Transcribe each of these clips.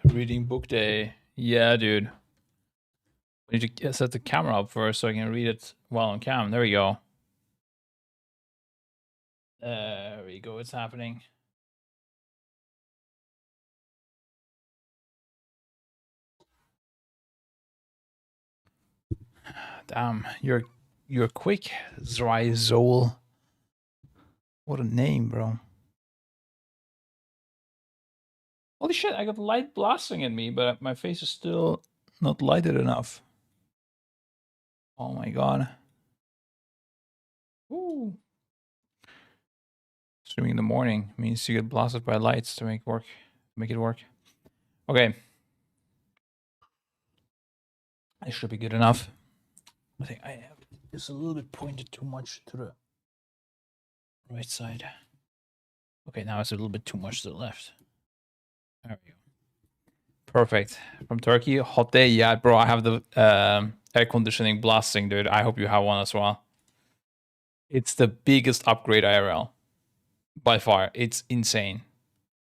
Reading book day. Yeah, dude. I need to set the camera up first so I can read it while on cam. There we go. There we go. It's happening. Damn, you're quick, Zryzol. What a name, bro. Holy shit, I got light blasting at me, but my face is still not lighted enough. Oh my god. Woo. Streaming in the morning means you get blasted by lights to make it work. Okay. It should be good enough. I think I have just a little bit pointed too much to the right side. Okay, now it's a little bit too much to the left. There we go. Perfect. From Turkey, hot day. Yeah, bro, I have the air conditioning blasting, dude. I hope you have one as well. It's the biggest upgrade IRL. By far. It's insane.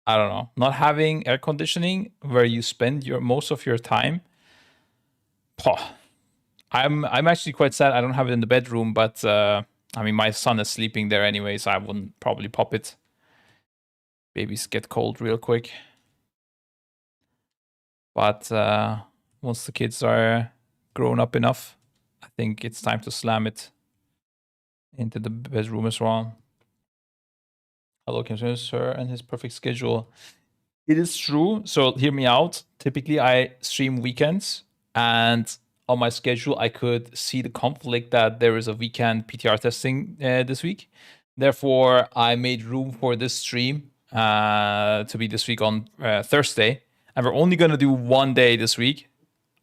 I don't know. Not having air conditioning where you spend your most of your time. I'm actually quite sad I don't have it in the bedroom, but I mean my son is sleeping there anyway, so I wouldn't probably pop it. Babies get cold real quick. But once the kids are grown up enough, I think it's time to slam it into the bedroom as well. Hello, Kim Sir, and his perfect schedule. It is true. So hear me out. Typically, I stream weekends, and on my schedule, I could see the conflict that there is a weekend PTR testing this week. Therefore, I made room for this stream to be this week on Thursday. And we're only going to do one day this week.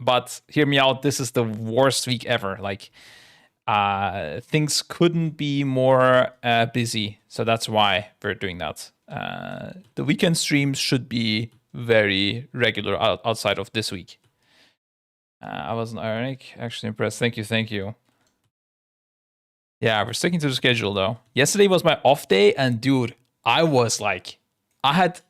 But hear me out. This is the worst week ever. Like, things couldn't be more busy. So that's why we're doing that. The weekend streams should be very regular outside of this week. I wasn't ironic. Actually impressed. Thank you. Yeah, we're sticking to the schedule though. Yesterday was my off day, and dude, I had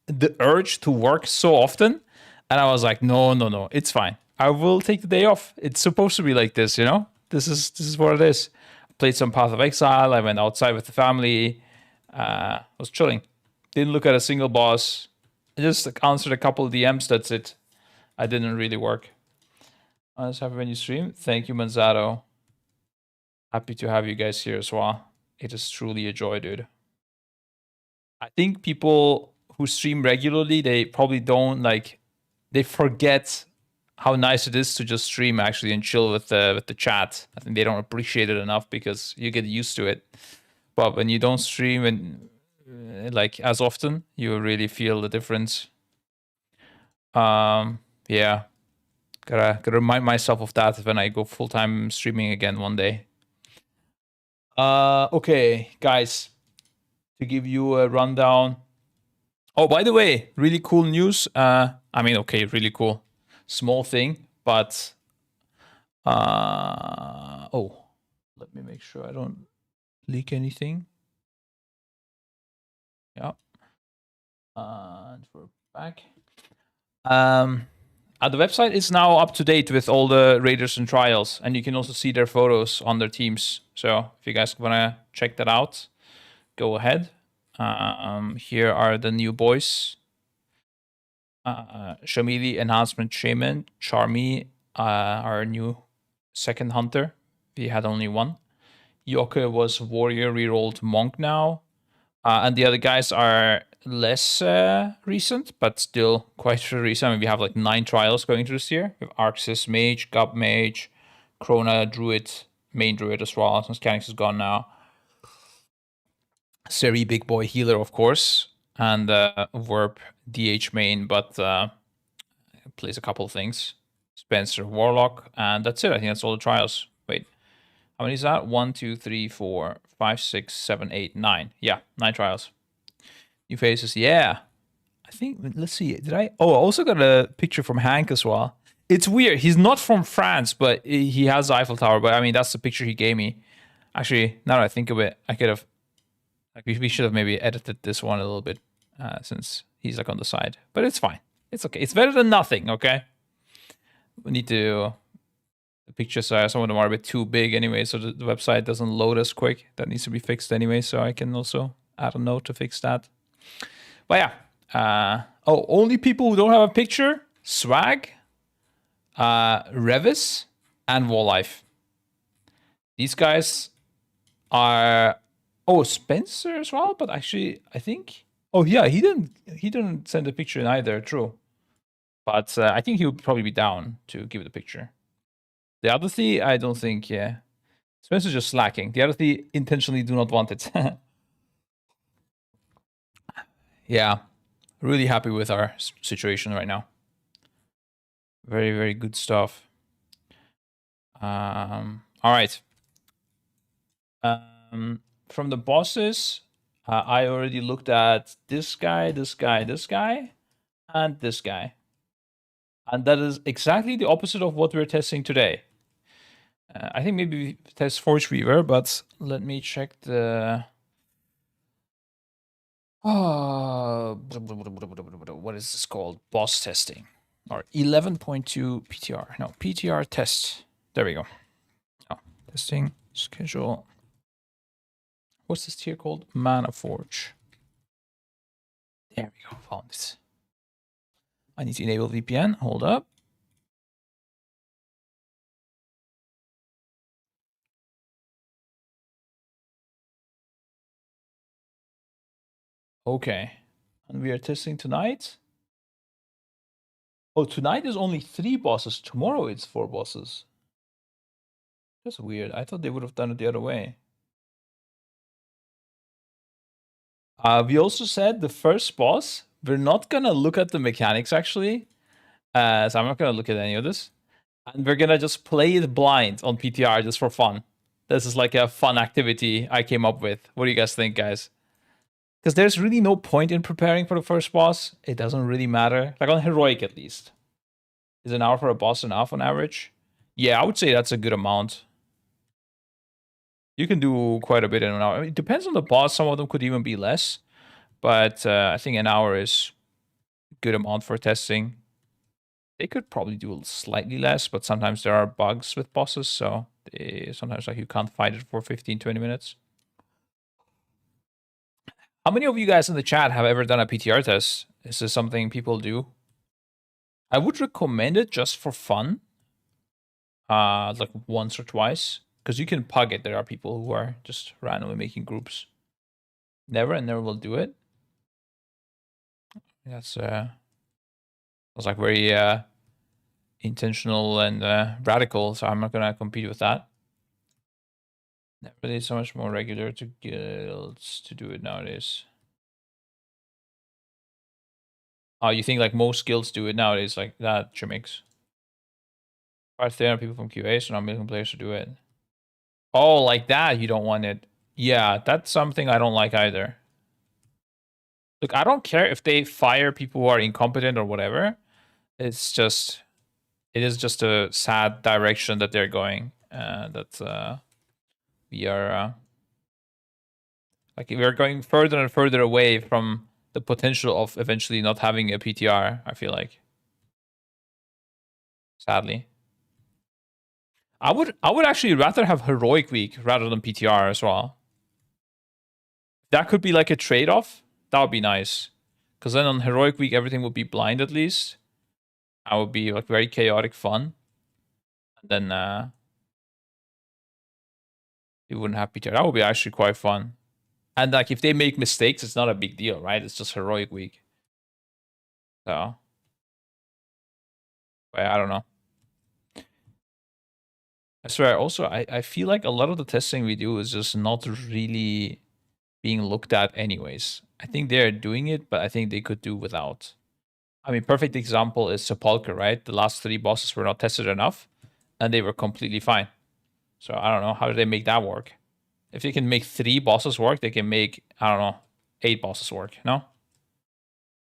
the urge to work so often, and I was like, no, it's fine. I will take the day off. It's supposed to be like this, you know? This is what it is. I played some Path of Exile. I went outside with the family. Was chilling. Didn't look at a single boss. I just answered a couple of DMs. That's it. I didn't really work. I was happy when you stream. Thank you, Manzato. Happy to have you guys here as well. It is truly a joy, dude. I think people who stream regularly, they probably don't they forget how nice it is to just stream actually and chill with the chat. I think they don't appreciate it enough because you get used to it. But when you don't stream and as often, you really feel the difference. Yeah. Gotta remind myself of that when I go full-time streaming again one day. Okay, guys, to give you a rundown. Oh, by the way, really cool news. I mean, okay, really cool. Small thing, but oh, let me make sure I don't leak anything. Yeah. And we're back. The website is now up to date with all the raiders and trials, and you can also see their photos on their teams. So if you guys want to check that out, go ahead. Here are the new boys. Shamili, Enhancement Shaman, Charmy, our new second hunter. We had only one. Yoke was Warrior, rerolled Monk now. And the other guys are less recent, but still quite recent. I mean, we have like 9 trials going through this year. We have Arxis Mage, Gub Mage, Krona Druid, Main Druid as well, since Canix is gone now. Seri Big Boy Healer, of course, and Verb DH main, but plays a couple of things. Spencer Warlock, and that's it. I think that's all the trials. Wait, how many is that? 1, 2, 3, 4, 5, 6, 7, 8, 9. Yeah, 9 trials. New faces, yeah. I think, let's see, did I? Oh, I also got a picture from Hank as well. It's weird. He's not from France, but he has the Eiffel Tower. But I mean, that's the picture he gave me. Actually, now that I think of it, I could have, we should have maybe edited this one a little bit since he's like on the side. But it's fine. It's okay. It's better than nothing, okay? We need to... The picture size, some of them are a bit too big anyway, so the website doesn't load as quick. That needs to be fixed anyway, so I can also add a note to fix that. But yeah. Oh, only people who don't have a picture? Swag, Revis, and Walllife. These guys are... Oh, Spencer as well, but actually, I think... Oh yeah, he didn't send a picture either, true. But I think he would probably be down to give it a picture. The other three, I don't think, yeah. Spencer's just slacking. The other three intentionally do not want it. Yeah, really happy with our situation right now. Very, very good stuff. All right. From the bosses, I already looked at this guy, this guy, this guy, and this guy. And that is exactly the opposite of what we're testing today. I think maybe we test Forge Weaver, but let me check the... what is this called? Boss testing. Or 11.2 PTR. No, PTR test. There we go. Oh, testing, schedule. What's this tier called? Mana Forge. There we go. Found it. I need to enable VPN. Hold up. Okay. And we are testing tonight. Oh, tonight is only 3 bosses. Tomorrow it's 4 bosses. That's weird. I thought they would have done it the other way. We also said the first boss, we're not gonna look at the mechanics actually. So I'm not gonna look at any of this. And we're gonna just play it blind on PTR just for fun. This is like a fun activity I came up with. What do you guys think, guys? Because there's really no point in preparing for the first boss. It doesn't really matter. Like on Heroic at least. Is an hour for a boss enough on average? Yeah, I would say that's a good amount. You can do quite a bit in an hour. I mean, it depends on the boss. Some of them could even be less. But I think an hour is a good amount for testing. They could probably do slightly less, but sometimes there are bugs with bosses. So sometimes like you can't fight it for 15, 20 minutes. How many of you guys in the chat have ever done a PTR test? Is this something people do? I would recommend it just for fun. Like once or twice. Because you can pug it. There are people who are just randomly making groups. Never and never will do it. That's like very intentional and radical, so I'm not gonna compete with that. Never really so much more regular to guilds to do it nowadays. Oh, you think like most guilds do it nowadays like that, Chimix? About 300 people from QA, so not a million players to do it. Oh, like that, you don't want it. Yeah, that's something I don't like either. Look, I don't care if they fire people who are incompetent or whatever. It's just, it is just a sad direction that they're going. That we are like we are going further and further away from the potential of eventually not having a PTR. I feel like, sadly, I would actually rather have Heroic Week rather than PTR as well. That could be like a trade-off. That would be nice, because then on Heroic Week everything would be blind at least. That would be like very chaotic fun. And then you wouldn't have PTR. That would be actually quite fun. And like if they make mistakes, it's not a big deal, right? It's just Heroic Week. So I don't know. I swear, also, I feel like a lot of the testing we do is just not really being looked at anyways. I think they're doing it, but I think they could do without. I mean, perfect example is Sepulchre, right? The last 3 bosses were not tested enough, and they were completely fine. So I don't know, how do they make that work? If they can make 3 bosses work, they can make, I don't know, 8 bosses work, no?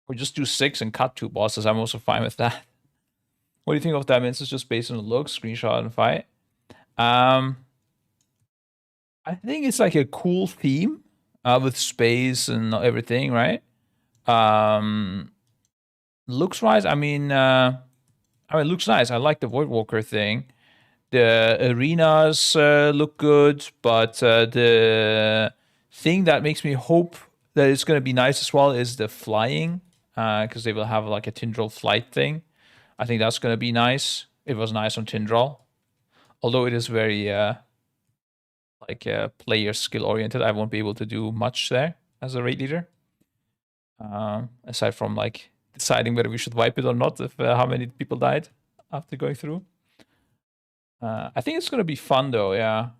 Or just do 6 and cut 2 bosses. I'm also fine with that. What do you think of that? It's just based on the look, screenshot, and fight. I think it's like a cool theme with space and everything, right? looks wise, I mean, it looks nice. I like the Voidwalker thing. The arenas look good, but the thing that makes me hope that it's going to be nice as well is the flying, because they will have like a Tindral flight thing. I think that's going to be nice. It was nice on Tindral, although it is very player skill oriented. I won't be able to do much there as a raid leader, aside from like deciding whether we should wipe it or not, if how many people died after going through. I think it's gonna be fun though. Yeah,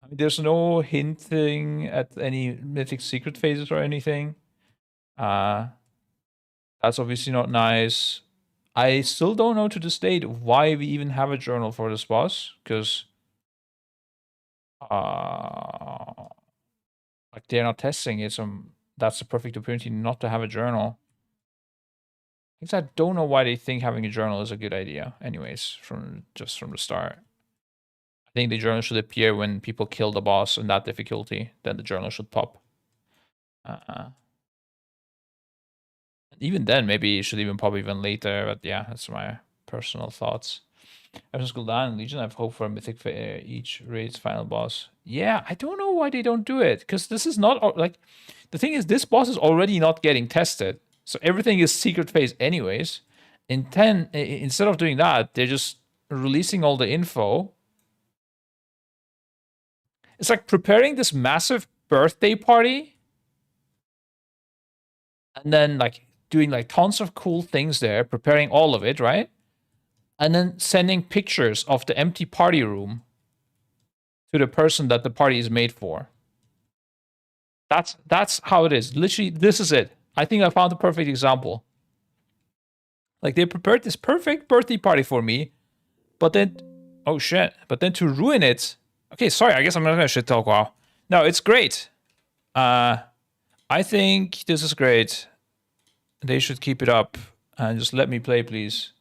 I mean, there's no hinting at any mythic secret phases or anything. Uh, that's obviously not nice. I still don't know to this date why we even have a journal for this boss, because like they're not testing it, so that's a perfect opportunity not to have a journal. Because I don't know why they think having a journal is a good idea. Anyways, from the start, I think the journal should appear when people kill the boss in that difficulty. Then the journal should pop. Even then, maybe it should even pop even later. But yeah, that's my personal thoughts. Ever since Gul'dan Legion, I've hoped for a mythic for each raid's final boss. Yeah, I don't know why they don't do it, because this is not like the thing is this boss is already not getting tested, so everything is secret phase anyways. Instead of doing that, they're just releasing all the info. It's like preparing this massive birthday party, and then like doing like tons of cool things there, preparing all of it, right? And then sending pictures of the empty party room to the person that the party is made for. That's how it is. Literally, this is it. I think I found the perfect example. Like they prepared this perfect birthday party for me, but then, oh shit! But then to ruin it. Okay, sorry. I guess I'm not gonna shit talk. Wow. No, it's great. I think this is great. They should keep it up and just let me play, please.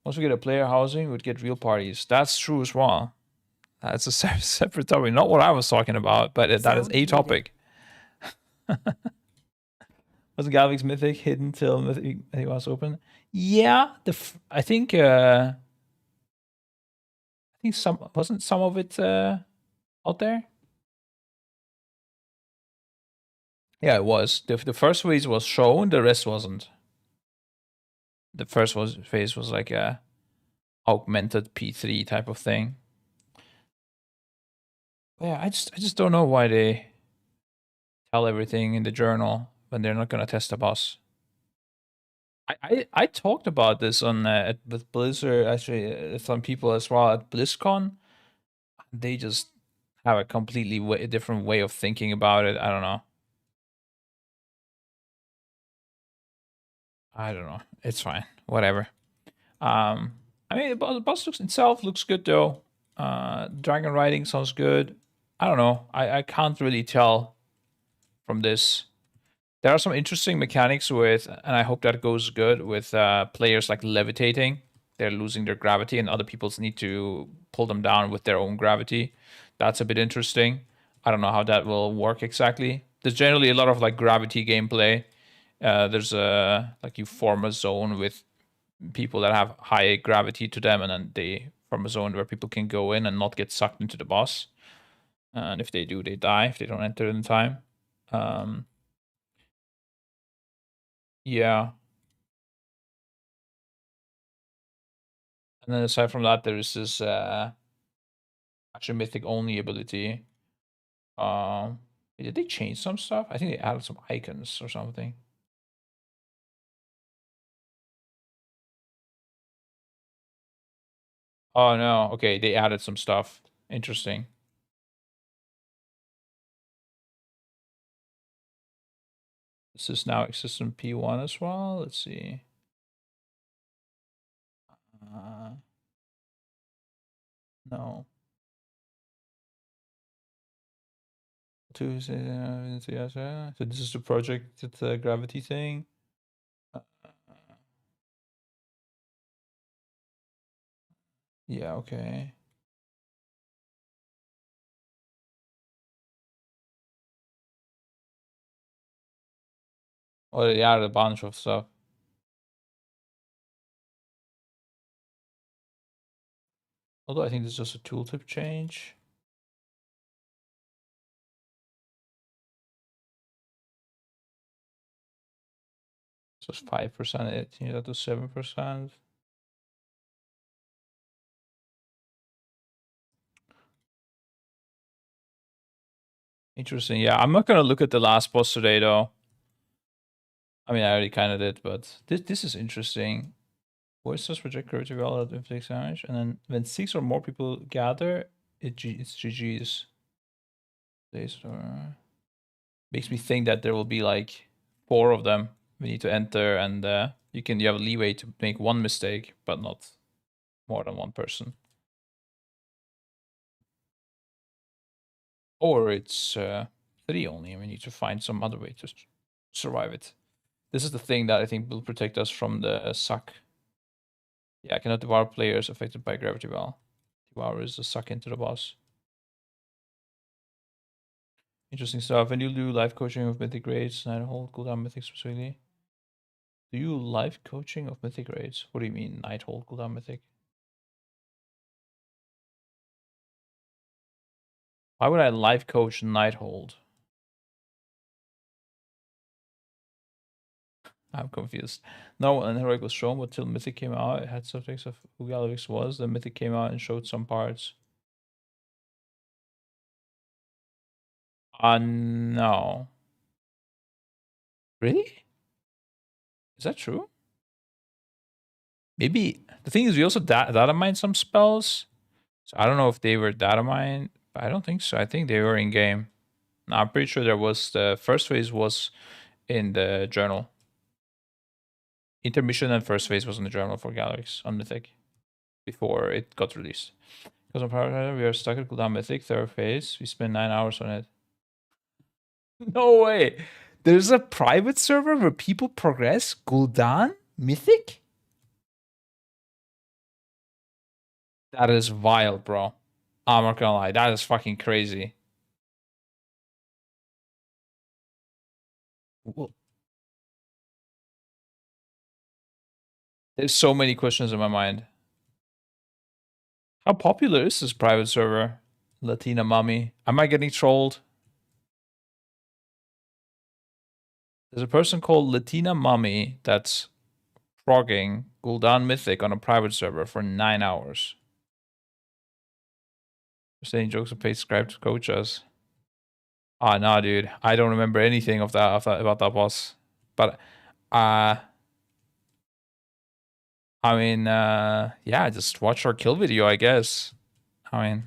Once we get a player housing, we'd get real parties. That's true as well. That's a separate topic, not what I was talking about, but that is a topic. Was Galvix Mythic hidden till Mythic was open? Yeah, I think some wasn't some of it out there. Yeah, it was. The first phase was shown, the rest wasn't. The first phase was like a augmented P3 type of thing. But yeah, I just don't know why they tell everything in the journal when they're not gonna test the boss. I talked about this on with Blizzard, actually, some people as well at BlizzCon. They just have a completely different way of thinking about it. I don't know. It's fine. Whatever. I mean, the boss looks itself looks good though. Dragon riding sounds good. I don't know. I can't really tell from this. There are some interesting mechanics with, and I hope that goes good with players like levitating. They're losing their gravity, and other people need to pull them down with their own gravity. That's a bit interesting. I don't know how that will work exactly. There's generally a lot of like gravity gameplay. There's a like you form a zone with people that have high gravity to them, and then they form a zone where people can go in and not get sucked into the boss. And if they do, they die if they don't enter in time. Yeah. And then aside from that, there is this actually mythic only ability. Did they change some stuff? I think they added some icons or something. Oh no, okay, they added some stuff. Interesting. This is now exists in P1 as well. Let's see. No. Tuesday, so this is the project, the gravity thing. Yeah, okay. Or yeah, a bunch of stuff. Although I think this is just a tooltip change. So it's 5%, it changed that to 7%. Interesting. Yeah, I'm not gonna look at the last boss today though. I mean, I already kind of did, but this is interesting. Voices project gravity well at inflict damage, and then when 6 or more people gather, it's GG's. Makes me think that there will be like 4 of them we need to enter, and you have leeway to make one mistake, but not more than one person. Or it's 3 only, and we need to find some other way to survive it. This is the thing that I think will protect us from the suck. Yeah, I cannot devour players affected by gravity well. Devour is the suck into the boss. Interesting stuff. When you do live coaching of Mythic grades, Night Hold, cooldown Mythic specifically. Do you live coaching of Mythic grades? What do you mean, Night Hold, cooldown Mythic? Why would I live coach Night Hold? I'm confused. No, and Heroic was shown, but till Mythic came out, it had subjects of who Galvix was. Then Mythic came out and showed some parts. No. Really? Is that true? Maybe. The thing is, we also data mined some spells. So I don't know if they were data mined, but I don't think so. I think they were in game. No, I'm pretty sure there was the first phase was in the journal. Intermission and first phase was in the journal for Galvix on Mythic before it got released. Because on Power we are stuck at cooldown Mythic, third phase. We spent 9 hours on it. No way. There's a private server where people progress Gul'dan Mythic? That is wild, bro. I'm not gonna lie. That is fucking crazy. Well, there's so many questions in my mind. How popular is this private server? Latina Mummy. Am I getting trolled? There's a person called Latina Mummy that's frogging Gul'dan Mythic on a private server for 9 hours. Saying jokes and paid scribe to coach us. Ah, nah, dude. I don't remember anything of that about that boss. But I mean, yeah, just watch our kill video, I guess. I mean,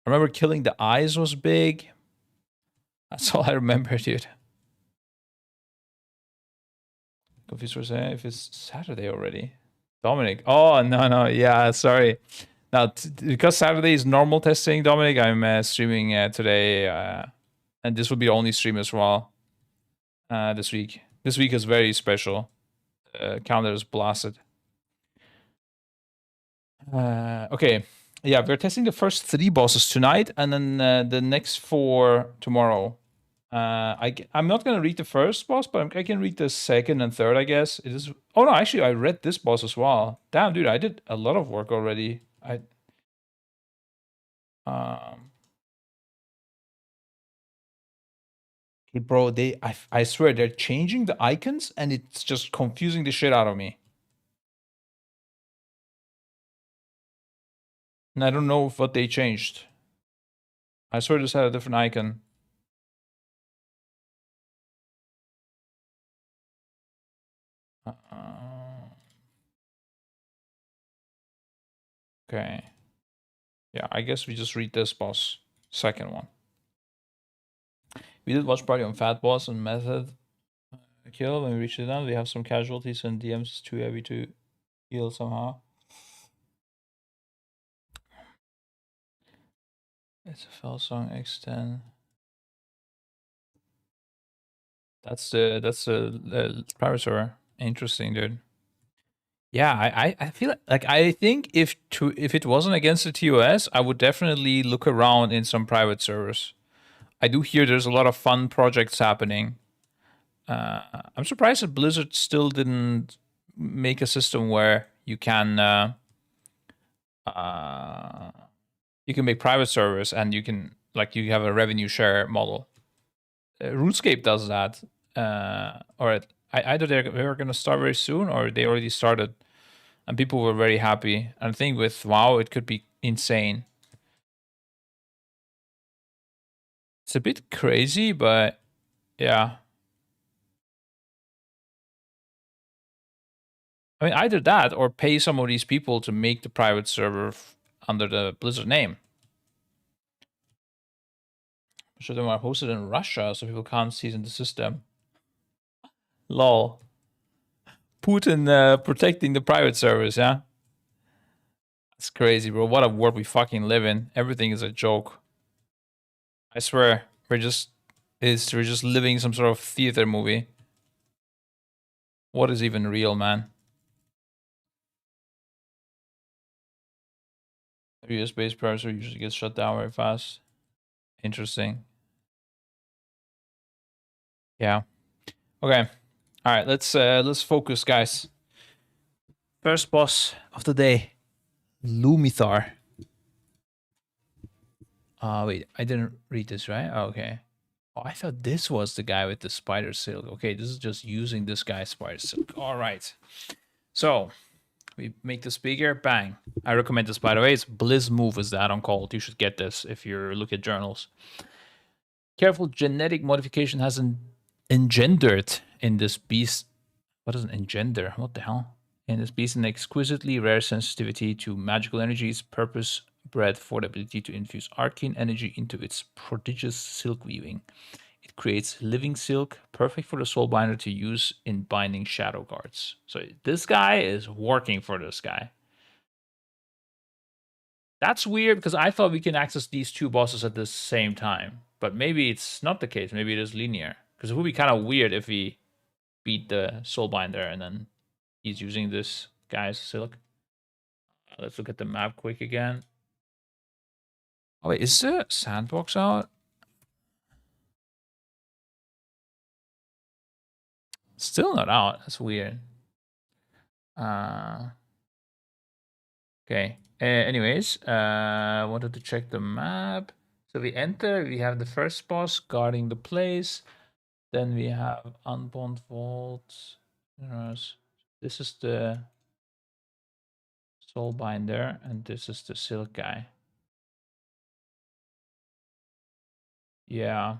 I remember killing the eyes was big. That's all I remember, dude. Confused for a second if it's Saturday already. Dominic. Oh, no. Yeah, sorry. Now, because Saturday is normal testing, Dominic, I'm streaming today. And this will be the only stream as well this week. This week is very special. Calendar is blasted. Okay. Yeah, we're testing the first 3 bosses tonight, and then the next 4 tomorrow. I'm not gonna read the first boss, but I can read the second and third, I guess. It is. Oh no, actually, I read this boss as well. Damn, dude, I did a lot of work already. Hey, bro, I swear they're changing the icons, and it's just confusing the shit out of me. And I don't know what they changed. I swear this had a different icon. Okay. Yeah, I guess we just read this boss. Second one. We did watch party on Fat Boss and Method kill. When we reach it down, we have some casualties and DMs too heavy to heal somehow. It's a fell song X10. That's the private server. Interesting, dude. Yeah, I feel like I think if it wasn't against the TOS, I would definitely look around in some private servers. I do hear there's a lot of fun projects happening. I'm surprised that Blizzard still didn't make a system where you can make private servers and you can you have a revenue share model. RuneScape does that, either they're going to start very soon or they already started, and people were very happy. And I think with WoW it could be insane. It's a bit crazy, but yeah. I mean, either that or pay some of these people to make the private server under the Blizzard name. So they are hosted in Russia, so people can't season the system. Lol. Putin protecting the private servers, yeah? It's crazy, bro. What a world we fucking live in. Everything is a joke. I swear, we're just living some sort of theater movie. What is even real, man? US-based browser usually gets shut down very fast. Interesting. Yeah. Okay. All right. Let's focus, guys. First boss of the day, Lumithar. Wait, I didn't read this right. Oh, okay. Oh, I thought this was the guy with the spider silk. Okay, this is just using this guy's spider silk. All right. So we make this bigger. Bang. I recommend this, by the way. It's Blizz Move is the add-on called. You should get this if you're looking at journals. Careful genetic modification has engendered in this beast. What does an engender? What the hell? In this beast, an exquisitely rare sensitivity to magical energies, purpose bred for the ability to infuse arcane energy into its prodigious silk weaving. It creates living silk, perfect for the soulbinder to use in binding shadow guards. So this guy is working for this guy. That's weird because I thought we can access these two bosses at the same time. But maybe it's not the case. Maybe it is linear. Because it would be kind of weird if we beat the soulbinder and then he's using this guy's silk. Let's look at the map quick again. Oh wait, is the sandbox out? Still not out. That's weird. Okay. Anyways, wanted to check the map. So we enter. We have the first boss guarding the place. Then we have Unbound Vault. This is the Soulbinder, and this is the Silk guy. Yeah, I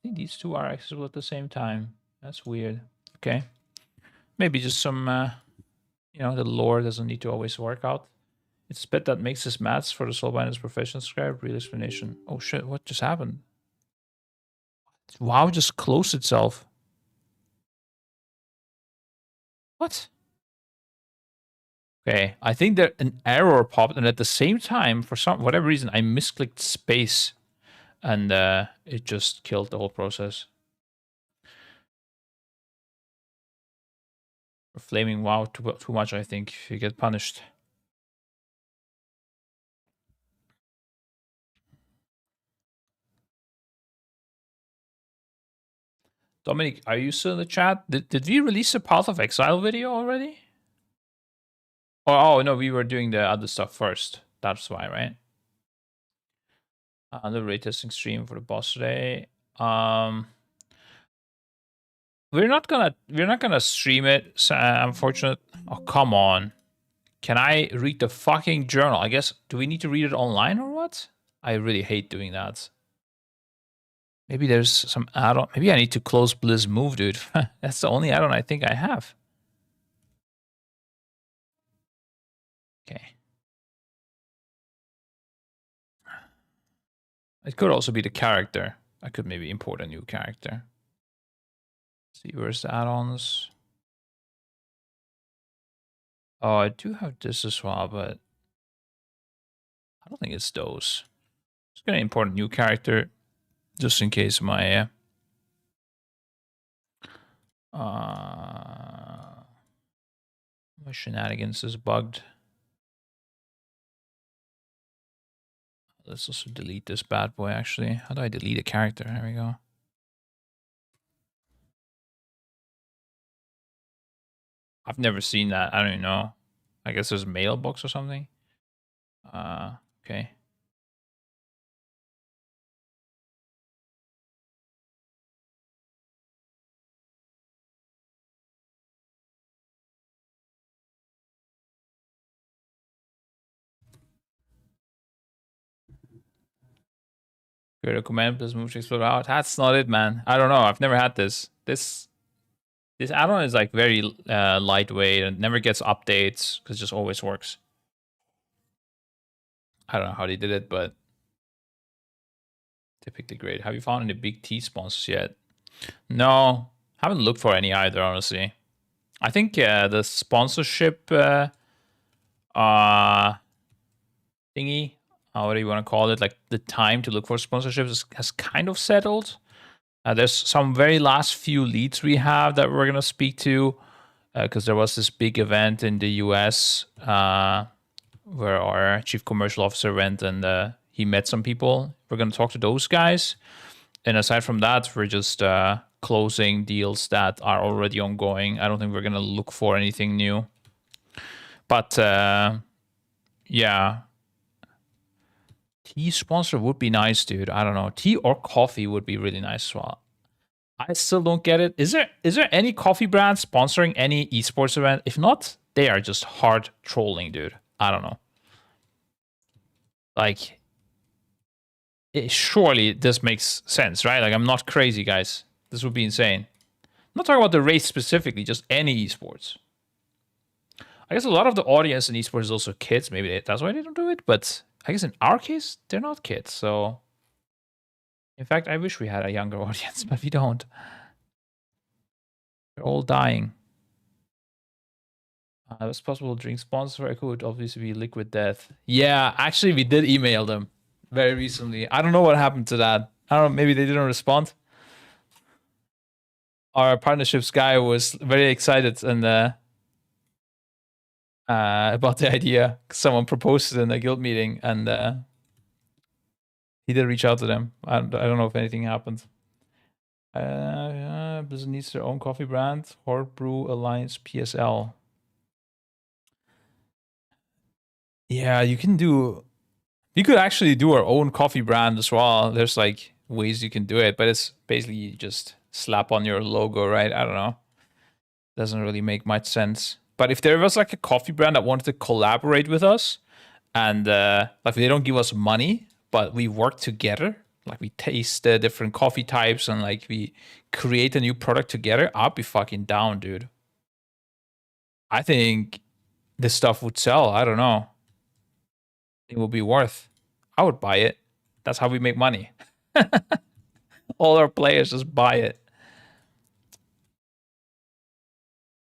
think these two are accessible at the same time. That's weird. Okay, maybe just some, the lore doesn't need to always work out. It's bit that makes this maths for the Soulbinder's profession scribe. Real explanation. Oh shit! What just happened? WoW just closed itself. What? Okay, I think that an error popped, and at the same time, for whatever reason, I misclicked space, and it just killed the whole process. For flaming WoW too much, I think you get punished. Dominic, are you still in the chat? Did we release a Path of Exile video already? Oh no, we were doing the other stuff first. That's why, right? The raid testing stream for the boss today. We're not gonna stream it. Unfortunate. Oh come on. Can I read the fucking journal? I guess. Do we need to read it online or what? I really hate doing that. Maybe there's some add-on. Maybe I need to close Blizz Move, dude. That's the only add-on I think I have. Okay. It could also be the character. I could maybe import a new character. See, where's the add-ons? Oh, I do have this as well, but I don't think it's those. Just gonna import a new character just in case my shenanigans is bugged. Let's also delete this bad boy, actually. How do I delete a character? There we go. I've never seen that. I don't even know. I guess there's a mailbox or something. Okay. Create a command plus move to explode out. That's not it, man. I don't know. I've never had this. This add-on is like very lightweight and never gets updates because it just always works. I don't know how they did it, but typically great. Have you found any big T sponsors yet? No, haven't looked for any either, honestly. I think the sponsorship thingy, what do you want to call it? Like the time to look for sponsorships has kind of settled. There's some very last few leads we have that we're going to speak to because there was this big event in the US where our chief commercial officer went and he met some people. We're going to talk to those guys. And aside from that, we're just closing deals that are already ongoing. I don't think we're going to look for anything new. But yeah. Tea sponsor would be nice, dude. I don't know. Tea or coffee would be really nice as well. I still don't get it. Is there any coffee brand sponsoring any esports event? If not, they are just hard trolling, dude. I don't know. Like, surely this makes sense, right? Like, I'm not crazy, guys. This would be insane. I'm not talking about the race specifically, just any esports. I guess a lot of the audience in esports is also kids. Maybe that's why they don't do it. But I guess in our case, they're not kids. So, in fact, I wish we had a younger audience, but we don't. They're all dying. It was possible to drink sponsor. It could obviously be Liquid Death. Yeah, actually, we did email them very recently. I don't know what happened to that. I don't know. Maybe they didn't respond. Our partnerships guy was very excited and about the idea. Someone proposed it in a guild meeting, and he did reach out to them. I don't know if anything happened. Blizzard needs their own coffee brand. Horde Brew Alliance PSL. Yeah, you could actually do our own coffee brand as well. There's like ways you can do it, but it's basically you just slap on your logo, right? I don't know. Doesn't really make much sense. But if there was like a coffee brand that wanted to collaborate with us and like they don't give us money, but we work together, like we taste the different coffee types and like we create a new product together, I'll be fucking down, dude. I think this stuff would sell. I don't know. It will be worth. I would buy it. That's how we make money. All our players just buy it.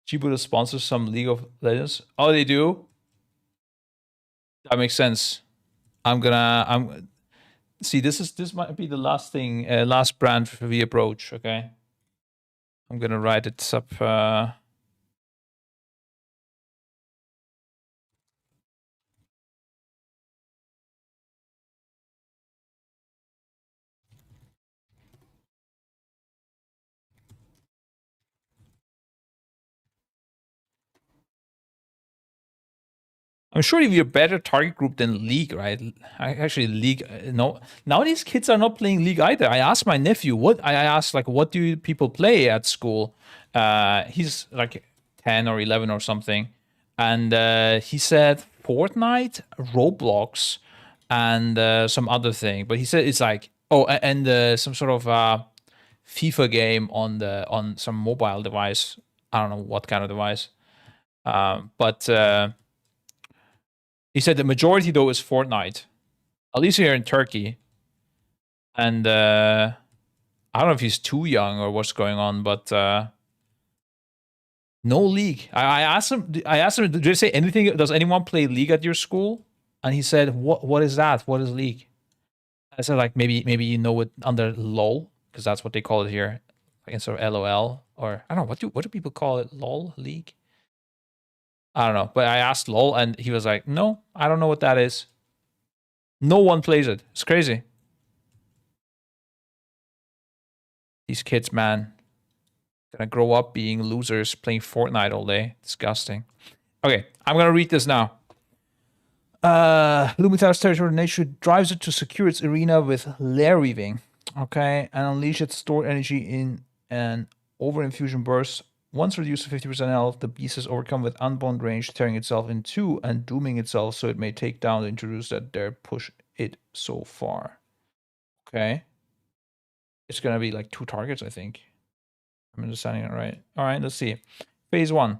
Chibuta sponsors some League of Legends. Oh, they do? That makes sense. I'm see, this might be the last thing, last brand we approach, okay? I'm gonna write it up. I'm sure if you're a better target group than League, right? Actually, League, no. Nowadays, kids are not playing League either. I asked my nephew, what do people play at school? He's like 10 or 11 or something. And he said Fortnite, Roblox, and some other thing. But he said it's like, and some sort of FIFA game on some mobile device. I don't know what kind of device. But he said the majority though is Fortnite, at least here in Turkey. And I don't know if he's too young or what's going on, but no League. I asked him. Did they say anything? Does anyone play League at your school? And he said, "What is that? What is League?" I said, like maybe you know it under LOL because that's what they call it here, like instead of LOL or I don't know what do people call it? LOL League. I don't know, but I asked LOL and he was like, "No, I don't know what that is." No one plays it. It's crazy. These kids, man. Gonna grow up being losers playing Fortnite all day. Disgusting. Okay, I'm gonna read this now. Lumitar's territorial nature drives it to secure its arena with lair weaving. Okay, and unleash its stored energy in an over-infusion burst. Once reduced to 50% health, the beast is overcome with unbound range, tearing itself in two and dooming itself so it may take down the intruders that dare push it so far. Okay. It's gonna be like 2 targets, I think. I'm understanding it right. Alright, let's see. Phase 1.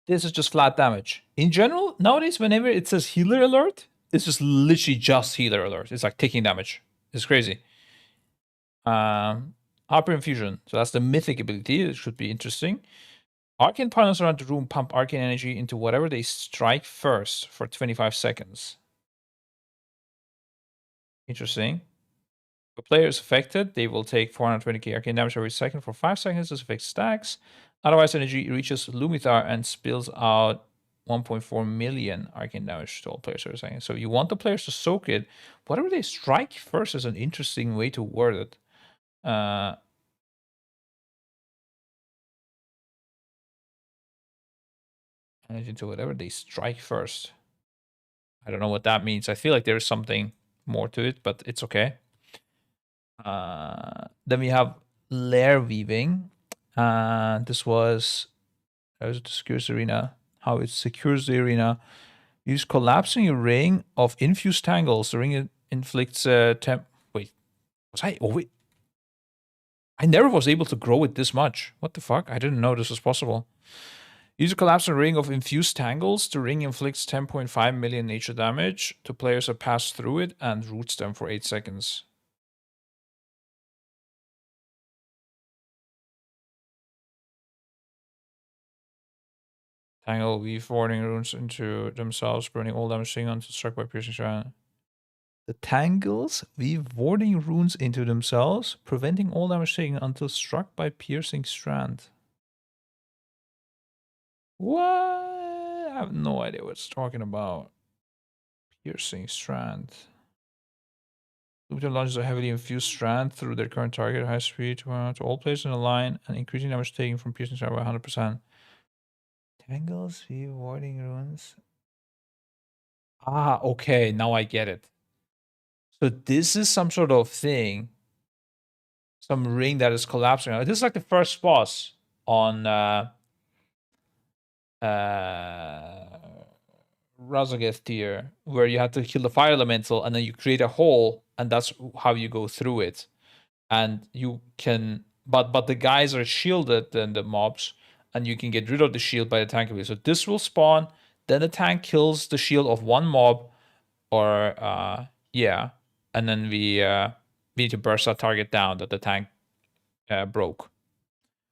This is just flat damage. In general, nowadays, whenever it says healer alert, it's just literally just healer alert. It's like taking damage. It's crazy. Hyper Infusion. So that's the Mythic ability. It should be interesting. Arcane partners around the room pump arcane energy into whatever they strike first for 25 seconds. Interesting. If a player is affected, they will take 420k arcane damage every second for 5 seconds. This affects stacks. Otherwise, energy reaches Lumitar and spills out 1.4 million arcane damage to all players every second. So you want the players to soak it. Whatever they strike first is an interesting way to word it. Energy to whatever they strike first. I don't know what that means. I feel like there's something more to it, but it's okay. Then we have lair weaving. This was the secures arena. How it secures the arena. Use collapsing a ring of infused tangles. The ring inflicts wait, was I? Oh wait, I never was able to grow it this much. What the fuck? I didn't know this was possible. Use a collapsing ring of infused tangles. The ring inflicts 10.5 million nature damage to players that pass through it and roots them for 8 seconds. Tangle weave warding runes into themselves, burning all damage taken until struck by piercing strand. The tangles weave warding runes into themselves, preventing all damage taken until struck by piercing strand. What? I have no idea what it's talking about. Piercing strand. Lumitar launches a heavily infused strand through their current target at high speed to all players in a line and increasing damage taken from piercing strand by 100%. Tangles, weave, warding runes. Ah, okay, now I get it. So this is some sort of thing. Some ring that is collapsing. This is like the first boss on Razageth tier, where you have to kill the fire elemental and then you create a hole, and that's how you go through it. And you can, but the guys are shielded, then the mobs, and you can get rid of the shield by the tank ability. So this will spawn, then the tank kills the shield of one mob, or yeah, and then we need to burst that target down that the tank broke,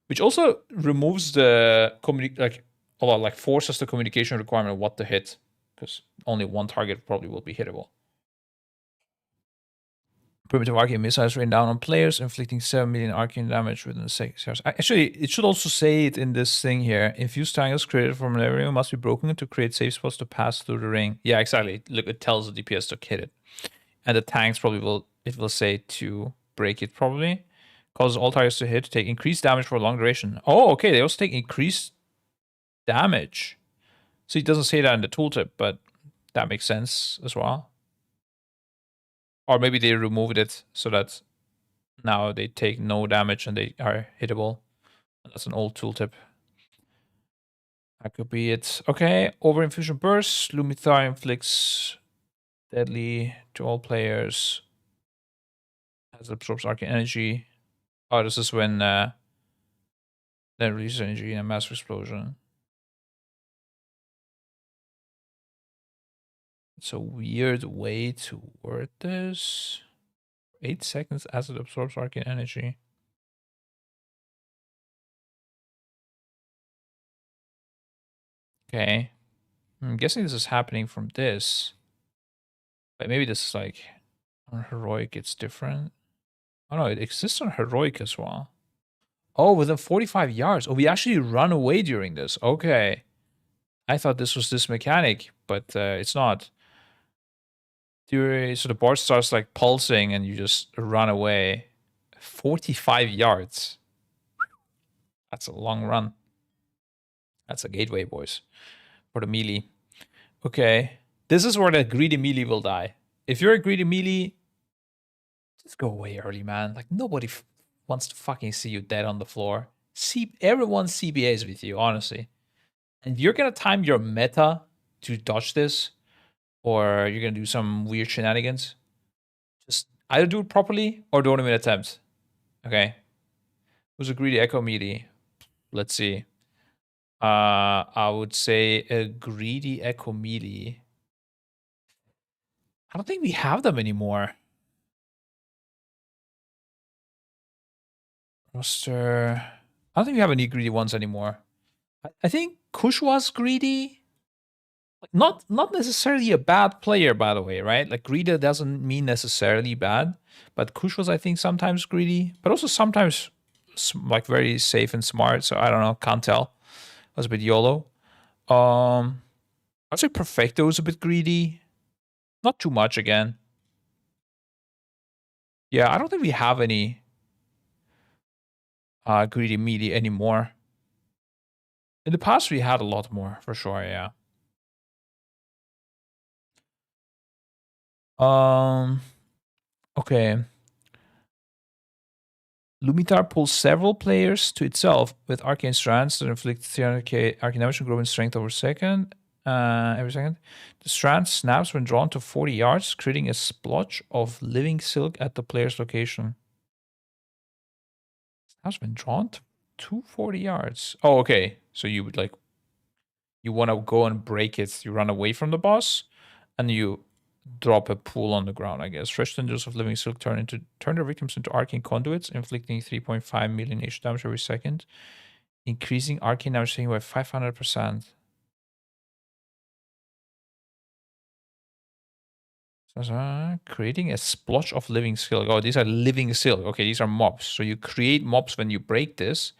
which also removes the forces the communication requirement of what to hit, because only one target probably will be hittable. Primitive arcane missiles rain down on players, inflicting 7 million arcane damage within 6 hours. Actually, it should also say it in this thing here. Infused tangles created from an area must be broken to create safe spots to pass through the ring. Yeah, exactly. Look, it tells the DPS to hit it. And the tanks probably will say to break it probably. Causes all targets to hit, take increased damage for a long duration. Oh, okay, they also take increased damage. So it doesn't say that in the tooltip, but that makes sense as well. Or maybe they removed it so that now they take no damage and they are hittable. That's an old tooltip. That could be it. Okay, over infusion burst. Lumitar inflicts deadly to all players. As it absorbs arcane energy. Oh, this is when then releases energy in a massive explosion. It's a weird way to word this. 8 seconds as it absorbs arcane energy. Okay. I'm guessing this is happening from this. But maybe this is like on heroic it's different. Oh no, it exists on heroic as well. Oh, within 45 yards. Oh, we actually run away during this. Okay. I thought this was this mechanic, but it's not. So the board starts like pulsing and you just run away. 45 yards. That's a long run. That's a gateway, boys, for the melee. Okay. This is where the greedy melee will die. If you're a greedy melee, just go away early, man. Like, nobody wants to fucking see you dead on the floor. Everyone CBAs with you, honestly. And you're gonna time your meta to dodge this, or you're gonna do some weird shenanigans. Just either do it properly or don't even attempt. Okay. Who's a greedy echo melee? Let's see. I would say a greedy echo melee. I don't think we have them anymore. Roster. I don't think we have any greedy ones anymore. I think Kush was greedy. Not necessarily a bad player, by the way, right? Like greedy doesn't mean necessarily bad, but Kush was, I think, sometimes greedy, but also sometimes like very safe and smart. So I don't know, can't tell. Was a bit YOLO. I'd say Perfecto is a bit greedy. Not too much again. Yeah, I don't think we have any greedy meaty anymore. In the past, we had a lot more, for sure, yeah. Okay. Lumitar pulls several players to itself with arcane strands that inflict 300k arcane damage and grow in strength every second. The strand snaps when drawn to 40 yards, creating a splotch of living silk at the player's location. Snaps when drawn to 40 yards. Oh, okay. So you would like, you want to go and break it. You run away from the boss, and you drop a pool on the ground, I guess. Fresh tendrils of living silk turn their victims into arcane conduits, inflicting 3.5 million HP damage every second, increasing arcane damage taken by 500%. Creating a splotch of living silk. Oh, these are living silk. Okay, these are mobs. So you create mobs when you break this,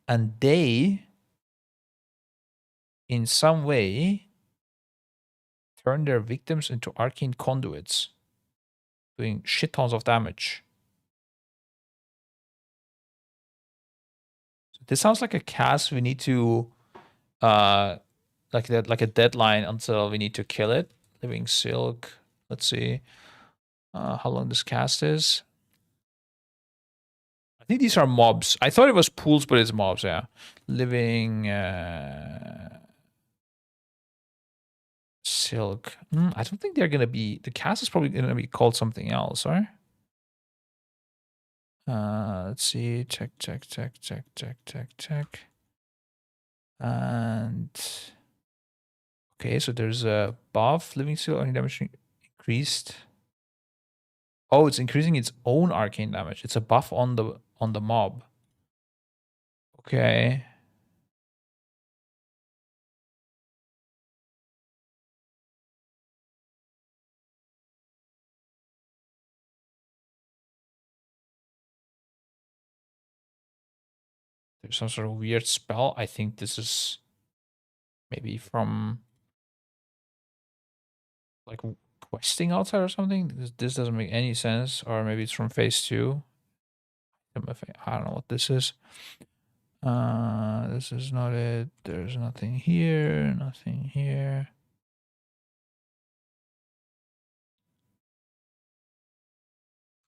and they, in some way, turn their victims into arcane conduits, doing shit tons of damage. So this sounds like a cast we need to, like a deadline until we need to kill it. Living silk. Let's see how long this cast is. I think these are mobs. I thought it was pools, but it's mobs. Yeah, living silk. I don't think they're gonna be. The cast is probably gonna be called something else, right? Let's see. Check. And okay, so there's a buff. Living silk only damage increased. Oh, it's increasing its own arcane damage. It's a buff on the mob. Okay. There's some sort of weird spell. I think this is maybe from like questing outside or something. This doesn't make any sense. Or maybe it's from phase 2. I don't know what this is. This is not it. There's nothing here. Nothing here.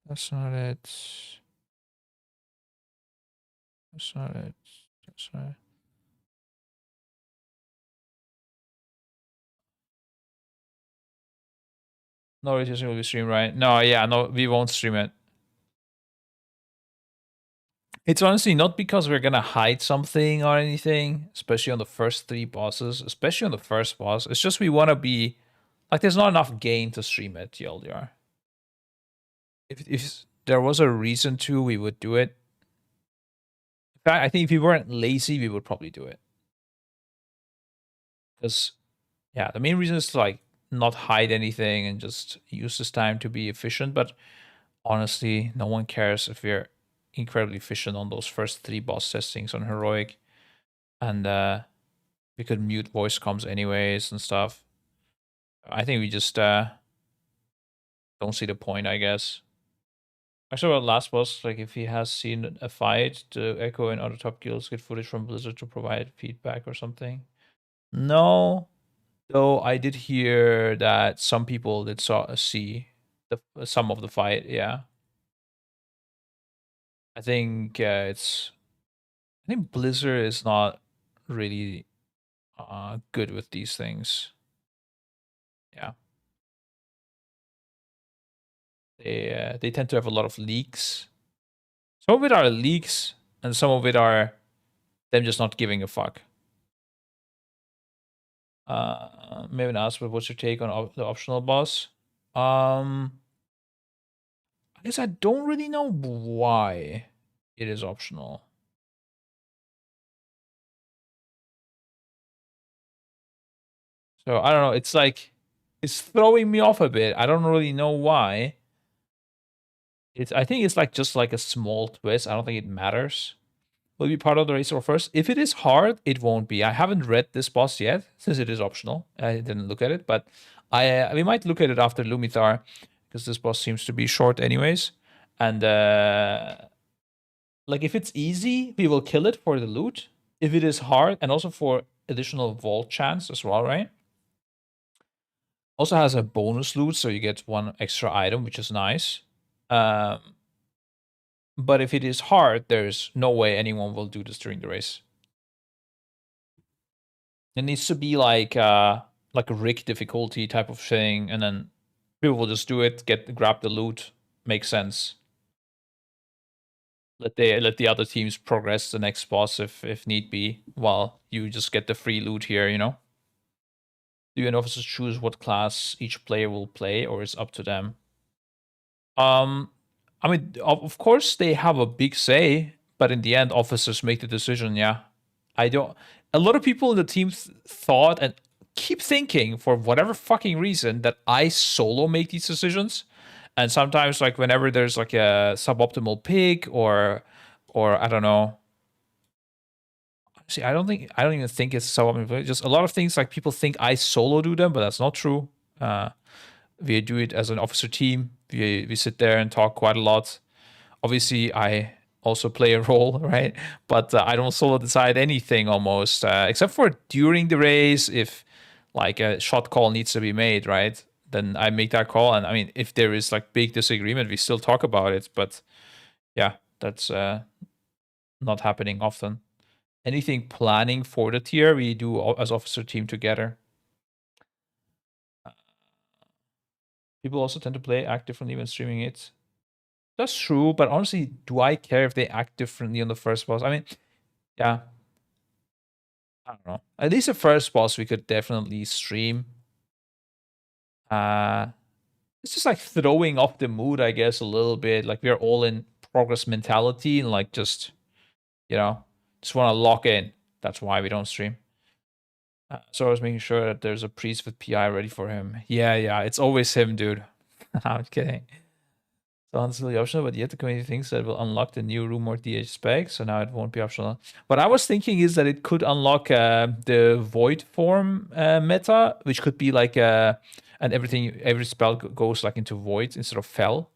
That's not it. That's not it. That's not it. No, it will be streamed, right? No, yeah, no, we won't stream it. It's honestly not because we're gonna hide something or anything, especially on the first 3 bosses, especially on the first boss. It's just we want to be like, there's not enough gain to stream it, TLDR. If there was a reason to, we would do it. In fact, I think if we weren't lazy, we would probably do it. Because, yeah, the main reason is to like not hide anything and just use this time to be efficient. But honestly, no one cares if we're incredibly efficient on those first 3 boss testings on heroic, and we could mute voice comms anyways and stuff. I think we just don't see the point, I guess. Actually, about last boss, like if he has seen a fight, the Echo and other top guilds get footage from Blizzard to provide feedback or something. No, though I did hear that some people did see the some of the fight. Yeah, I think I think Blizzard is not really good with these things. Yeah, they tend to have a lot of leaks. Some of it are leaks, and some of it are them just not giving a fuck. Maybe ask, but what's your take on the optional boss? I guess I don't really know why it is optional. So I don't know. It's like it's throwing me off a bit. I don't really know why. I think it's like just like a small twist. I don't think it matters. Will be part of the race or first. If it is hard, it won't be. I haven't read this boss yet since it is optional. I didn't look at it, but we might look at it after Lumithar because this boss seems to be short anyways. And like if it's easy, we will kill it for the loot. If it is hard, and also for additional vault chance as well, right? Also has a bonus loot, so you get one extra item, which is nice. But if it is hard, there's no way anyone will do this during the race. It needs to be like a rig difficulty type of thing, and then people will just do it, grab the loot, makes sense. Let the other teams progress the next boss if need be, while you just get the free loot here, you know? Do you and officers choose what class each player will play, or is up to them? I mean, of course they have a big say, but in the end, officers make the decision. Yeah, I don't. A lot of people in the team thought and keep thinking for whatever fucking reason that I solo make these decisions, and sometimes like whenever there's like a suboptimal pick or I don't know. See, I don't even think it's suboptimal. Just a lot of things like people think I solo do them, but that's not true. We do it as an officer team. We sit there and talk quite a lot. Obviously, I also play a role, right? But I don't solo decide anything almost, except for during the race. If like a shot call needs to be made, right? Then I make that call. And I mean, if there is like big disagreement, we still talk about it. But yeah, that's not happening often. Anything planning for the tier, we do as officer team together. People also tend to act differently when streaming it. That's true, but honestly, do I care if they act differently on the first boss? I mean, yeah. I don't know. At least the first boss we could definitely stream. It's just like throwing off the mood, I guess, a little bit. Like we're all in progress mentality and like just, you know, just want to lock in. That's why we don't stream. So I was making sure that there's a priest with PI ready for him. Yeah, it's always him, dude. I'm kidding. So it's really optional, but yet the community thinks that it will unlock the new room or DH spec, so now it won't be optional. What I was thinking is that it could unlock the void form meta, which could be like and every spell goes like into void instead of fel.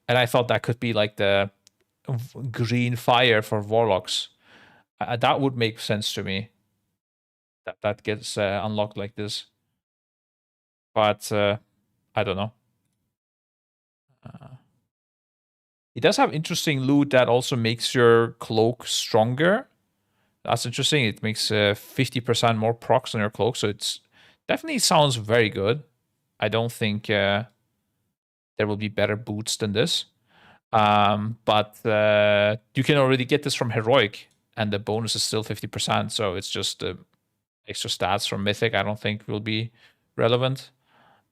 And I thought that could be like the green fire for warlocks. That would make sense to me. That gets unlocked like this. But I don't know. It does have interesting loot that also makes your cloak stronger. That's interesting. It makes 50% more procs on your cloak, so it's definitely sounds very good. I don't think there will be better boots than this. But you can already get this from heroic, and the bonus is still 50%. So it's just extra stats from mythic. I don't think will be relevant.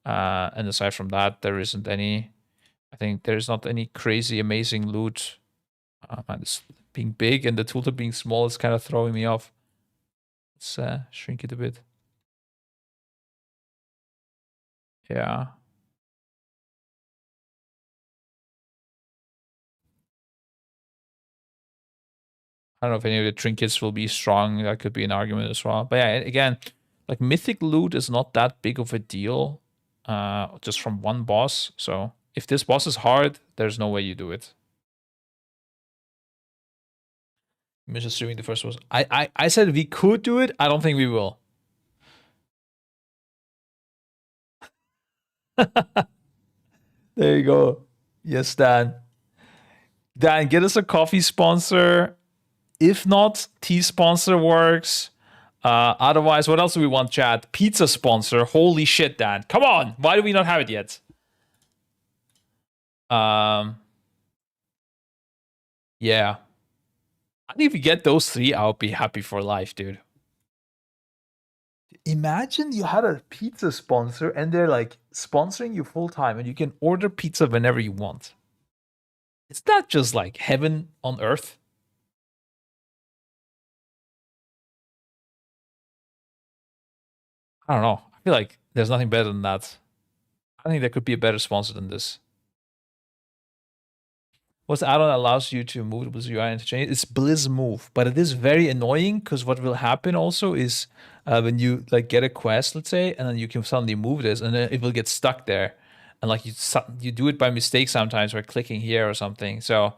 And aside from that, there isn't any. I think there's not any crazy amazing loot. Man, this being big and the tooltip being small is kind of throwing me off. Let's shrink it a bit. Yeah. I don't know if any of the trinkets will be strong. That could be an argument as well. But yeah, again, like mythic loot is not that big of a deal, just from one boss. So if this boss is hard, there's no way you do it. I'm just assuming the first was. I said we could do it. I don't think we will. There you go. Yes, Dan. Dan, get us a coffee sponsor. If not, tea sponsor works. Otherwise, what else do we want, chat? Pizza sponsor. Holy shit, Dan. Come on. Why do we not have it yet? Yeah. I think if we get those three, I'll be happy for life, dude. Imagine you had a pizza sponsor and they're like sponsoring you full time and you can order pizza whenever you want. It's not just like heaven on earth. I don't know. I feel like there's nothing better than that. I think there could be a better sponsor than this. What's the add-on that allows you to move with UI interchange? It's Blizz Move, but it is very annoying because what will happen also is when you like get a quest, let's say, and then you can suddenly move this, and then it will get stuck there, and like you do it by mistake sometimes by clicking here or something. So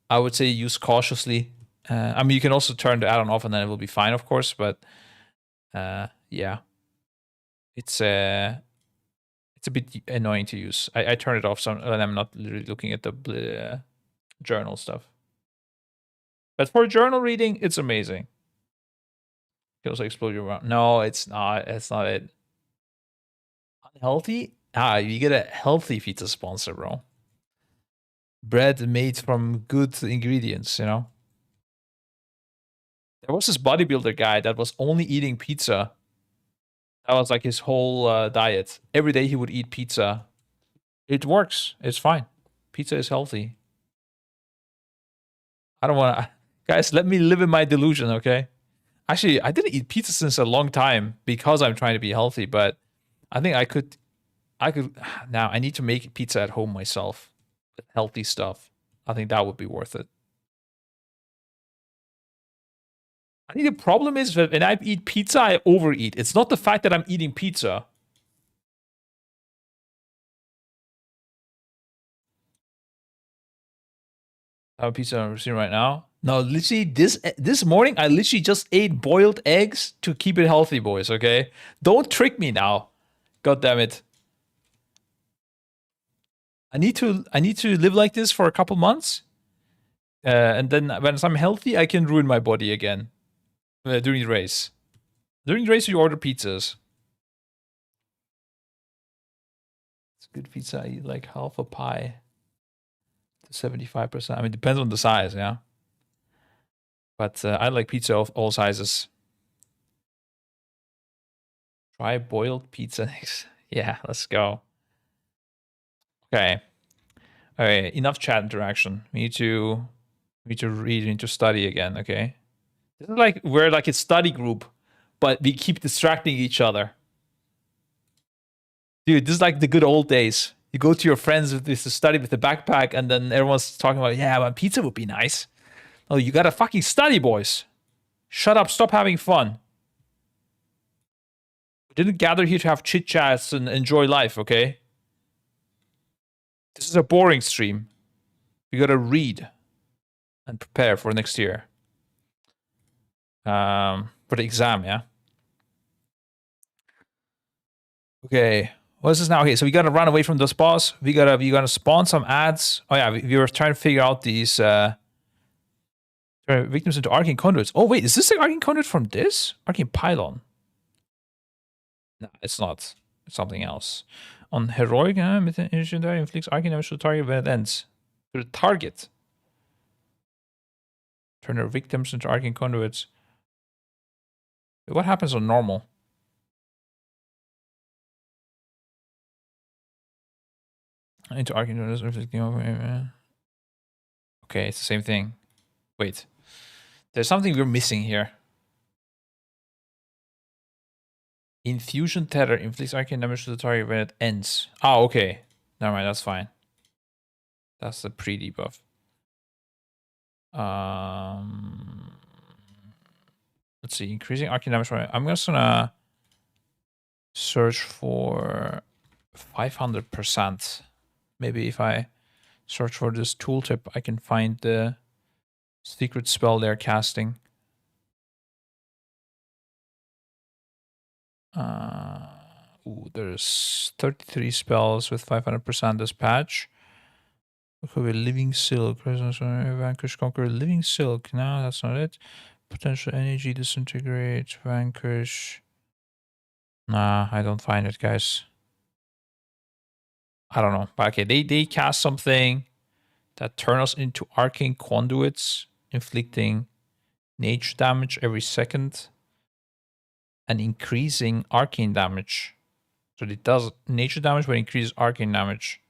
I would say use cautiously. I mean, you can also turn the add-on off, and then it will be fine, of course. But yeah, it's a bit annoying to use. I turn it off when I'm not really looking at the journal stuff. But for journal reading, it's amazing. You also explode your round. No, it's not. It's not it. Unhealthy? You get a healthy pizza sponsor, bro. Bread made from good ingredients, you know? There was this bodybuilder guy that was only eating pizza. That was like his whole diet. Every day he would eat pizza. It works. It's fine. Pizza is healthy. I don't want to... Guys, let me live in my delusion, okay? Actually, I didn't eat pizza since a long time because I'm trying to be healthy, but I think I could... Now, I need to make pizza at home myself. With healthy stuff. I think that would be worth it. I think the problem is that when I eat pizza, I overeat. It's not the fact that I'm eating pizza. I have a pizza I'm receiving right now. No, literally, this morning, I literally just ate boiled eggs to keep it healthy, boys, okay? Don't trick me now. God damn it. I need to live like this for a couple months. And then when I'm healthy, I can ruin my body again. During the race. During the race, you order pizzas. It's good pizza. I eat like half a pie to 75%. I mean, it depends on the size, yeah. But I like pizza of all sizes. Try boiled pizza next. Yeah, let's go. Okay. All right, enough chat interaction. We need to read, we need to study again, okay? This is like we're like a study group, but we keep distracting each other. Dude, this is like the good old days. You go to your friends with this to study with the backpack, and then everyone's talking about, yeah, but pizza would be nice. Oh, you gotta fucking study, boys. Shut up, stop having fun. We didn't gather here to have chit chats and enjoy life, okay? This is a boring stream. We gotta read and prepare for next year. For the exam, yeah. Okay, what's this now? Okay, so we gotta run away from this boss. We gotta spawn some ads. Oh yeah, we were trying to figure out these turn victims into arcane conduits. Oh wait, is this the arcane conduit from this? Arcane pylon. No, it's not. It's something else. On heroic, inflicts arcane damage to the target when it ends. To the target. Turn their victims into arcane conduits. What happens on normal? Into arcane conduits. Okay, it's the same thing. Wait. There's something we're missing here. Infusion tether inflicts arcane damage to the target when it ends. Oh, okay. Never mind, that's fine. That's the pre-debuff. Let's see, increasing arcane damage. I'm just gonna search for 500%. Maybe if I search for this tooltip, I can find the secret spell they're casting. Ooh, there's 33 spells with 500% this patch. Could be Living Silk. Vanquish, Conquer, Living Silk. No, that's not it. Potential Energy, Disintegrate, Vanquish. Nah, I don't find it, guys. I don't know. But okay, they cast something that turns us into arcane conduits, inflicting nature damage every second and increasing arcane damage. So it does nature damage but increases arcane damage.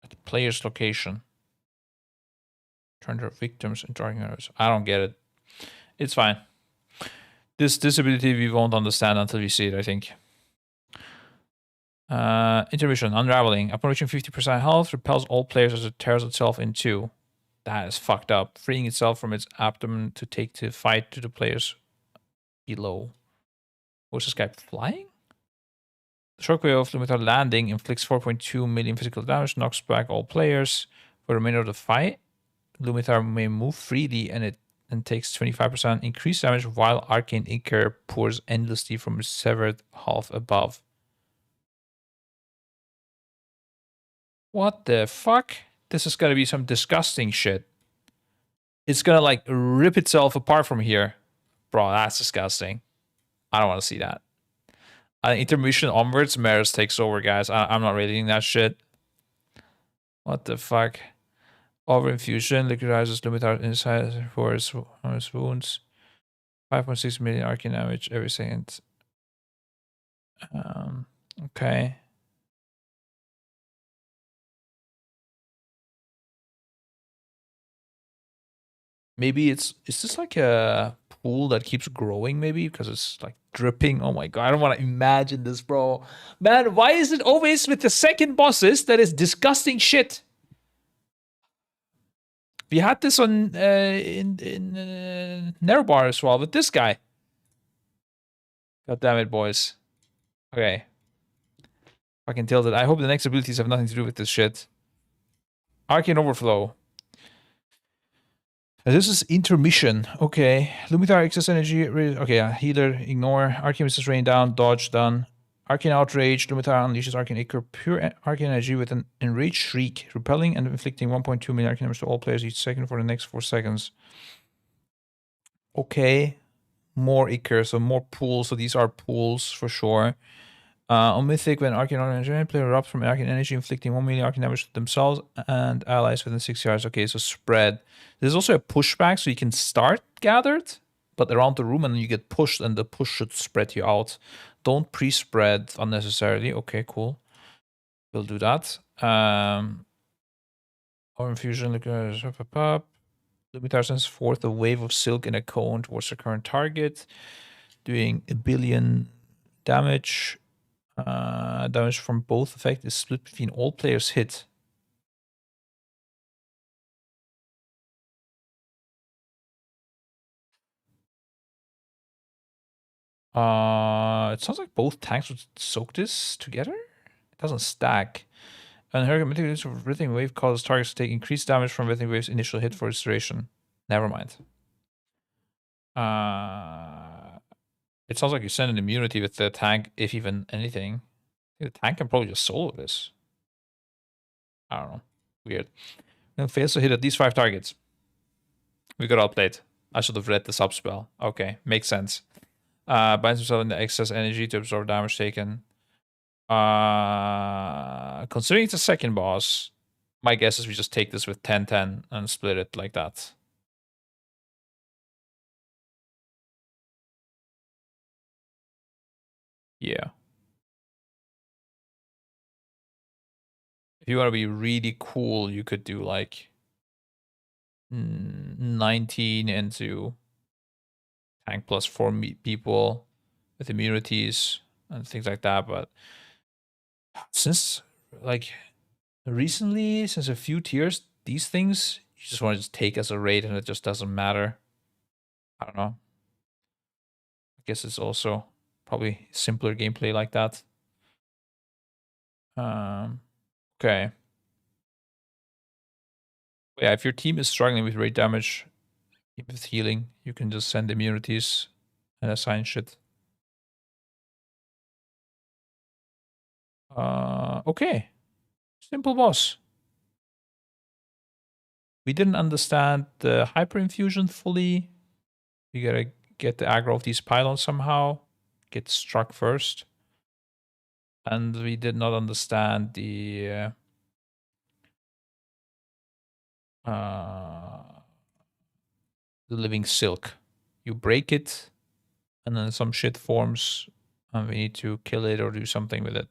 At the player's location. Turn their victims into arcane arrows. I don't get it. It's fine. This ability we won't understand until we see it, I think. Intermission, Unraveling. Upon reaching 50% health, repels all players as it tears itself in two. That is fucked up. Freeing itself from its abdomen to take the fight to the players below. Was this guy flying? The shockwave of Lumitar landing inflicts 4.2 million physical damage, knocks back all players. For the remainder of the fight, Lumitar may move freely and takes 25% increased damage while Arcane Ichor pours endlessly from its severed half above. What the fuck? This is gonna be some disgusting shit. It's gonna like rip itself apart from here. Bro, that's disgusting. I don't want to see that. Intermission onwards, Maris takes over, guys. I'm not reading that shit. What the fuck? Overinfusion liquidizes Lumitar inside for his wounds. 5.6 million arcane damage every second. Okay. Maybe is this like a pool that keeps growing maybe because it's like dripping? Oh my god, I don't want to imagine this, bro. Man, why is it always with the second bosses that is disgusting shit? We had this on in Nerobar as well with this guy. God damn it, boys. Okay. Fucking tilted. I hope the next abilities have nothing to do with this shit. Arcane Overflow. This is intermission. Okay. Lumitar excess energy. Okay, yeah. Healer, ignore. Arcane is rain down. Dodge, done. Arcane Outrage. Lumitar unleashes Arcane Ichor. Pure Arcane energy with an enraged shriek. Repelling and inflicting 1.2 million arcane damage to all players each second for the next 4 seconds. Okay. More Ichor, so more pools. So these are pools for sure. On Mythic, when Arcane Energy, player erupts from Arcane Energy, inflicting 1 million Arcane damage to themselves and allies within 6 yards. Okay, so spread. There's also a pushback, so you can start gathered, but around the room, and then you get pushed, and the push should spread you out. Don't pre-spread unnecessarily. Okay, cool. We'll do that. Or infusion, Lumitar sends forth a wave of silk in a cone towards the current target, doing 1 billion damage. Damage from both effects is split between all players hit. It sounds like both tanks would soak this together. It doesn't stack. And her mythic use of Writhing Wave causes targets to take increased damage from Writhing Wave's initial hit for its duration. Never mind. It sounds like you send an immunity with the tank, if even anything. I think the tank can probably just solo this. I don't know. Weird. And fails to hit at least 5 targets. We got outplayed. I should have read the sub spell. Okay, makes sense. Binds himself in the excess energy to absorb damage taken. Considering it's a second boss, my guess is we just take this with 10-10 and split it like that. Yeah. If you want to be really cool, you could do like 19 into tank plus 4 people with immunities and things like that. But since like recently, since a few tiers, these things you just want to just take as a raid and it just doesn't matter. I don't know. I guess it's also probably simpler gameplay like that. Okay. Yeah, if your team is struggling with rate damage, with healing, you can just send immunities and assign shit. Okay. Simple boss. We didn't understand the hyperinfusion fully. We gotta get the aggro of these pylons somehow. Get struck first. And we did not understand the living silk. You break it, and then some shit forms, and we need to kill it or do something with it.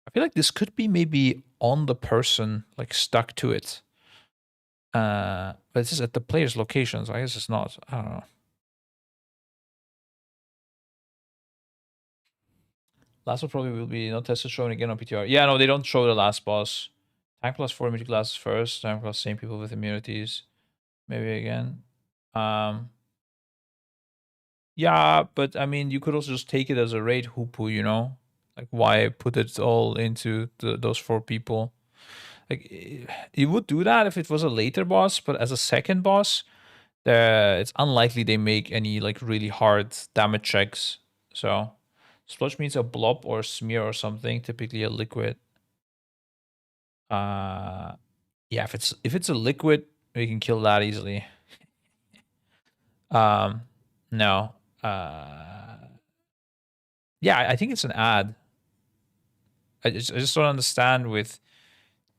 I feel like this could be maybe on the person, like stuck to it. But this is at the player's location, so I guess it's not. I don't know. Last one probably will be not tested shown again on PTR. Yeah, no, they don't show the last boss. Tank plus 4 immunity classes first. Tank plus same people with immunities. Maybe again. Yeah, but I mean, you could also just take it as a raid hoopu, you know? Like, why put it all into those 4 people? Like, you would do that if it was a later boss, but as a second boss, it's unlikely they make any, like, really hard damage checks. So, splotch means a blob or smear or something, typically a liquid. Yeah, if it's a liquid, we can kill that easily. No. Yeah, I think it's an ad. I just don't understand with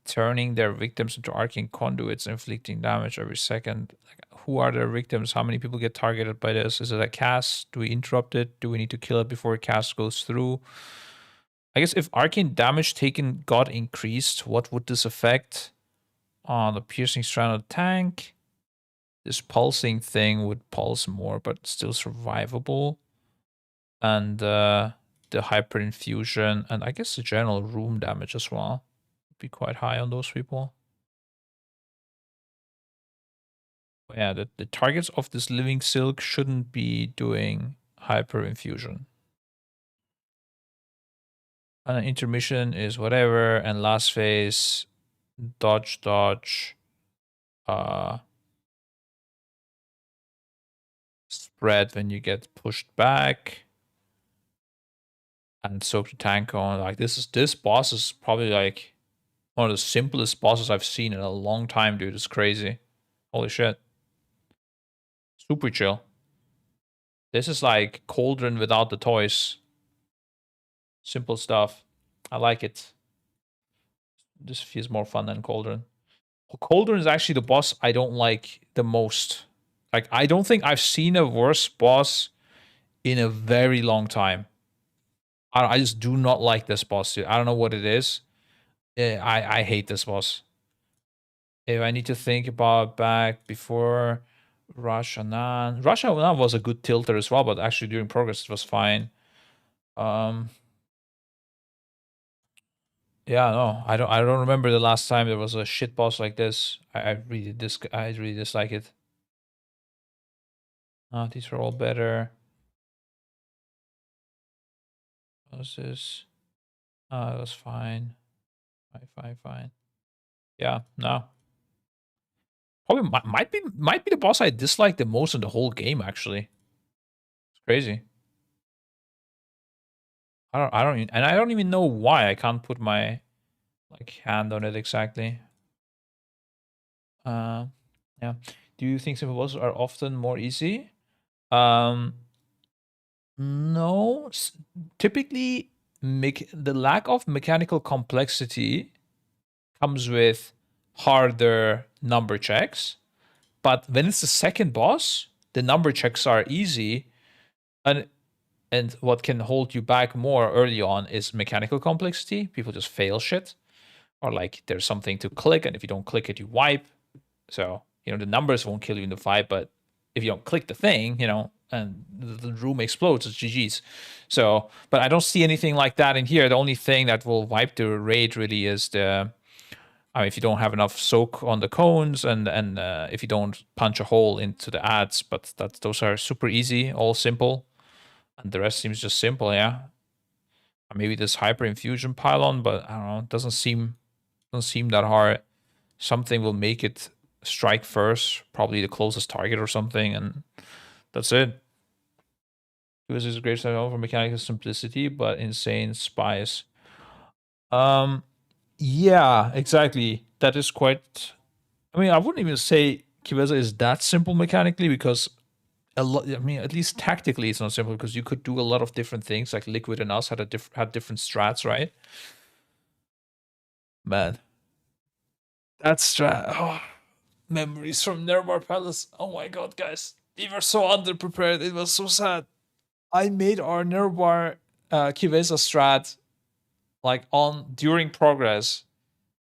turning their victims into arcane conduits, inflicting damage every second. Like, who are their victims? How many people get targeted by this? Is it a cast? Do we interrupt it? Do we need to kill it before a cast goes through? I guess if arcane damage taken got increased, what would this affect? On the piercing strand of the tank. This pulsing thing would pulse more, but still survivable. And the hyperinfusion, and I guess the general room damage as well would be quite high on those people. Yeah, the targets of this living silk shouldn't be doing hyperinfusion. And intermission is whatever, and last phase, dodge, spread when you get pushed back, and soak the tank on. Like, this boss is probably like one of the simplest bosses I've seen in a long time, dude. It's crazy. Holy shit. Super chill. This is like Cauldron without the toys. Simple stuff. I like it. This feels more fun than Cauldron. Cauldron is actually the boss I don't like the most. Like, I don't think I've seen a worse boss in a very long time. I just do not like this boss, dude. I don't know what it is. I hate this boss. If I need to think about back before Rashanan. Rashanan was a good tilter as well, but actually during progress it was fine. Yeah, no, I don't remember the last time there was a shit boss like this. I really dislike it. These are all better. What was this? It was fine. Fine. Yeah, no. Probably might be the boss I dislike the most in the whole game, actually. It's crazy. I don't even know why. I can't put my like hand on it exactly. Yeah. Do you think simple bosses are often more easy? No. Typically, the lack of mechanical complexity comes with harder number checks. But when it's the second boss, the number checks are easy. And what can hold you back more early on is mechanical complexity. People just fail shit. Or like there's something to click, and if you don't click it, you wipe. So, the numbers won't kill you in the fight, but if you don't click the thing, and the room explodes, it's GG's. So, but I don't see anything like that in here. The only thing that will wipe the raid really is the I mean, if you don't have enough soak on the cones and if you don't punch a hole into the ads, but those are super easy, all simple, and the rest seems just simple, yeah. Maybe this hyper infusion pylon, but I don't know, it doesn't seem that hard. Something will make it strike first, probably the closest target or something, and that's it. This is a great style for mechanical simplicity, but insane spice. Yeah, exactly. That is quite. I mean, I wouldn't even say Kiveza is that simple mechanically because a lot. I mean, at least tactically, it's not simple because you could do a lot of different things. Like Liquid and us had different strats, right? Man, that strat. Oh, memories from Nevermore Palace. Oh my god, guys, we were so underprepared. It was so sad. I made our Nevermore Kiveza strat like on during progress,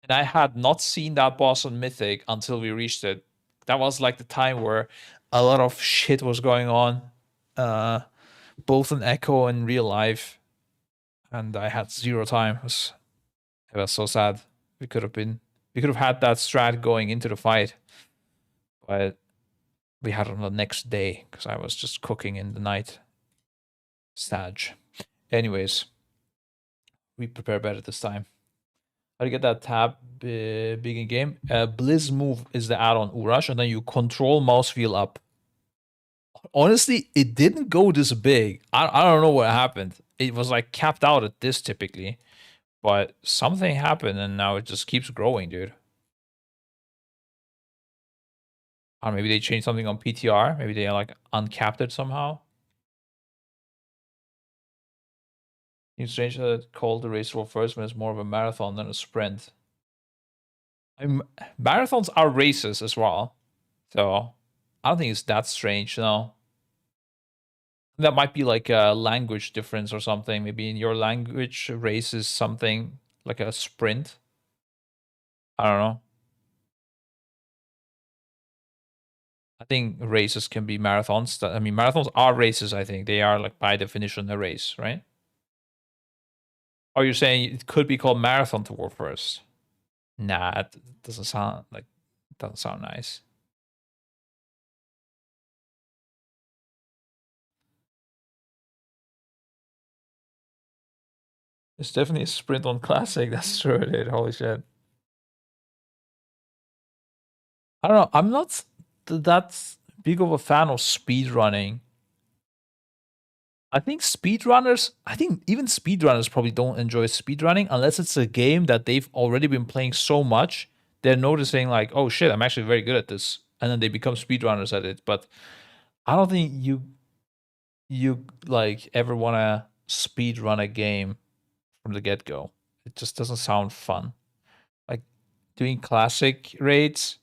and I had not seen that boss on Mythic until we reached it. That was like the time where a lot of shit was going on, uh, both in Echo and real life, and I had zero time. It was so sad. We could have had that strat going into the fight, but we had it on the next day because I was just cooking in the night. Sag. Anyways, we prepare better this time. How to get that tab big in game? Blizz move is the add-on Urash, and then you control mouse wheel up. Honestly, it didn't go this big. I don't know what happened. It was like capped out at this typically, but something happened and now it just keeps growing, dude. Or maybe they changed something on PTR. Maybe they like uncapped it somehow. New strange that called the race roll first when it's more of a marathon than a sprint. Marathons are races as well, so I don't think it's that strange. No, that might be like a language difference or something. Maybe in your language, race is something like a sprint. I don't know. I think races can be marathons. I mean, marathons are races. I think they are like by definition a race, right? Or you're saying it could be called marathon to war first? Nah, it doesn't sound nice. It's definitely a sprint on classic. That's true, dude. Holy shit. I don't know. I'm not that big of a fan of speed running. I think even speedrunners probably don't enjoy speedrunning unless it's a game that they've already been playing so much. They're noticing like, oh shit, I'm actually very good at this. And then they become speedrunners at it. But I don't think you like ever wanna speedrun a game from the get-go. It just doesn't sound fun. Like doing classic raids,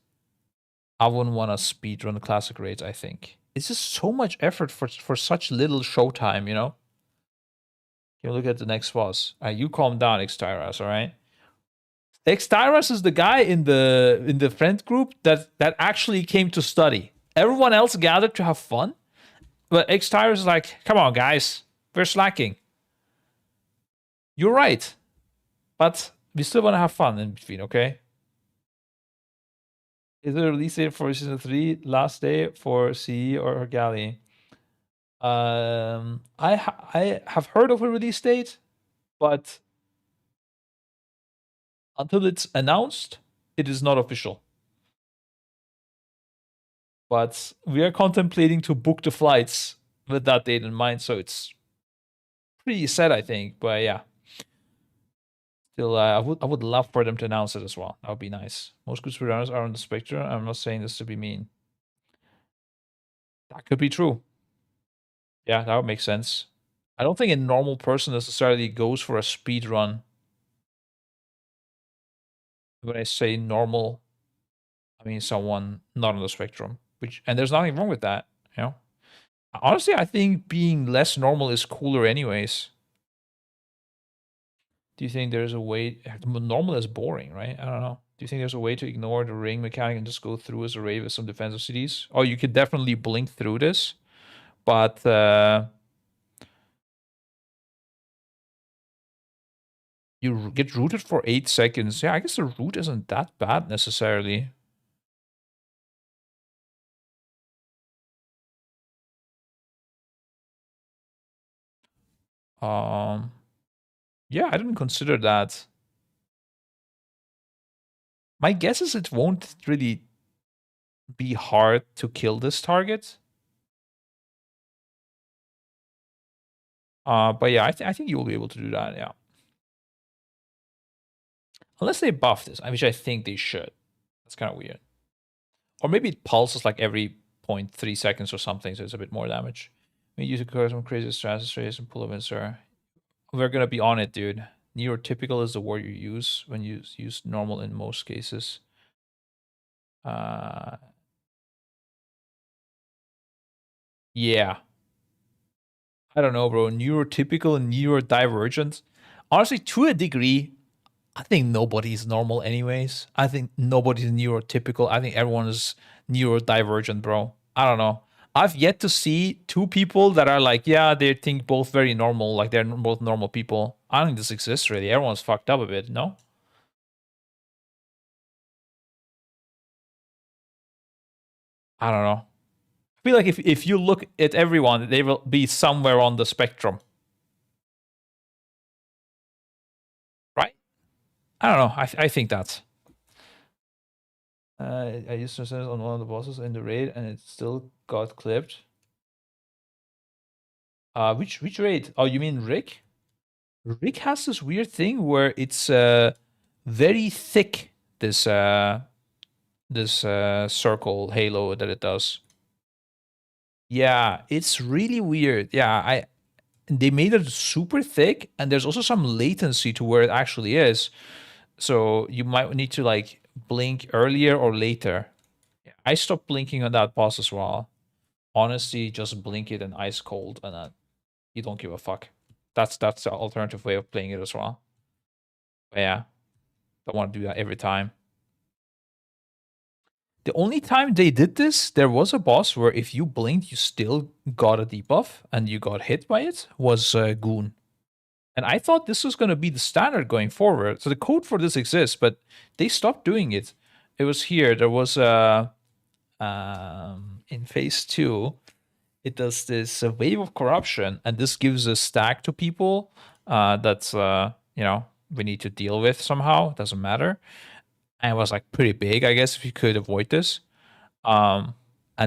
I wouldn't want to speedrun classic raids, I think. It's just so much effort for such little showtime, you know? You look at the next boss. You calm down, Xtyras, all right? Xtyras is the guy in the friend group that actually came to study. Everyone else gathered to have fun, but Xtyras is like, come on, guys, we're slacking. You're right, but we still want to have fun in between, okay? Is there a release date for season 3 last day for CE or Galley? I have heard of a release date, but until it's announced, it is not official. But we are contemplating to book the flights with that date in mind, so it's pretty set, I think. But yeah, still, I would love for them to announce it as well. That would be nice. Most good speedrunners are on the spectrum. I'm not saying this to be mean. That could be true. Yeah, that would make sense. I don't think a normal person necessarily goes for a speed run. When I say normal, I mean someone not on the spectrum. And there's nothing wrong with that, you know? Honestly, I think being less normal is cooler anyways. Do you think there's a way normal is boring, right? I don't know. Do you think there's a way to ignore the ring mechanic and just go through as a raid with some defensive cities? Oh, you could definitely blink through this, but You get rooted for 8 seconds. Yeah, I guess the root isn't that bad necessarily. Yeah, I didn't consider that. My guess is it won't really be hard to kill this target. But yeah, I think you will be able to do that, yeah. Unless they buff this, which I think they should. That's kind of weird. Or maybe it pulses like every 0.3 seconds or something, so it's a bit more damage. We use some crazy strategies and pull up insert. We're gonna be on it, dude. Neurotypical is the word you use when you use normal in most cases. Yeah. I don't know, bro. Neurotypical and neurodivergent. Honestly, to a degree, I think nobody's normal anyways. I think nobody's neurotypical. I think everyone is neurodivergent, bro. I don't know. I've yet to see two people that are like, yeah, they think both very normal, like they're both normal people. I don't think this exists really. Everyone's fucked up a bit, no? I don't know. I feel like if you look at everyone, they will be somewhere on the spectrum, right? I don't know. I think that. I used to send it on one of the bosses in the raid, and it still got clipped. Which raid? Oh, you mean Rick? Rick has this weird thing where it's very thick. This circle halo that it does. Yeah, it's really weird. Yeah, they made it super thick, and there's also some latency to where it actually is. So you might need to like blink earlier or later. I stopped blinking on that boss as well. Honestly, just blink it and ice cold, and you don't give a fuck. That's the alternative way of playing it as well. But yeah, don't want to do that every time. The only time they did this, there was a boss where if you blinked, you still got a debuff and you got hit by it, was Goon. And I thought this was going to be the standard going forward. So the code for this exists, but they stopped doing it. It was here. There was in phase 2, it does this wave of corruption, and this gives a stack to people that's we need to deal with somehow. It doesn't matter. And it was like pretty big, I guess, if you could avoid this. And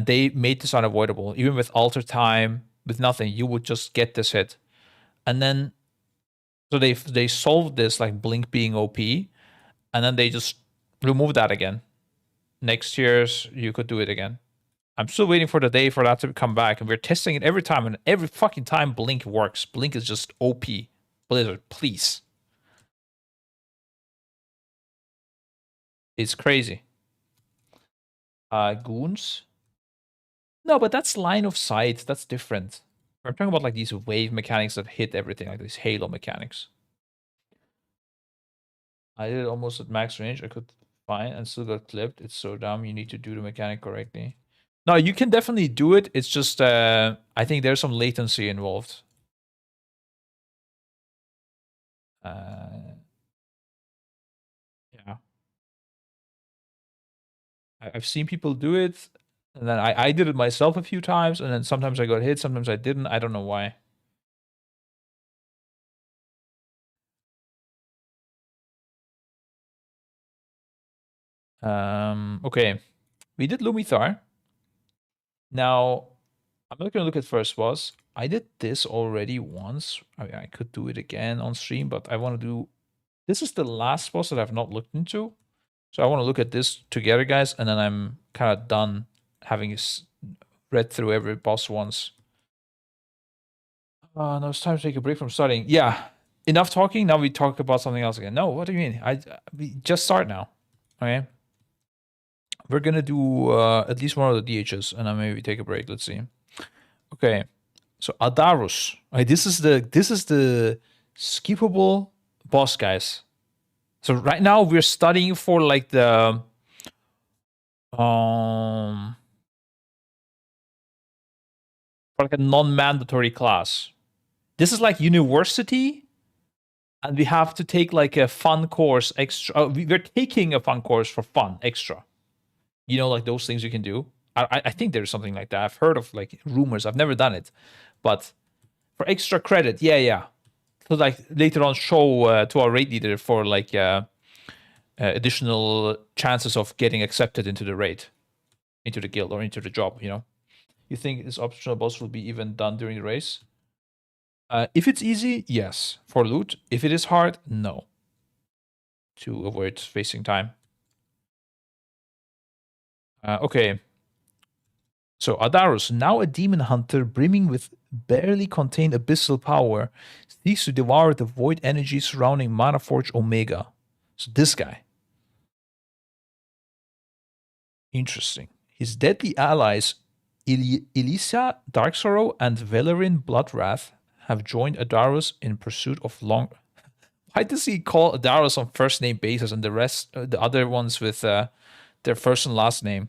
they made this unavoidable. Even with alter time, with nothing, you would just get this hit. And then so they solved this like blink being OP, and then they just removed that again. Next year's you could do it again. I'm still waiting for the day for that to come back, and we're testing it every time, and every fucking time Blink works. Blink is just OP. Blizzard, please. It's crazy. Goons? No, but that's line of sight. That's different. We're talking about like these wave mechanics that hit everything, like these halo mechanics. I did it almost at max range. I could fine and still got clipped. It's so dumb. You need to do the mechanic correctly. No, you can definitely do it. It's just I think there's some latency involved. Yeah. I've seen people do it, and then I did it myself a few times, and then sometimes I got hit, sometimes I didn't. I don't know why. Okay. We did Lumithar. Now, I'm not gonna look at first boss. I did this already once. I could do it again on stream, but I want to do... This is the last boss that I've not looked into. So I want to look at this together, guys, and then I'm kind of done having read through every boss once. Now it's time to take a break from studying. Yeah, enough talking. Now we talk about something else again. No, what do you mean? We just start now. Okay, we're gonna do at least one of the DHs, and then maybe take a break. Let's see. Okay, so Adarus. Okay, this is the skippable boss, guys. So right now we're studying for like the for like a non-mandatory class. This is like university, And we have to take like a fun course extra. We're taking a fun course for fun extra. You know, like those things you can do. I think there's something like that. I've heard of like rumors. I've never done it, but for extra credit, yeah. So like later on, show to our raid leader for like additional chances of getting accepted into the raid, into the guild or into the job. You know, you think this optional boss will be even done during the race? If it's easy, yes, for loot. If it is hard, no. To avoid wasting time. Okay. So Adarus, now a demon hunter brimming with barely contained abyssal power, seeks to devour the void energy surrounding Manaforge Omega. So this guy. Interesting. His deadly allies, Elisa, Dark Sorrow, and Valerin Bloodwrath, have joined Adarus in pursuit of long... Why does he call Adarus on first name basis and the rest, the other ones with their first and last name?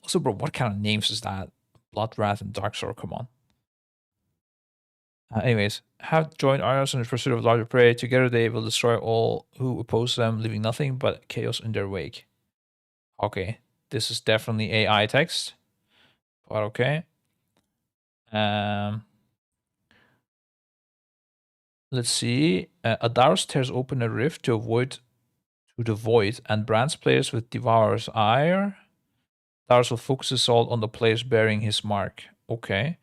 Also, bro, what kind of names is that? Bloodwrath and Dark Sorrow, come on. Anyways, have joined Adarus in the pursuit of larger prey. Together they will destroy all who oppose them, leaving nothing but chaos in their wake. Okay, this is definitely AI text, but okay. Let's see. Adarus tears open a rift to the void and brands players with Devourer's Ire. Adarus will focus assault on the players bearing his mark. Okay.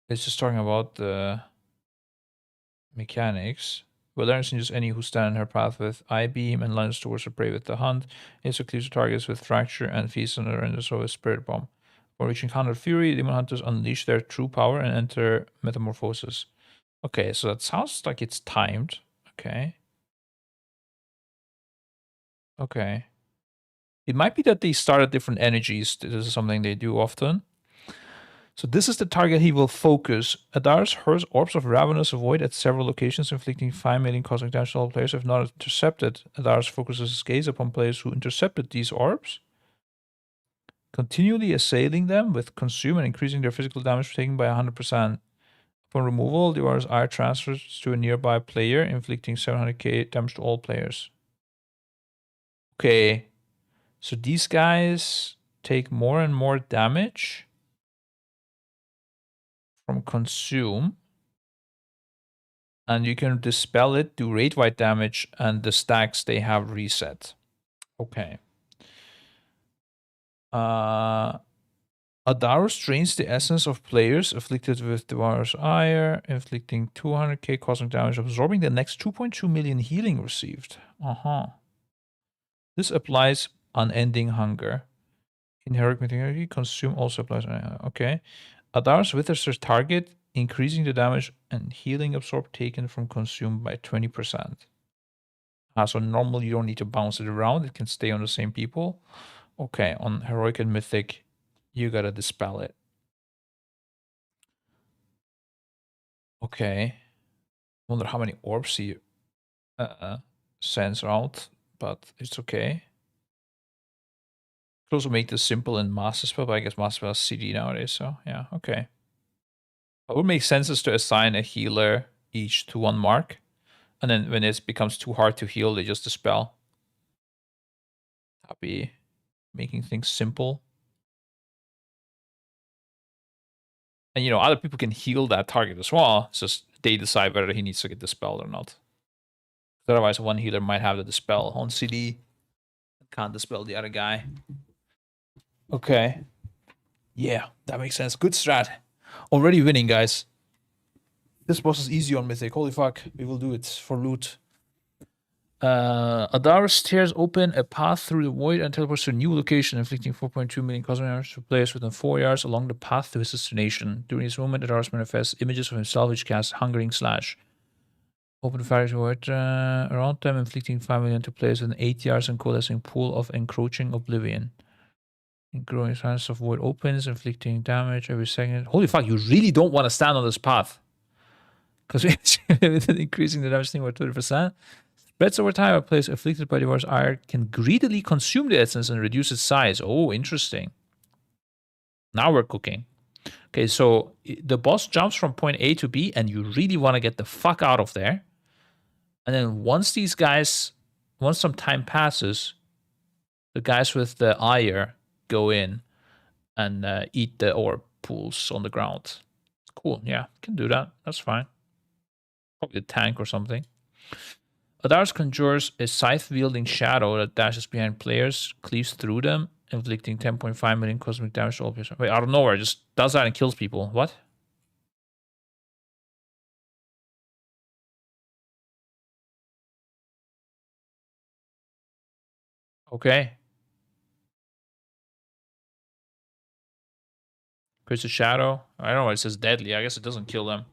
It's just talking about the mechanics. Will learn to use any who stand in her path with eye beam and lines towards her prey with the hunt. Also clears targets with fracture and feast on her and so with spirit bomb. For reaching 100 fury, demon hunters unleash their true power and enter metamorphosis. Okay, so that sounds like it's timed. Okay. Okay. It might be that they start at different energies. This is something they do often. So this is the target he will focus. Adarus hurls orbs of Ravenous Void at several locations, inflicting 5 million cosmic damage to all players. If not intercepted, Adarus focuses his gaze upon players who intercepted these orbs, continually assailing them with consume and increasing their physical damage taken by 100%. Upon removal, Devourer's Ire transfers to a nearby player, inflicting 700k damage to all players. Okay, so these guys take more and more damage from consume, and you can dispel it, do rate wide damage, and the stacks they have reset. Okay. Adarus drains the essence of players afflicted with Devourer's Ire, inflicting 200k cosmic damage, absorbing the next 2.2 million healing received. This applies unending hunger. In heroic mythology, consume also applies. Okay. Adarus withers their target, increasing the damage and healing absorbed taken from consume by 20%. So normally you don't need to bounce it around. It can stay on the same people. Okay, on heroic and mythic, you gotta dispel it. Okay. Wonder how many orbs he sends out, but it's okay. Could also make this simple in Master Spell, but I guess Master Spell is CD nowadays, so yeah, okay. What would make sense is to assign a healer each to one mark, and then when it becomes too hard to heal, they just dispel. That'd be making things simple. And, you know, other people can heal that target as well. It's just they decide whether he needs to get dispelled or not. Otherwise, one healer might have the dispel on CD. Can't dispel the other guy. Okay. Yeah, that makes sense. Good strat. Already winning, guys. This boss is easy on Mythic. Holy fuck. We will do it for loot. Adarus tears open a path through the void and teleports to a new location, inflicting 4.2 million cosmic damage to players within 4 yards along the path to his destination. During this moment, Adarus manifests images of himself which cast Hungering Slash. Open the fire void around them, inflicting 5 million to players within 8 yards and coalescing pool of encroaching oblivion. Growing silence of void opens, inflicting damage every second. Holy fuck, you really don't want to stand on this path. Because increasing the damage thing by 20%. Spreads over time, a place afflicted by Devourer's Ire can greedily consume the essence and reduce its size. Oh, interesting. Now we're cooking. Okay, so the boss jumps from point A to B, and you really want to get the fuck out of there. And then once some time passes, the guys with the ire go in and eat the ore pools on the ground. Cool, yeah, can do that. That's fine. Probably a tank or something. Adarus conjures a scythe-wielding shadow that dashes behind players, cleaves through them, inflicting 10.5 million cosmic damage to all players. Wait, out of nowhere, just does that and kills people. What? Okay. Creates a shadow. I don't know why it says deadly. I guess it doesn't kill them.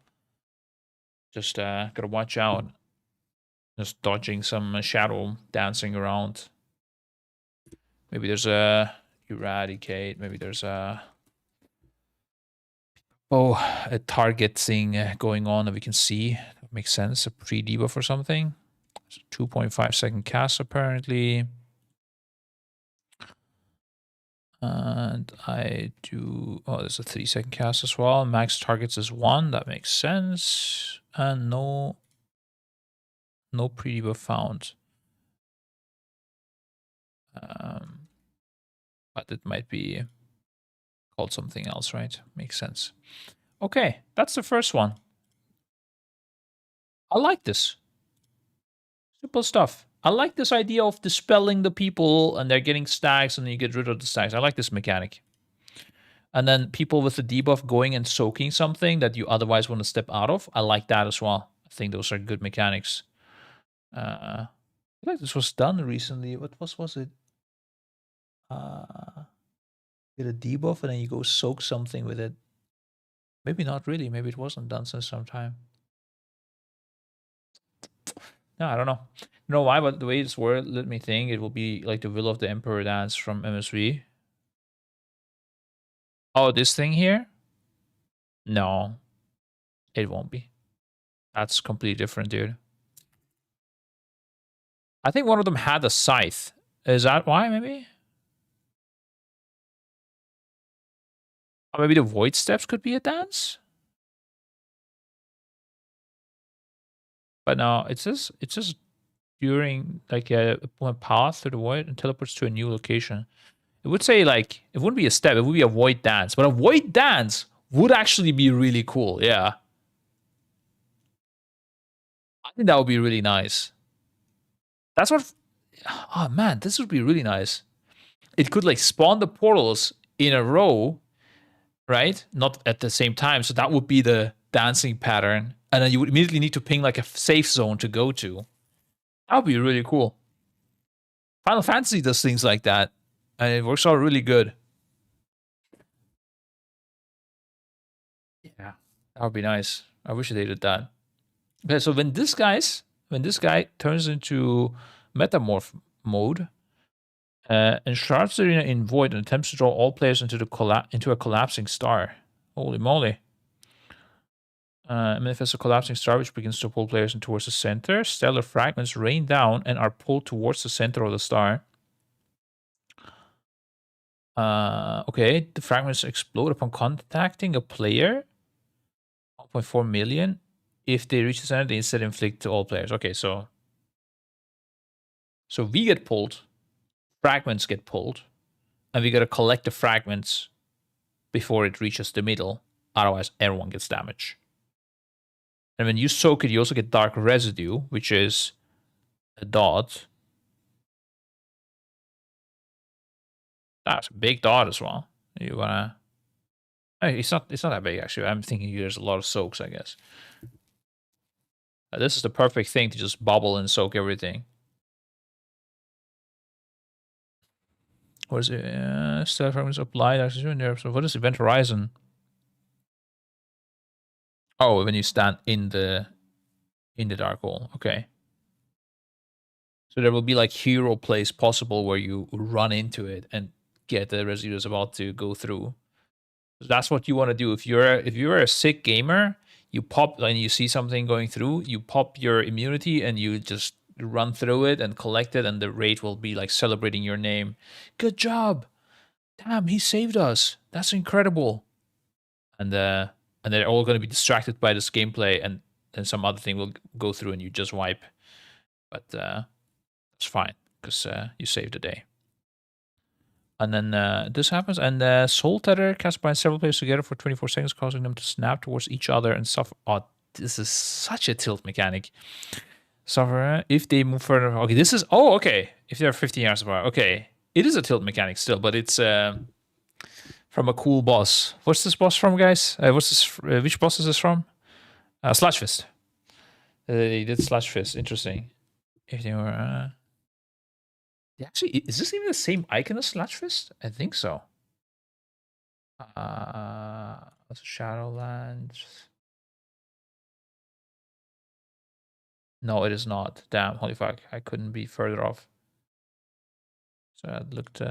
Just gotta watch out. Just dodging some shadow dancing around. Maybe there's a eradicate. Maybe there's a a target thing going on that we can see. That makes sense. A pre-debuff or something. 2.5-second cast apparently. And I do... Oh, there's a 3-second cast as well. Max targets is 1. That makes sense. And no pre-debuff found. But it might be called something else, right? Makes sense. Okay, that's the first one. I like this. Simple stuff. I like this idea of dispelling the people and they're getting stacks and then you get rid of the stacks. I like this mechanic. And then people with the debuff going and soaking something that you otherwise want to step out of. I like that as well. I think those are good mechanics. I feel like this was done recently. What was it? Get a debuff and then you go soak something with it. Maybe not really. Maybe it wasn't done since some time. No, I don't know. You know why? But the way it's worded, let me think. It will be like the Will of the Emperor dance from MSV. Oh, this thing here? No, it won't be. That's completely different, dude. I think one of them had a scythe. Is that why, maybe? Or maybe the Void Steps could be a dance? But no, it says during like a path through the void and teleports to a new location. It would say like it wouldn't be a step, it would be a void dance. But a void dance would actually be really cool, yeah. I think that would be really nice. That's what oh man, this would be really nice. It could like spawn the portals in a row, right? Not at the same time. So that would be the dancing pattern. And then you would immediately need to ping like a safe zone to go to. That would be really cool. Final Fantasy does things like that. And it works out really good. Yeah. That would be nice. I wish they did that. Okay, so when this guy turns into metamorph mode, enshrouds the arena in void and attempts to draw all players into a collapsing star. Holy moly. Manifests a collapsing star which begins to pull players in towards the center. Stellar fragments rain down and are pulled towards the center of the star. Okay, the fragments explode upon contacting a player. 1.4 million. If they reach the center, they instead inflict to all players. Okay, so we get pulled, fragments get pulled, and we gotta collect the fragments before it reaches the middle. Otherwise, everyone gets damage. And when you soak it, you also get dark residue, which is a dot. That's a big dot as well. You wanna? It's not that big actually. I'm thinking there's a lot of soaks, I guess. This is the perfect thing to just bubble and soak everything. What is it? Stealth fragments applied. So what is Event Horizon? Oh, when you stand in the dark hole. Okay. So there will be like hero plays possible where you run into it and get the residue that's about to go through. So that's what you want to do. If you're a sick gamer, you pop and you see something going through, you pop your immunity and you just run through it and collect it, and the raid will be like celebrating your name. Good job. Damn, he saved us. That's incredible. and they're all going to be distracted by this gameplay, and then some other thing will go through and you just wipe. But it's fine because you saved the day. And then this happens, and Soul Tether cast by several players together for 24 seconds, causing them to snap towards each other and suffer. Oh, this is such a tilt mechanic. Suffer if they move further. Okay, this is. Oh, okay. If they're 15 yards apart. Okay. It is a tilt mechanic still, but it's from a cool boss. What's this boss from, guys? What's this? Which boss is this from? Slash Fist. They did Slash Fist. Interesting. If they were. Actually, is this even the same icon as Slash Fist? I think so. Shadowlands. No, it is not. Damn, holy fuck. I couldn't be further off. So I looked.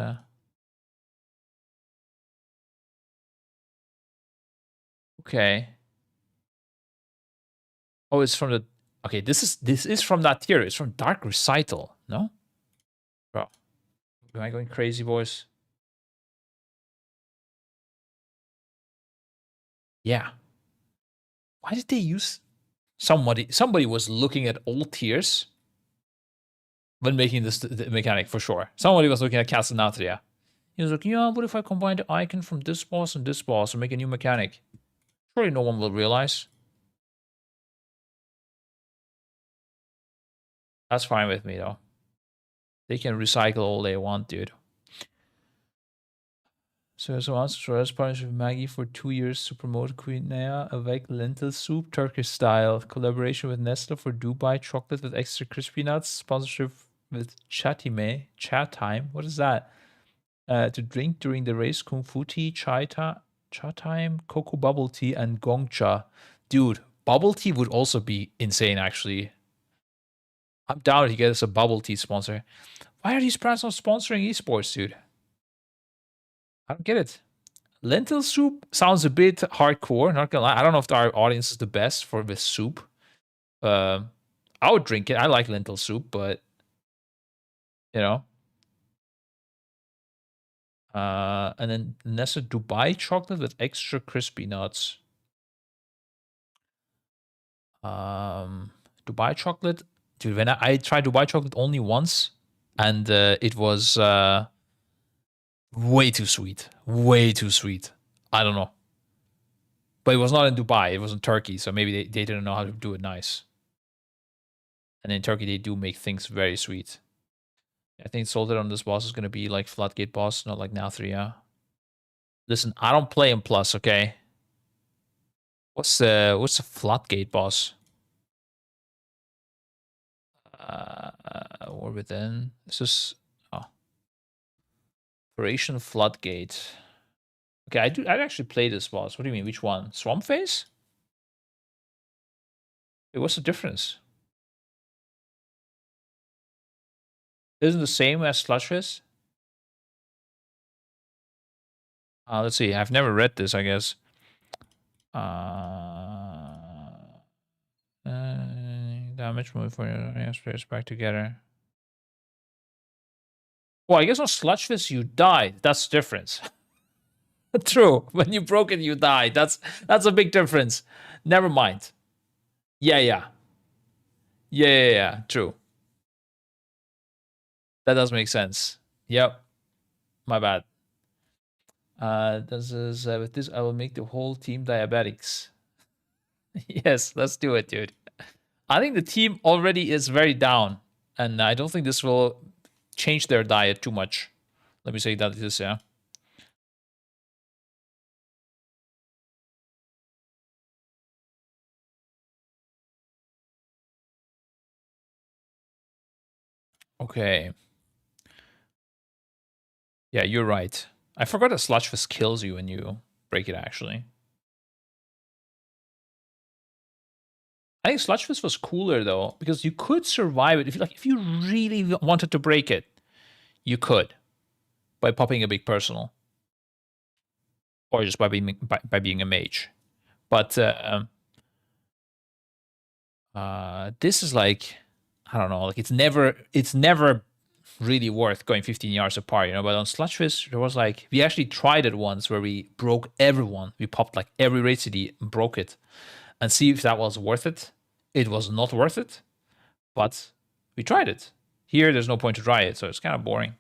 Okay. Oh, it's from the. Okay, this is from that tier. It's from Dark Recital. No. Bro, am I going crazy, boys? Yeah. Why did they use somebody was looking at all tiers when making this the mechanic for sure. Somebody was looking at Castanatria. He was like, yeah, what if I combine the icon from this boss and this boss and make a new mechanic? Surely no one will realize. That's fine with me though. They can recycle all they want, dude. So as partnership with Maggie for 2 years to promote Queen Nea avec lentil soup, Turkish style. Collaboration with Nestle for Dubai chocolate with extra crispy nuts. Sponsorship with Chatime. Chat time. What is that? To drink during the race. Kung Fu tea, chai time, cocoa bubble tea, and gongcha. Dude, bubble tea would also be insane, actually. I'm down if you get us a bubble tea sponsor. Why are these brands not sponsoring esports, dude? I don't get it. Lentil soup sounds a bit hardcore. Not gonna lie. I don't know if our audience is the best for this soup. I would drink it. I like lentil soup, but you know. And then Nessa Dubai chocolate with extra crispy nuts. Dubai chocolate, dude. When I tried Dubai chocolate only once, and it was way too sweet. Way too sweet. I don't know. But it was not in Dubai. It was in Turkey. So maybe they didn't know how to do it nice. And in Turkey, they do make things very sweet. I think Salted on this boss is going to be like Floodgate boss, not like now 3. Listen, I don't play in Plus, okay? What's the Floodgate boss? Or within. This is Operation Floodgate. Okay, I'd actually play this boss. What do you mean? Which one? Swamp Face? Wait, what's the difference? Isn't the same as Slushfist? Let's see. I've never read this, I guess. Damage move for your players back together. Well, I guess on Sludgefist you die. That's the difference. True. When you broke it, you die. That's a big difference. Never mind. Yeah. True. That does make sense. Yep. My bad. This is with this I will make the whole team diabetics. Yes, let's do it, dude. I think the team already is very down, and I don't think this will change their diet too much. Let me say that this, yeah. Okay. Yeah, you're right. I forgot that Sludgefist kills you when you break it, actually. I think Sludgefist was cooler, though, because you could survive it. If you really wanted to break it, you could. By popping a big personal. Or just by being a mage. But this is like, I don't know, like it's never really worth going 15 yards apart, you know. But on Sludgefish, there was like, we actually tried it once where we broke everyone. We popped like every raid city and broke it and see if that was worth it. It was not worth it, but we tried it. Here, there's no point to try it, so it's kind of boring.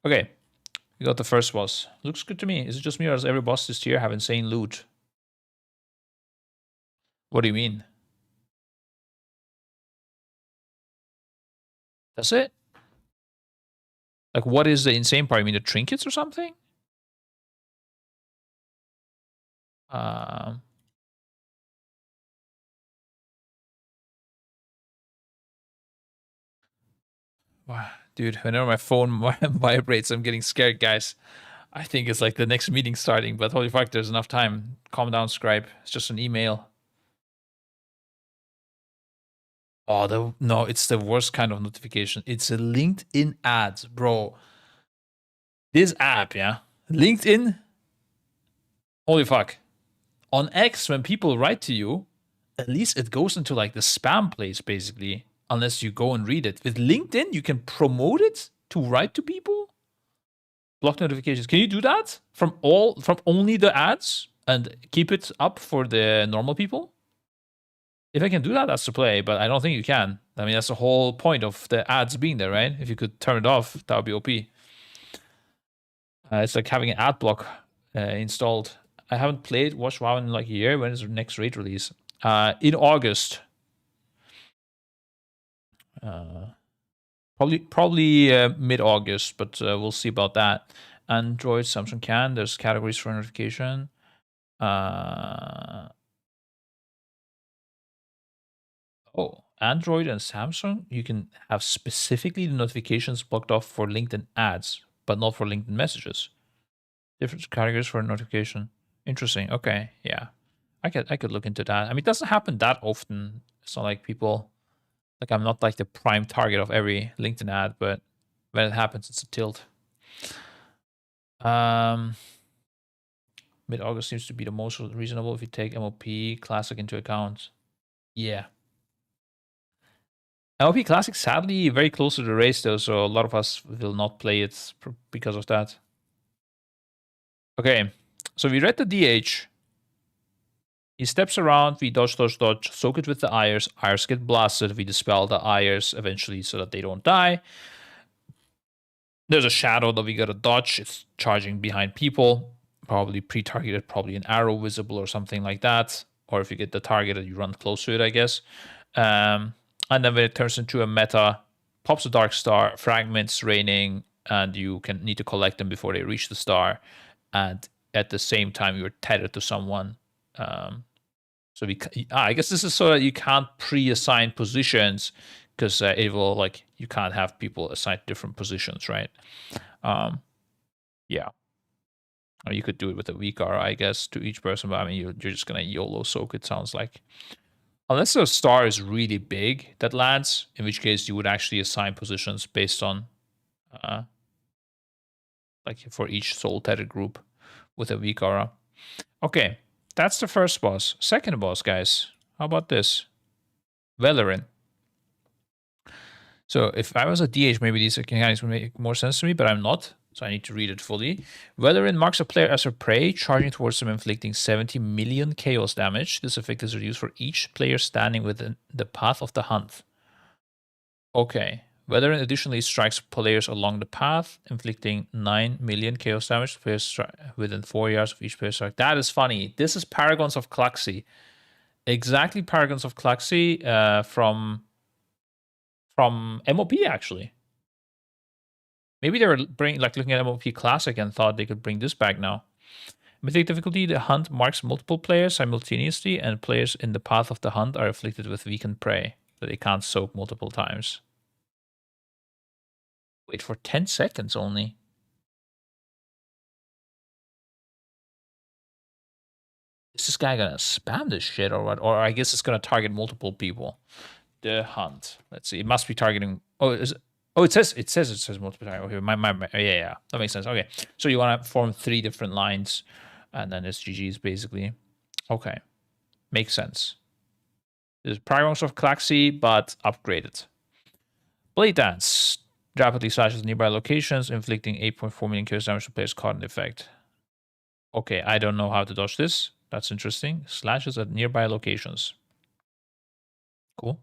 Okay, we got the first boss. Looks good to me. Is it just me or does every boss this tier have insane loot? What do you mean? That's it? Like, what is the insane part? You mean the trinkets or something? Um, wow, dude, whenever my phone vibrates, I'm getting scared, guys. I think it's like the next meeting starting, but holy fuck, there's enough time. Calm down, Scribe. It's just an email. Oh, no, it's the worst kind of notification. It's a LinkedIn ads, bro. This app, yeah. LinkedIn. Holy fuck. On X, when people write to you, at least it goes into like the spam place, basically, unless you go and read it. With LinkedIn, you can promote it to write to people. Block notifications. Can you do that from only the ads and keep it up for the normal people? If I can do that, that's the play, but I don't think you can. I mean, that's the whole point of the ads being there, right? If you could turn it off, that would be OP. It's like having an ad block installed. I haven't played Watch WoW in like a year. When is the next raid release? In August. Probably mid-August, but we'll see about that. Android, Samsung can. There's categories for notification. Oh, Android and Samsung, you can have specifically the notifications blocked off for LinkedIn ads, but not for LinkedIn messages. Different categories for notification. Interesting. Okay, yeah, I could look into that. I mean, it doesn't happen that often. It's not like people, like I'm not like the prime target of every LinkedIn ad, but when it happens, it's a tilt. Mid-August seems to be the most reasonable if you take MOP Classic into account. Yeah. MOP Classic, sadly, very close to the race, though, so a lot of us will not play it because of that. Okay, so we read the DH. He steps around, we dodge, soak it with the Ayers. Ayers get blasted, we dispel the Ayers eventually so that they don't die. There's a shadow that we gotta dodge. It's charging behind people. Probably pre-targeted, probably an arrow visible or something like that. Or if you get the target, you run close to it, I guess. And then when it turns into a meta, pops a dark star, fragments raining, and you can need to collect them before they reach the star. And at the same time, you're tethered to someone. So I guess this is so that you can't pre-assign positions because it will, like, you can't have people assign different positions, right? Yeah. Or you could do it with a weak aura, I guess, to each person, but I mean, you're just gonna YOLO soak, it sounds like. Unless the star is really big that lands, in which case you would actually assign positions based on, like for each soul tethered group with a weak aura. Okay, that's the first boss. Second boss, guys. How about this? Velerin. So if I was a DH, maybe these mechanics would make more sense to me, but I'm not. So I need to read it fully. Velerin marks a player as a prey, charging towards them, inflicting 70 million chaos damage. This effect is reduced for each player standing within the path of the hunt. Okay. Velerin additionally strikes players along the path, inflicting 9 million chaos damage to players within 4 yards of each player strike. That is funny. This is Paragons of Klaxi. Exactly Paragons of Klaxi from MOP, actually. Maybe they were looking at MOP Classic and thought they could bring this back now. Mythic difficulty, the hunt marks multiple players simultaneously, and players in the path of the hunt are afflicted with weakened prey, so they can't soak multiple times. Wait for 10 seconds only. Is this guy gonna spam this shit or what? Or I guess it's gonna target multiple people. The hunt. Let's see. It must be targeting. Oh, is it? Oh, it says multiple target. Okay, yeah, that makes sense. Okay, so you want to form 3 different lines, and then it's GG's basically. Okay, makes sense. There's Paragons of Klaxi, but upgraded. Blade Dance. Rapidly slashes nearby locations, inflicting 8.4 million chaos damage to players caught in the effect. Okay, I don't know how to dodge this. That's interesting. Slashes at nearby locations. Cool.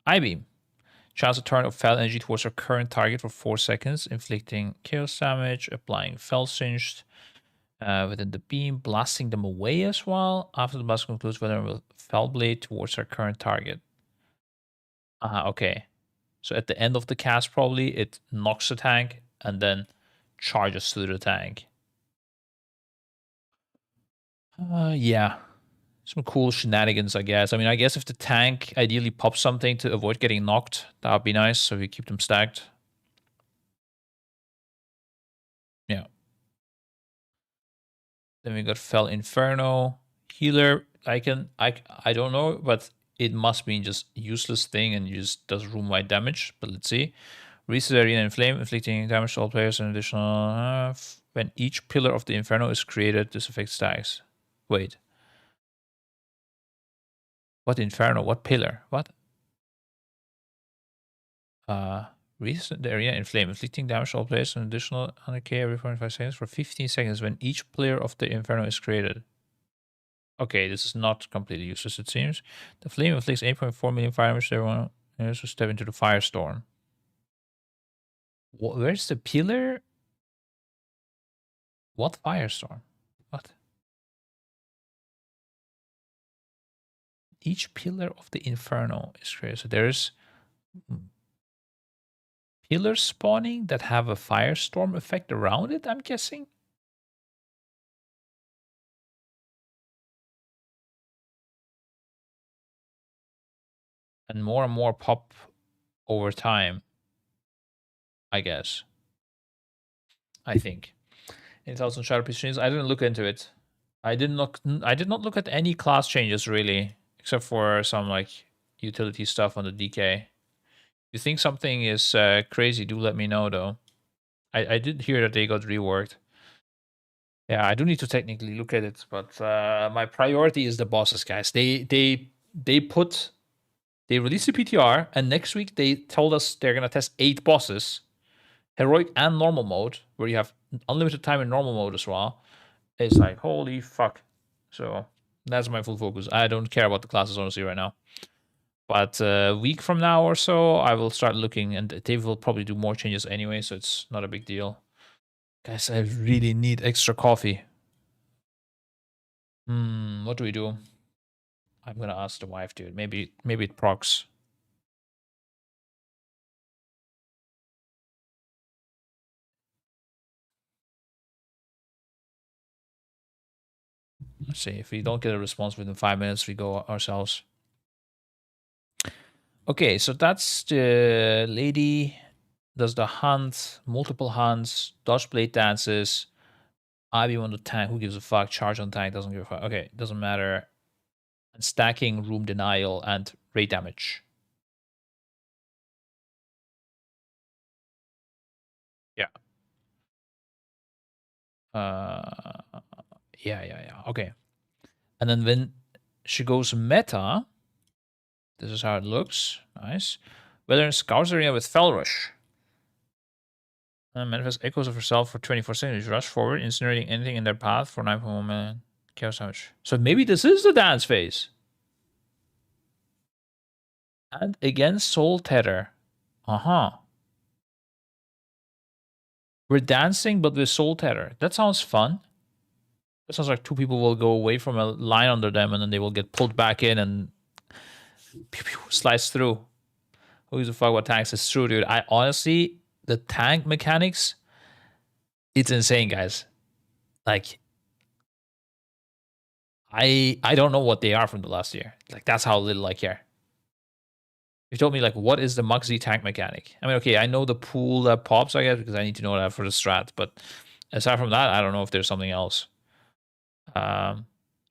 I-Beam. Channels a torrent of fell energy towards our current target for 4 seconds, inflicting chaos damage, applying fell singed within the beam, blasting them away as well. After the blast concludes, whether with fell blade towards our current target. Okay. So at the end of the cast, probably it knocks the tank and then charges through the tank. Yeah. Some cool shenanigans, I guess. I mean, I guess if the tank ideally pops something to avoid getting knocked, that would be nice. So we keep them stacked. Yeah. Then we got Fell Inferno. Healer, I don't know, but it must be just useless thing and just does room-wide damage. But let's see. Reset arena in flame, inflicting damage to all players and additional... when each pillar of the Inferno is created, this effect stacks. Wait. What Inferno? What pillar? What? Reset the area in flame, inflicting damage to all players and additional 100k every 45 seconds for 15 seconds when each player of the Inferno is created. Okay, this is not completely useless, it seems. The flame inflicts 8.4 million fire damage to everyone who step into the firestorm. Where's the pillar? What firestorm? What? Each pillar of the Inferno is created. So there's pillars spawning that have a firestorm effect around it, I'm guessing? And more pop over time, I guess. I think. In 1000 Shadow Piece changes, I didn't look into it. I did not look at any class changes really, except for some like utility stuff on the DK. If you think something is crazy, do let me know though. I did hear that they got reworked. Yeah, I do need to technically look at it, but my priority is the bosses, guys. They released the PTR, and next week they told us they're gonna test 8 bosses, heroic and normal mode, where you have unlimited time in normal mode as well. It's like holy fuck. So that's my full focus. I don't care about the classes honestly right now. But a week from now or so, I will start looking, and they will probably do more changes anyway, so it's not a big deal. Guys, I really need extra coffee. What do we do? I'm gonna ask the wife, dude. Maybe it procs. Let's see. If we don't get a response within 5 minutes, we go ourselves. Okay, so that's the lady. Does the hunt, multiple hunts, dodge blade dances, I-Beam on the tank, who gives a fuck, charge on tank, doesn't give a fuck. Okay, doesn't matter. And stacking, room denial, and rate damage. Yeah. Yeah. Okay. And then when she goes meta, this is how it looks. Nice. Whether in Scout's area with Fell Rush. Manifest echoes of herself for 24 seconds. Rush forward, incinerating anything in their path for 9.1 million chaos damage. So maybe this is the dance phase. And again, Soul Tether. We're dancing, but with Soul Tether. That sounds fun. That sounds like 2 people will go away from a line under them, and then they will get pulled back in and pew, pew, slice through. Who gives a fuck what tanks is true, dude? I honestly, the tank mechanics, it's insane, guys. Like, I don't know what they are from the last year. Like, that's how little I care. You told me, like, what is the Muxy tank mechanic? I mean, okay, I know the pool that pops, I guess, because I need to know that for the strat. But aside from that, I don't know if there's something else.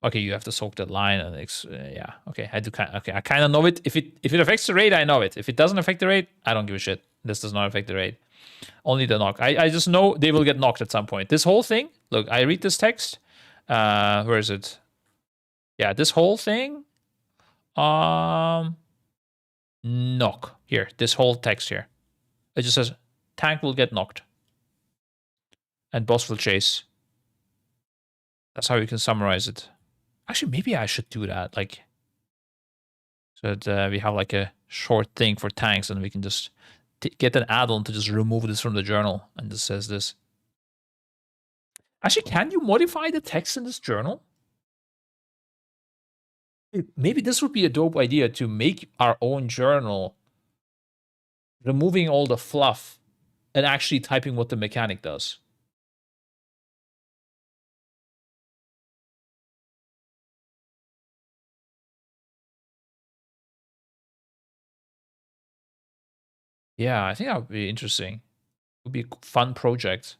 Okay, you have to soak that line, and yeah. Okay, I do I kind of know it. If it affects the rate, I know it. If it doesn't affect the rate, I don't give a shit. This does not affect the rate. Only the knock. I just know they will get knocked at some point. This whole thing. Look, I read this text. Where is it? Yeah, this whole thing. Knock here. This whole text here. It just says tank will get knocked. And boss will chase. That's how you can summarize it. Actually, maybe I should do that. Like, so that we have like a short thing for tanks and we can just get an add-on to just remove this from the journal and just says this. Actually, can you modify the text in this journal? Maybe this would be a dope idea to make our own journal, removing all the fluff and actually typing what the mechanic does. Yeah, I think that would be interesting. It would be a fun project.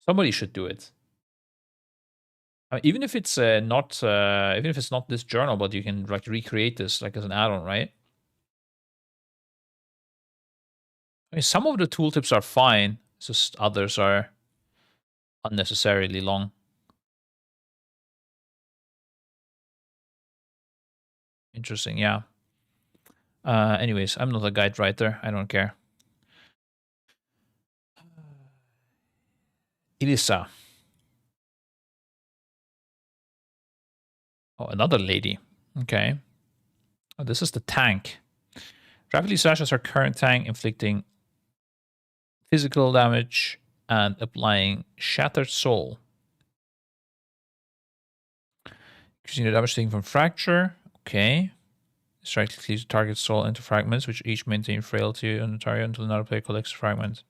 Somebody should do it. Even if it's not, even if it's not this journal, but you can like recreate this like as an add-on, right? I mean, some of the tooltips are fine. It's just others are unnecessarily long. Interesting, yeah. Anyways, I'm not a guide writer. I don't care. Elisa. Oh, another lady. Okay. Oh, this is the tank. Rapidly slashes her current tank, inflicting physical damage and applying Shattered Soul. Increasing the damage taken from Fracture. Okay. Strike cleaves the target's soul into fragments, which each maintain frailty on the target until another player collects fragments.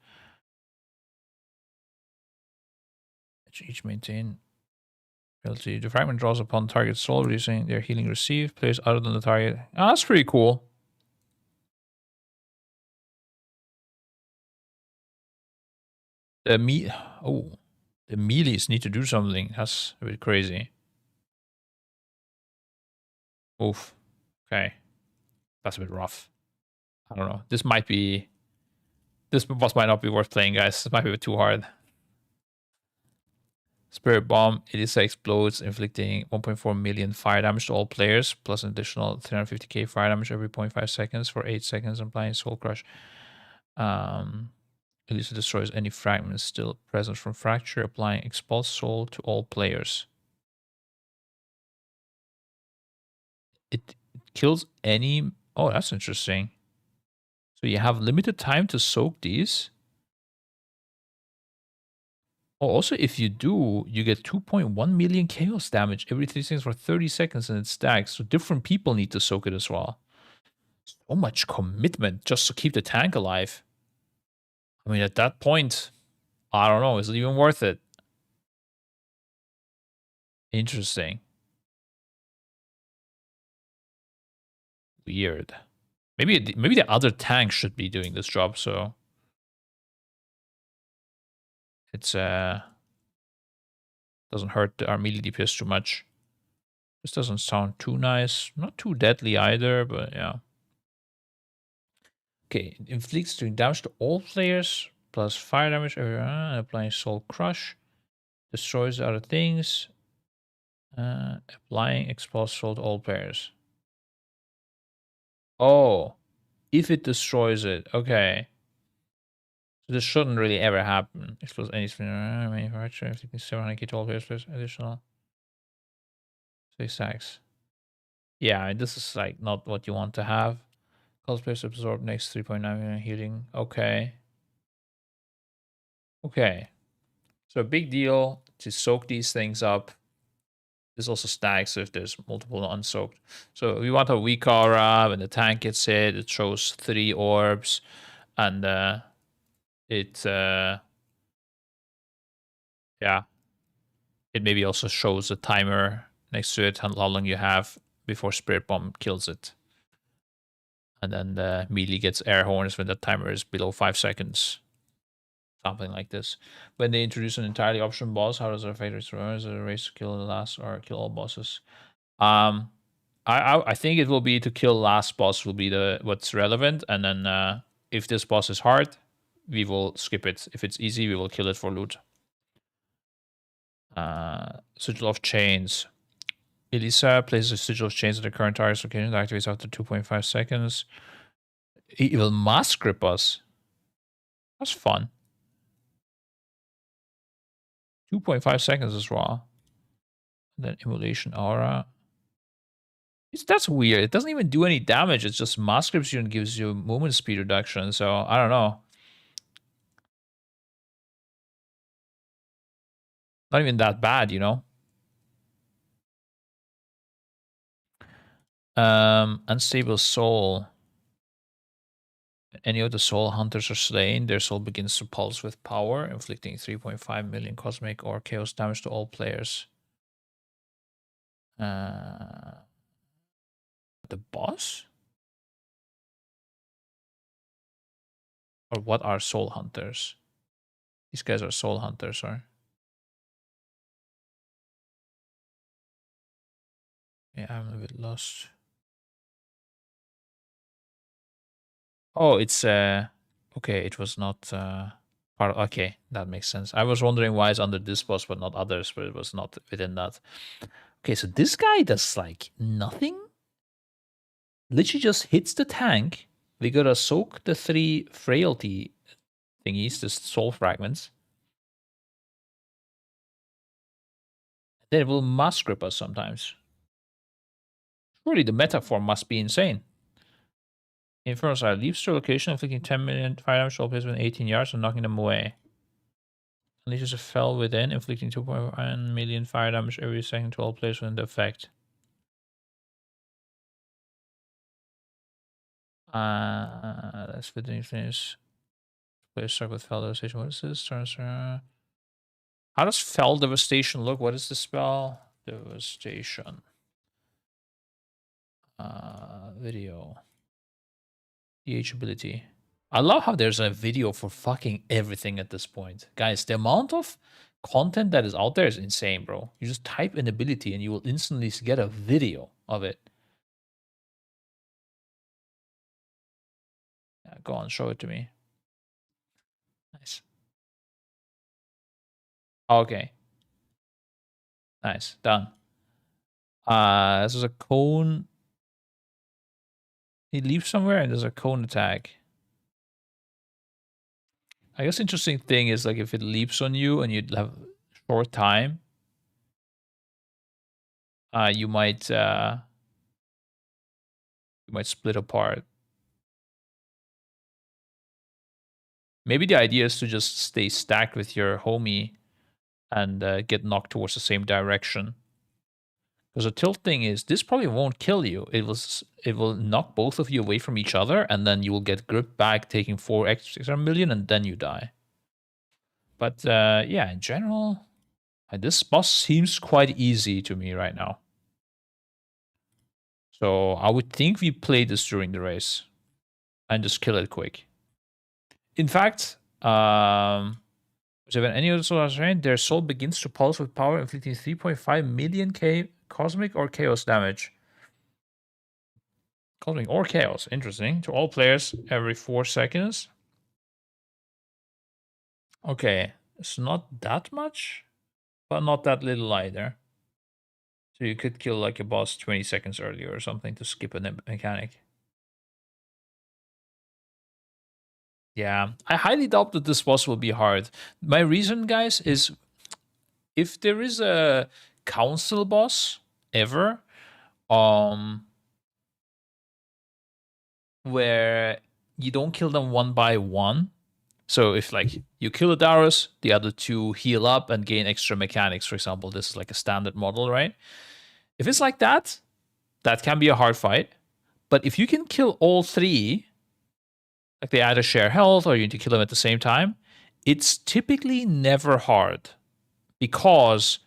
Which each maintain frailty. The fragment draws upon the target's soul, reducing their healing received. Players other than the target. Oh, that's pretty cool. The the melees need to do something. That's a bit crazy. Oof. Okay. That's a bit rough. I don't know. This boss might not be worth playing, guys. This might be a bit too hard. Spirit Bomb. Elisa explodes, inflicting 1.4 million fire damage to all players, plus an additional 350k fire damage every 0.5 seconds for 8 seconds, applying Soul Crush. Elisa destroys any fragments still present from Fracture, applying Expulse Soul to all players. It kills any... Oh, that's interesting. So you have limited time to soak these. Oh, also, if you do, you get 2.1 million chaos damage every 3 seconds for 30 seconds and it stacks. So different people need to soak it as well. So much commitment just to keep the tank alive. I mean, at that point, I don't know. Is it even worth it? Interesting. Weird. Maybe the other tank should be doing this job, so it's doesn't hurt our melee DPS too much. This doesn't sound too nice. Not too deadly either, but yeah. Okay, it inflicts doing damage to all players, plus fire damage, applying Soul Crush, destroys other things, applying Expulse Soul to all players. Oh, if it destroys it, okay. So this shouldn't really ever happen. Expose any manufacturer, inflicting 700k to all players, plus additional 6 stacks. Yeah, this is like not what you want to have. Cause players absorb next 3.9 million healing. Okay. Okay. So big deal to soak these things up. This also stacks if there's multiple unsoaked. So we want a weak aura. When the tank gets hit, it shows 3 orbs. And yeah. It maybe also shows a timer next to it, how long you have before Spirit Bomb kills it. And then the melee gets air horns when the timer is below 5 seconds. Something like this. When they introduce an entirely option boss, how does it affect its runners? Is it a race to kill the last or kill all bosses? I think it will be to kill last boss will be what's relevant, and then if this boss is hard, we will skip it. If it's easy, we will kill it for loot. Sigil of Chains. Elisa places a Sigil of Chains at the current target's location. It activates after 2.5 seconds. It will mask grip us. That's fun. 2.5 seconds as well. And then Immolation Aura. That's weird. It doesn't even do any damage. It's just Mass Grip and gives you movement speed reduction. So I don't know. Not even that bad, you know? Unstable Soul. Any of the soul hunters are slain, their soul begins to pulse with power, inflicting 3.5 million cosmic or chaos damage to all players. The boss? Or what are soul hunters? These guys are soul hunters, right? Yeah, I'm a bit lost. Oh, it's okay, it was not part of, okay, that makes sense. I was wondering why it's under this boss but not others, but it was not within that. Okay, so this guy does like nothing. Literally just hits the tank. We gotta soak the 3 frailty thingies, the soul fragments. Then it will mass grip us sometimes. Surely the metaphor must be insane. Infernal Side leaps to a location, inflicting 10 million fire damage to all players within 18 yards and knocking them away. Unleashes a fell within, inflicting 2.1 million fire damage every second to all players within the effect. That's within finish. Players stuck with fell devastation. What is this? How does fell devastation look? What is the spell? Devastation. Video. DH ability. I love how there's a video for fucking everything at this point. Guys, the amount of content that is out there is insane, bro. You just type an ability and you will instantly get a video of it. Yeah, go on, show it to me. Nice. Okay. Nice, done. This is a cone. He leaps somewhere and there's a cone attack. I guess interesting thing is like if it leaps on you and you have short time, you might split apart. Maybe the idea is to just stay stacked with your homie and get knocked towards the same direction. Because the tilt thing is, this probably won't kill you. It will knock both of you away from each other, and then you will get grip back, taking 4 extra million, and then you die. But yeah, in general, this boss seems quite easy to me right now. So I would think we play this during the race and just kill it quick. In fact, so when any other soul has rain, their soul begins to pulse with power, inflicting 3.5 million cosmic or chaos damage. Cosmic or chaos, interesting. To all players every 4 seconds. Okay, it's not that much, but not that little either. So you could kill like a boss 20 seconds earlier or something to skip a mechanic. Yeah, I highly doubt that this boss will be hard. My reason, guys, is if there is a council boss ever, where you don't kill them one by one. So if like you kill Adarus, the other 2 heal up and gain extra mechanics, for example, this is like a standard model, right? If it's like that, that can be a hard fight. But if you can kill all 3, like they either share health or you need to kill them at the same time, it's typically never hard because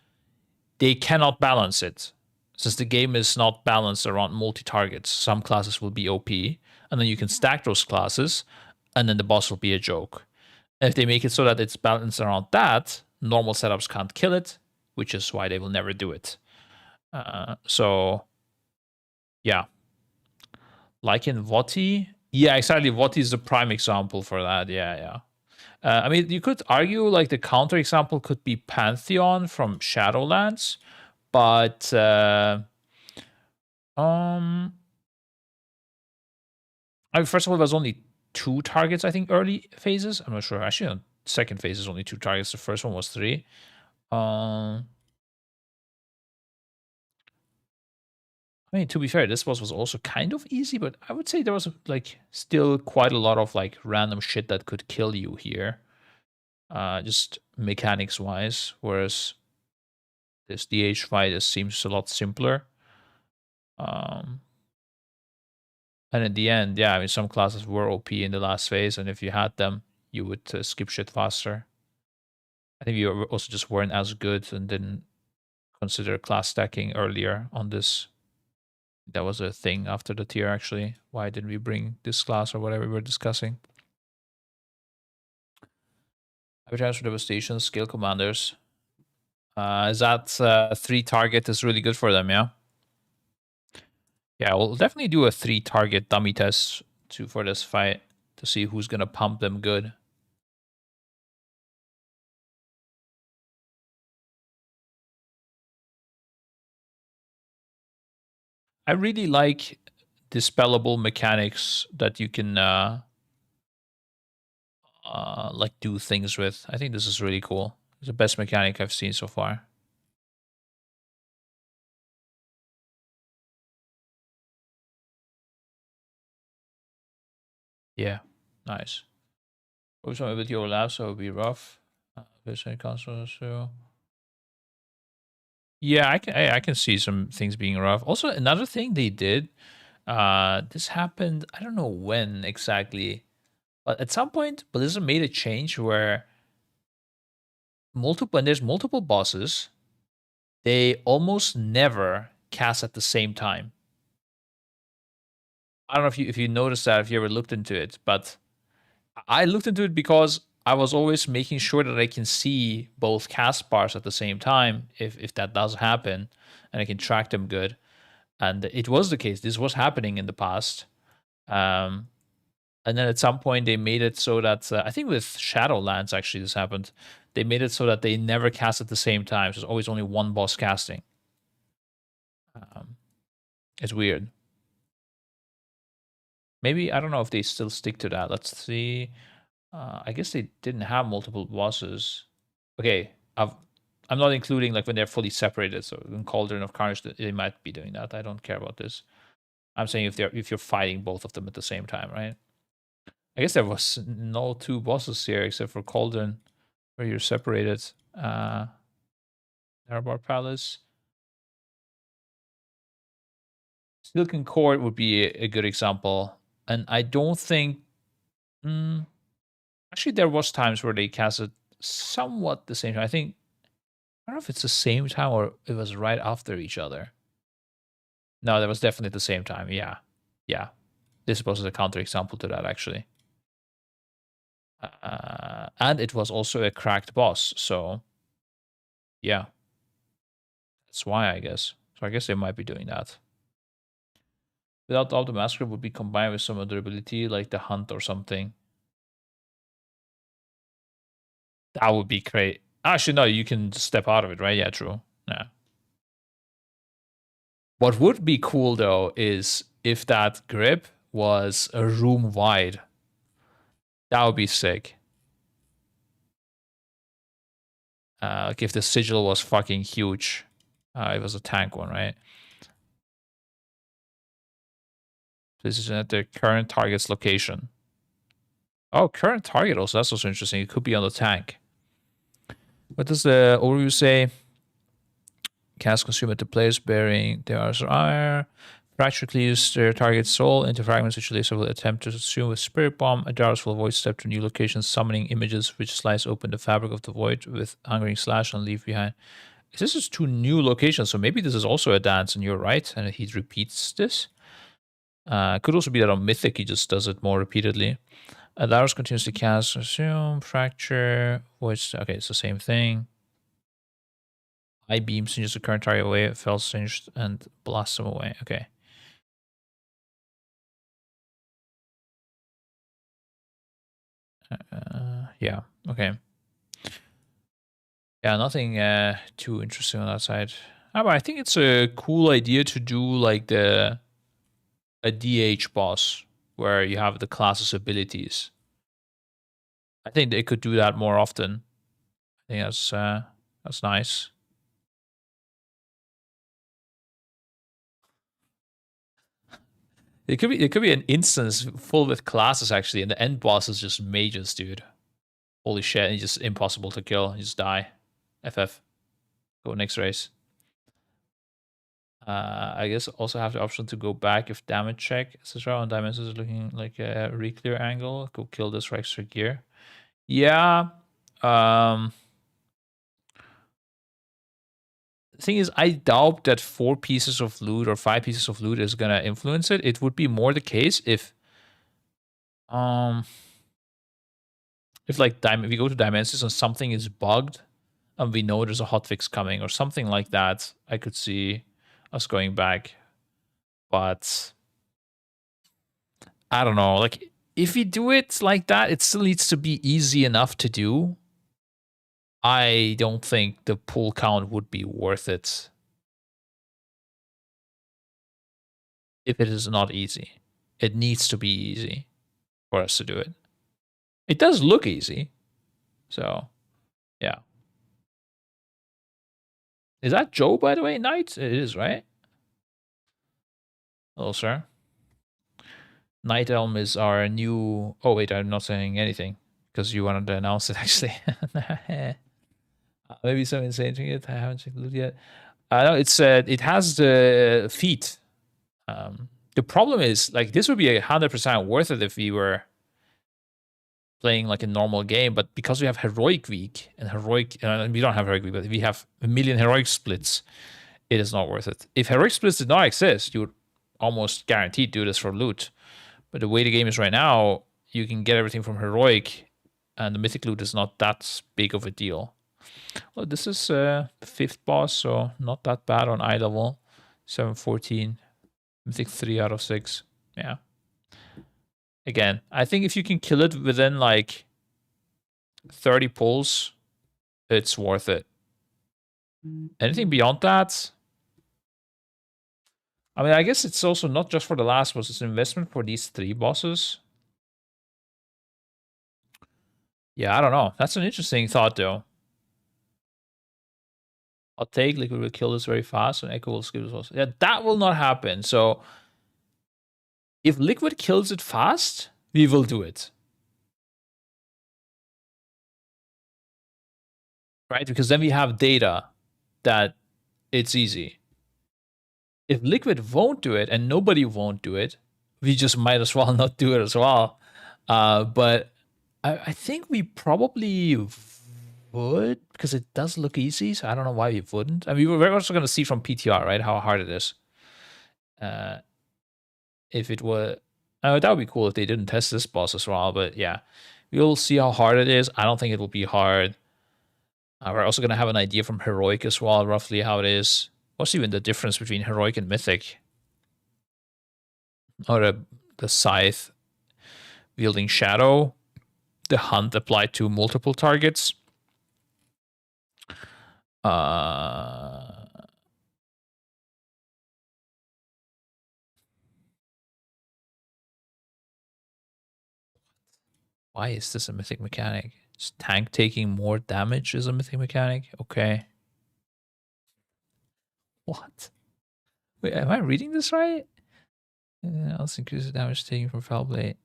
they cannot balance it. Since the game is not balanced around multi-targets, some classes will be OP, and then you can stack those classes, and then the boss will be a joke. And if they make it so that it's balanced around that, normal setups can't kill it, which is why they will never do it. So, yeah. Like in Voti, yeah, exactly. Voti is the prime example for that. Yeah. I mean, you could argue like the counter example could be Pantheon from Shadowlands, but I mean, first of all, it was only 2 targets, I think, early phases. I'm not sure. Actually, on second phase is only 2 targets. The first one was 3. I mean, to be fair, this boss was also kind of easy, but I would say there was like still quite a lot of like random shit that could kill you here, just mechanics wise. Whereas this DH fight just seems a lot simpler. And in the end, yeah, I mean, some classes were OP in the last phase, and if you had them, you would skip shit faster. I think you also just weren't as good and didn't consider class stacking earlier on this. That was a thing after the tier, actually. Why didn't we bring this class or whatever we were discussing? Average transfer devastation, skill commanders. Is that 3 target is really good for them, yeah? Yeah, we'll definitely do a 3 target dummy test for this fight to see who's gonna pump them good. I really like dispellable mechanics that you can like do things with. I think this is really cool. It's the best mechanic I've seen so far. Yeah, nice. Also, with your lab, so it would be rough. So yeah, I can see some things being rough. Also, another thing they did, this happened, I don't know when exactly, but at some point, Blizzard made a change where when there's multiple bosses, they almost never cast at the same time. I don't know if you noticed that, if you ever looked into it, but I looked into it because I was always making sure that I can see both cast bars at the same time if that does happen, and I can track them good. And it was the case. This was happening in the past. And then at some point they made it so that I think with Shadowlands actually this happened. They made it so that they never cast at the same time. So there's always only one boss casting. It's weird. Maybe I don't know if they still stick to that. Let's see. I guess they didn't have multiple bosses. Okay, I'm not including like when they're fully separated. So in Cauldron of Carnage, they might be doing that. I don't care about this. I'm saying if you're fighting both of them at the same time, right? I guess there was no 2 bosses here except for Cauldron, where you're separated. Narbar Palace. Silken Cord would be a good example, and I don't think. Actually, there was times where they casted somewhat the same time. I don't know if it's the same time or it was right after each other. No, that was definitely at the same time. Yeah, yeah. This was a counterexample to that, actually. And it was also a cracked boss, so yeah, that's why, I guess. So I guess they might be doing that. Without all the massacre would be combined with some other ability like the hunt or something. That would be great. Actually, no, you can step out of it, right? Yeah, true. Yeah. What would be cool though is if that grip was a room wide. That would be sick. Like if the sigil was fucking huge. It was a tank one, right? This is at the current target's location. Oh, current target also. That's also interesting. It could be on the tank. What does the overview say? Cast consume at the player's bearing. There are fracture cleaves their target's soul into fragments which they will attempt to consume with Spirit Bomb. Adarus will avoid step to new locations, summoning images which slice open the fabric of the void with Hungering Slash and leave behind. This is 2 new locations, so maybe this is also a dance, and you're right, and he repeats this. Could also be that on Mythic he just does it more repeatedly. Adarus continues to cast, assume, fracture, voice. Okay, it's the same thing. I beam singes the current target away, it fell singed, and blasts them away. Okay. Yeah, okay. Yeah, nothing too interesting on that side. But I think it's a cool idea to do like a DH boss. where you have the class's abilities. I think they could do that more often. I think that's nice. It could be an instance full with classes actually, and the end boss is just mages, dude. Holy shit, he's just impossible to kill. You just die. FF. Go next race. I guess also have the option to go back if damage check, etc. on dimensions is looking like a re-clear angle. Go kill this for extra gear. Yeah. The thing is, I doubt that 4 pieces of loot or 5 pieces of loot is gonna influence it. It would be more the case if like if we go to dimensions and something is bugged and we know there's a hotfix coming or something like that, I could see us going back. But I don't know. Like if we do it like that, it still needs to be easy enough to do. I don't think the pull count would be worth it if it is not easy. It needs to be easy for us to do it. It does look easy. So, yeah. Is that Joe, by the way, Knight? It is, right? Hello, sir. Night Elm is our new... Oh, wait, I'm not saying anything because you wanted to announce it, actually. Maybe some insane thing I haven't checked it yet. No, it has the feat. The problem is, like, this would be 100% worth it if we were playing like a normal game, but because we have heroic week and heroic, we don't have heroic week, but we have a million heroic splits, it is not worth it. If heroic splits did not exist, you would almost guaranteed do this for loot. But the way the game is right now, you can get everything from heroic, and the mythic loot is not that big of a deal. Well, this is the 5th boss, so not that bad on eye level. 714, mythic 3 out of 6. Yeah. Again, I think if you can kill it within like 30 pulls, it's worth it. Anything beyond that, I mean, I guess it's also not just for the last boss, it's an investment for these 3 bosses. Yeah, I don't know. That's an interesting thought, though. I'll take Liquid will kill this very fast, and Echo will skip this also. Yeah, that will not happen. So, if Liquid kills it fast, we will do it. Right? Because then we have data that it's easy. If Liquid won't do it, and nobody won't do it, we just might as well not do it as well. But I think we probably would, because it does look easy, so I don't know why we wouldn't. I mean, we're also going to see from PTR, right, how hard it is. If it were... that would be cool if they didn't test this boss as well, but yeah. We'll see how hard it is. I don't think it will be hard. We're also going to have an idea from Heroic as well, roughly how it is. What's even the difference between Heroic and Mythic? Or the Scythe wielding Shadow. The Hunt applied to multiple targets. Why is this a mythic mechanic? Is tank taking more damage is a mythic mechanic? Okay. What? Wait, am I reading this right? Also increases damage taken from Foul Blade.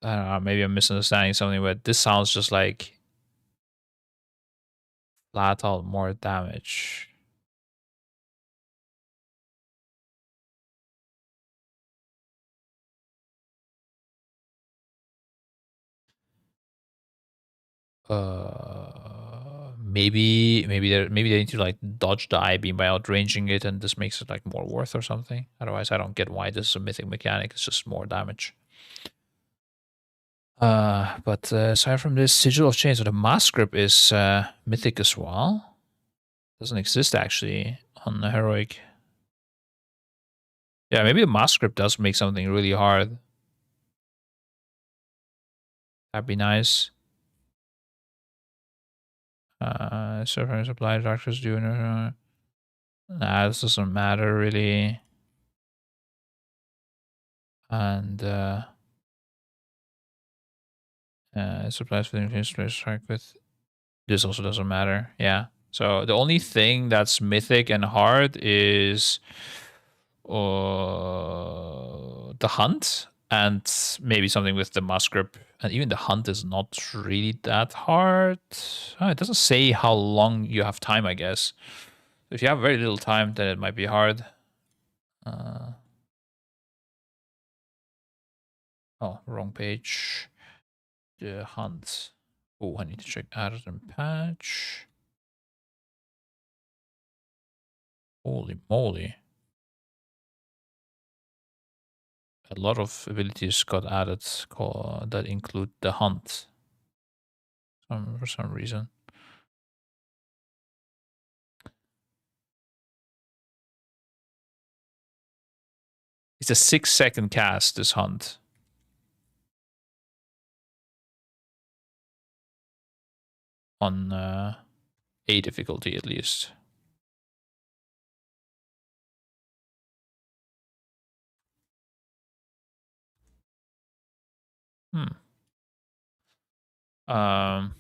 I don't know, maybe I'm misunderstanding something, but this sounds just like flat out more damage. Maybe they need to like dodge the eye beam by outranging it, and this makes it like more worth or something. Otherwise, I don't get why this is a mythic mechanic. It's just more damage. But aside from this, Sigil of Chains, so the Mask Grip is mythic as well. Doesn't exist actually on the heroic. Yeah, maybe the Mask Grip does make something really hard. That'd be nice. Surfers apply doctors do. Nah, this doesn't matter really. And supplies for the influence strike with. This also doesn't matter. Yeah. So the only thing that's mythic and hard is the hunt and maybe something with the musk grip. And even the hunt is not really that hard. Oh, it doesn't say how long you have time, I guess. If you have very little time, then it might be hard. Oh, wrong page. The hunt. Oh, I need to check added and patch. Holy moly. A lot of abilities got added that include the hunt for some reason. It's a 6-second cast, this hunt. On A difficulty, at least. Um,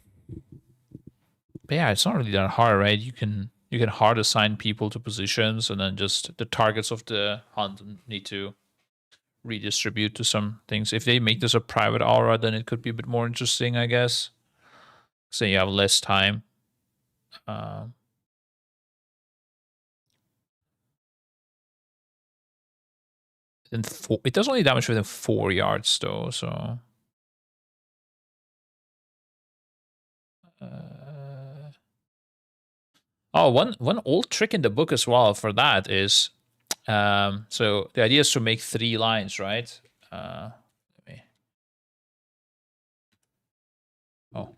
but yeah, it's not really that hard, right? You can hard assign people to positions, and then just the targets of the hunt need to redistribute to some things. If they make this a private aura, then it could be a bit more interesting, I guess. So you have less time. It does only damage within 4 yards, though. So one old trick in the book as well for that is, so the idea is to make 3 lines, right? Let me. Oh.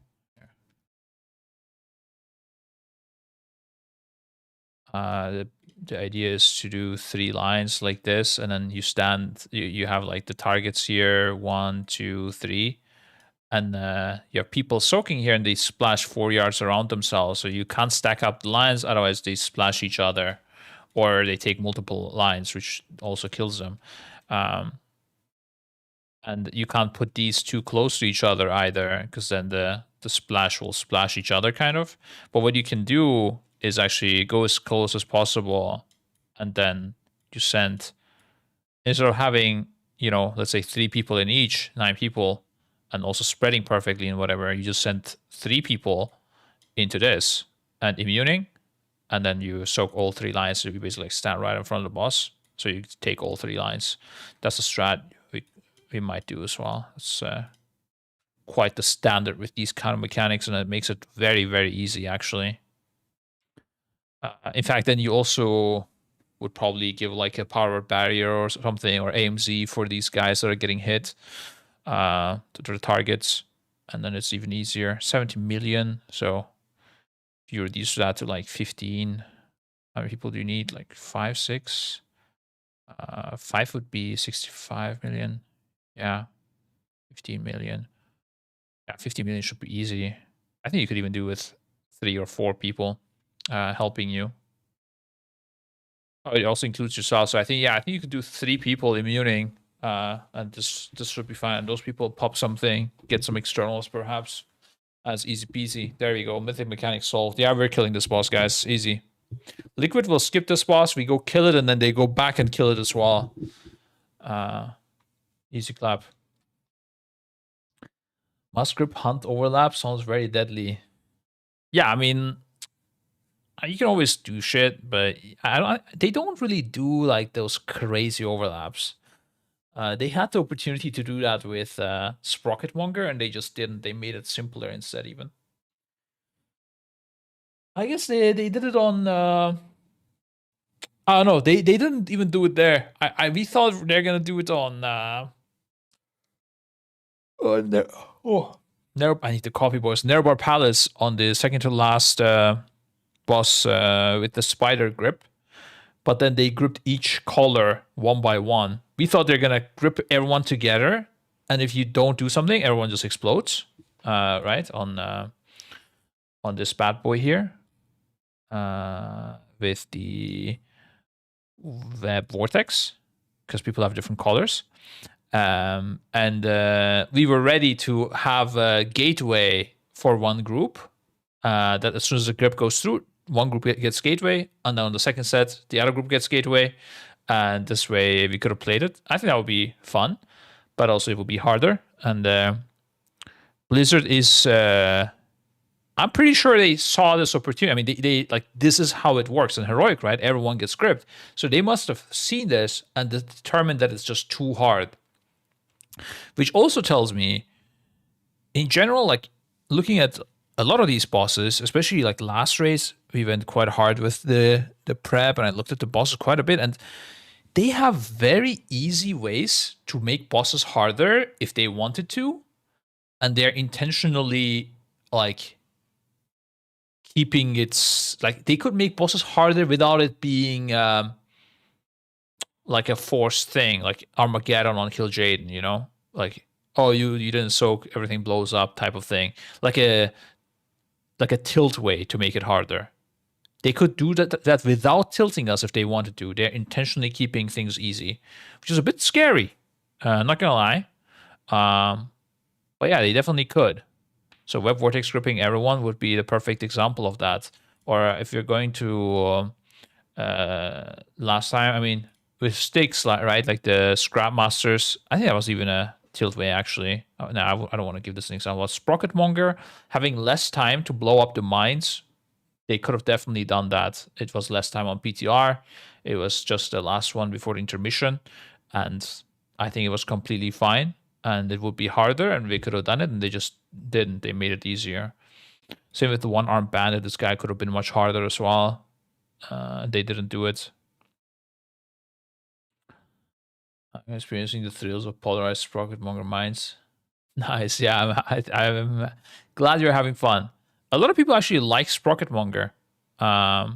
The idea is to do 3 lines like this, and then you have like the targets here, 1, 2, 3, and you have people soaking here, and they splash 4 yards around themselves, so you can't stack up the lines, otherwise they splash each other, or they take multiple lines, which also kills them. And you can't put these too close to each other either, because then the splash will splash each other, kind of. But what you can do is actually go as close as possible, and then you send, instead of having, let's say 3 people in each, 9 people, and also spreading perfectly and whatever, you just send 3 people into this and immuning, and then you soak all 3 lines, so you basically like stand right in front of the boss, so you take all 3 lines. That's a strat we might do as well. It's quite the standard with these kind of mechanics, and it makes it very, very easy, actually. In fact, then you also would probably give like a power barrier or something, or AMZ for these guys that are getting hit to the targets, and then it's even easier. 70 million, so if you reduce that to like 15, how many people do you need? Like 5, 6? 5 would be 65 million. Yeah, 15 million. Yeah, 50 million should be easy. I think you could even do with 3 or 4 people helping you. Oh, it also includes yourself. So I think you could do 3 people immuning, and this should be fine. Those people pop something, get some externals perhaps. That's easy peasy. There we go. Mythic mechanic solved. Yeah, we're killing this boss, guys. Easy. Liquid will skip this boss. We go kill it, and then they go back and kill it as well. Easy clap. Musgrip hunt overlap sounds very deadly. Yeah, I mean, you can always do shit, but they don't really do like those crazy overlaps. They had the opportunity to do that with Sprocketmonger, and they just didn't. They made it simpler instead, even. I guess they did it on. Oh no, they didn't even do it there. We thought they're gonna do it on. I need the coffee, boys. Nerebar Palace on the second to last boss with the spider grip. But then they grouped each color one by one. We thought they're gonna grip everyone together, and if you don't do something, everyone just explodes. Right on this bad boy here. with the web vortex because people have different colors. And we were ready to have a gateway for one group that as soon as the grip goes through, one group gets gateway, and then on the second set, the other group gets gateway. And this way we could have played it. I think that would be fun, but also it would be harder. And Blizzard is... I'm pretty sure they saw this opportunity. I mean, they like, this is how it works in Heroic, right? Everyone gets gripped. So they must have seen this and determined that it's just too hard. Which also tells me, in general, like looking at a lot of these bosses, especially like last race, we went quite hard with the prep, and I looked at the bosses quite a bit, and they have very easy ways to make bosses harder if they wanted to, and they're intentionally like keeping it, like they could make bosses harder without it being like a forced thing, like Armageddon on Kill Jaden, you know, like, oh, you didn't soak, everything blows up type of thing, like a tilt way to make it harder. They could do that without tilting us if they wanted to. They're intentionally keeping things easy, which is a bit scary. Not gonna lie. But yeah, they definitely could. So web vortex gripping everyone would be the perfect example of that. Or if you're going to last time, I mean, with sticks, right? Like the Scrap Masters, I think that was even a tilt way actually. No, I don't want to give this an example. Sprocketmonger having less time to blow up the mines. They could have definitely done that. It was less time on PTR. It was just the last one before the intermission. And I think it was completely fine. And it would be harder, and they could have done it, and they just didn't. They made it easier. Same with the one-armed bandit. This guy could have been much harder as well. They didn't do it. I'm experiencing the thrills of polarized Sprocketmonger mines. Nice. Yeah, I'm glad you're having fun. A lot of people actually like Sprocketmonger. I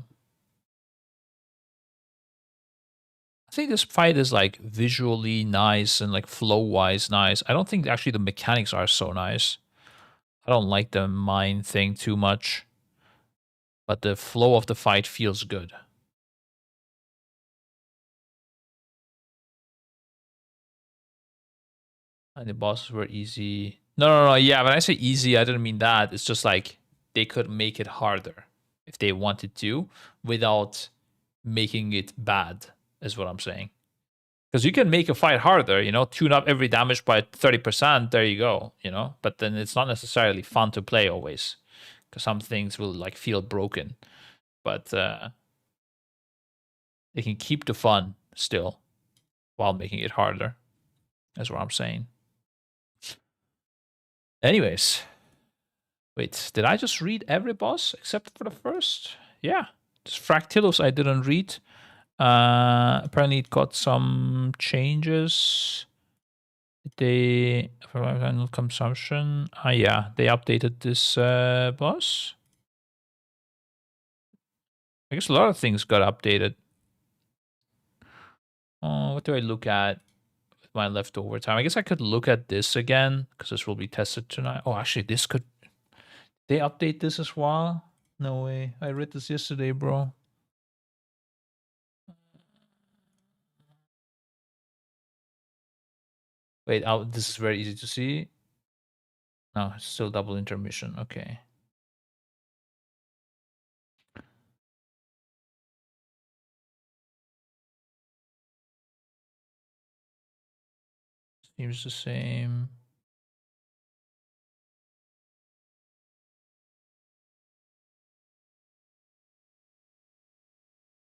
think this fight is like visually nice and like flow-wise nice. I don't think actually the mechanics are so nice. I don't like the mine thing too much. But the flow of the fight feels good. And the bosses were easy. No. Yeah, when I say easy, I didn't mean that. It's just like they could make it harder if they wanted to without making it bad, is what I'm saying. Because you can make a fight harder, you know, tune up every damage by 30%, there you go, you know. But then it's not necessarily fun to play always. Because some things will like feel broken. But they can keep the fun still while making it harder. That's what I'm saying. Anyways. Wait, did I just read every boss except for the first? Yeah. This Fractillus I didn't read. Apparently it got some changes. They, for final consumption. Yeah, they updated this boss. I guess a lot of things got updated. What do I look at with my leftover time? I guess I could look at this again because this will be tested tonight. Oh, actually, this could... They update this as well? No way. I read this yesterday, bro. Wait, this is very easy to see. No, it's still double intermission. Okay. Seems the same.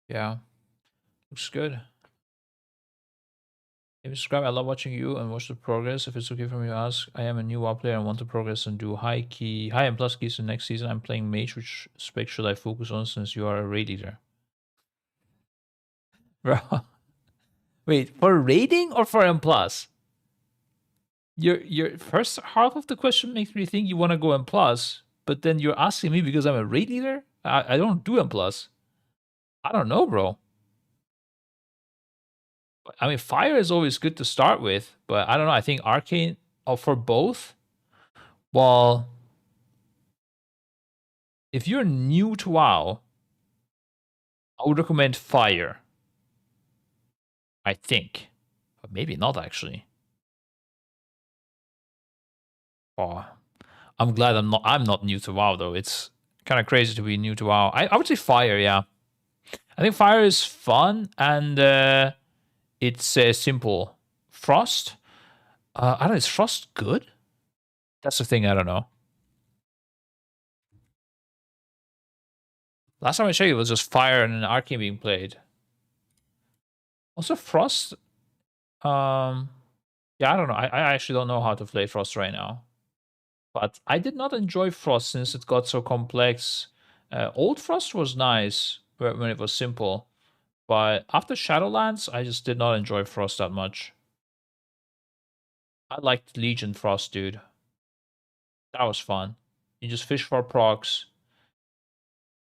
Yeah. Looks good. If you subscribe, I love watching you and watch the progress. If it's okay for me to ask, I am a new WoW player and want to progress and do high and plus keys in next season. I'm playing mage. Which spec should I focus on since you are a raid leader? Bro. Wait, for raiding or for M plus? Your first half of the question makes me think you want to go M plus, but then you're asking me because I'm a raid leader? I don't do M plus. I don't know, bro. I mean, fire is always good to start with, but I don't know. I think arcane for both. Well, if you're new to WoW, I would recommend fire. I think. But maybe not actually. Oh, I'm glad I'm not new to WoW though. It's kind of crazy to be new to WoW. I would say fire, yeah. I think fire is fun and it's simple. Frost? I don't know, is frost good? That's the thing, I don't know. Last time I checked, it was just fire and an arcane being played. Also, frost. Yeah, I don't know. I actually don't know how to play frost right now. But I did not enjoy frost since it got so complex. Old frost was nice when it was simple, but after Shadowlands, I just did not enjoy frost that much. I liked Legion Frost, dude. That was fun. You just fish for procs.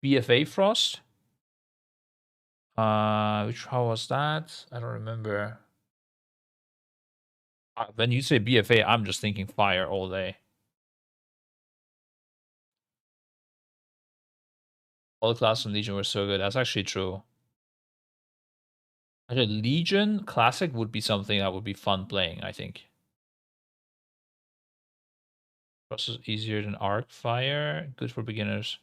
BFA Frost. How was that? I don't remember. When you say BFA, I'm just thinking fire all day. All the classes in Legion were so good. That's actually true. Actually, Legion Classic would be something that would be fun playing, I think. Frost is easier than Arc Fire. Good for beginners.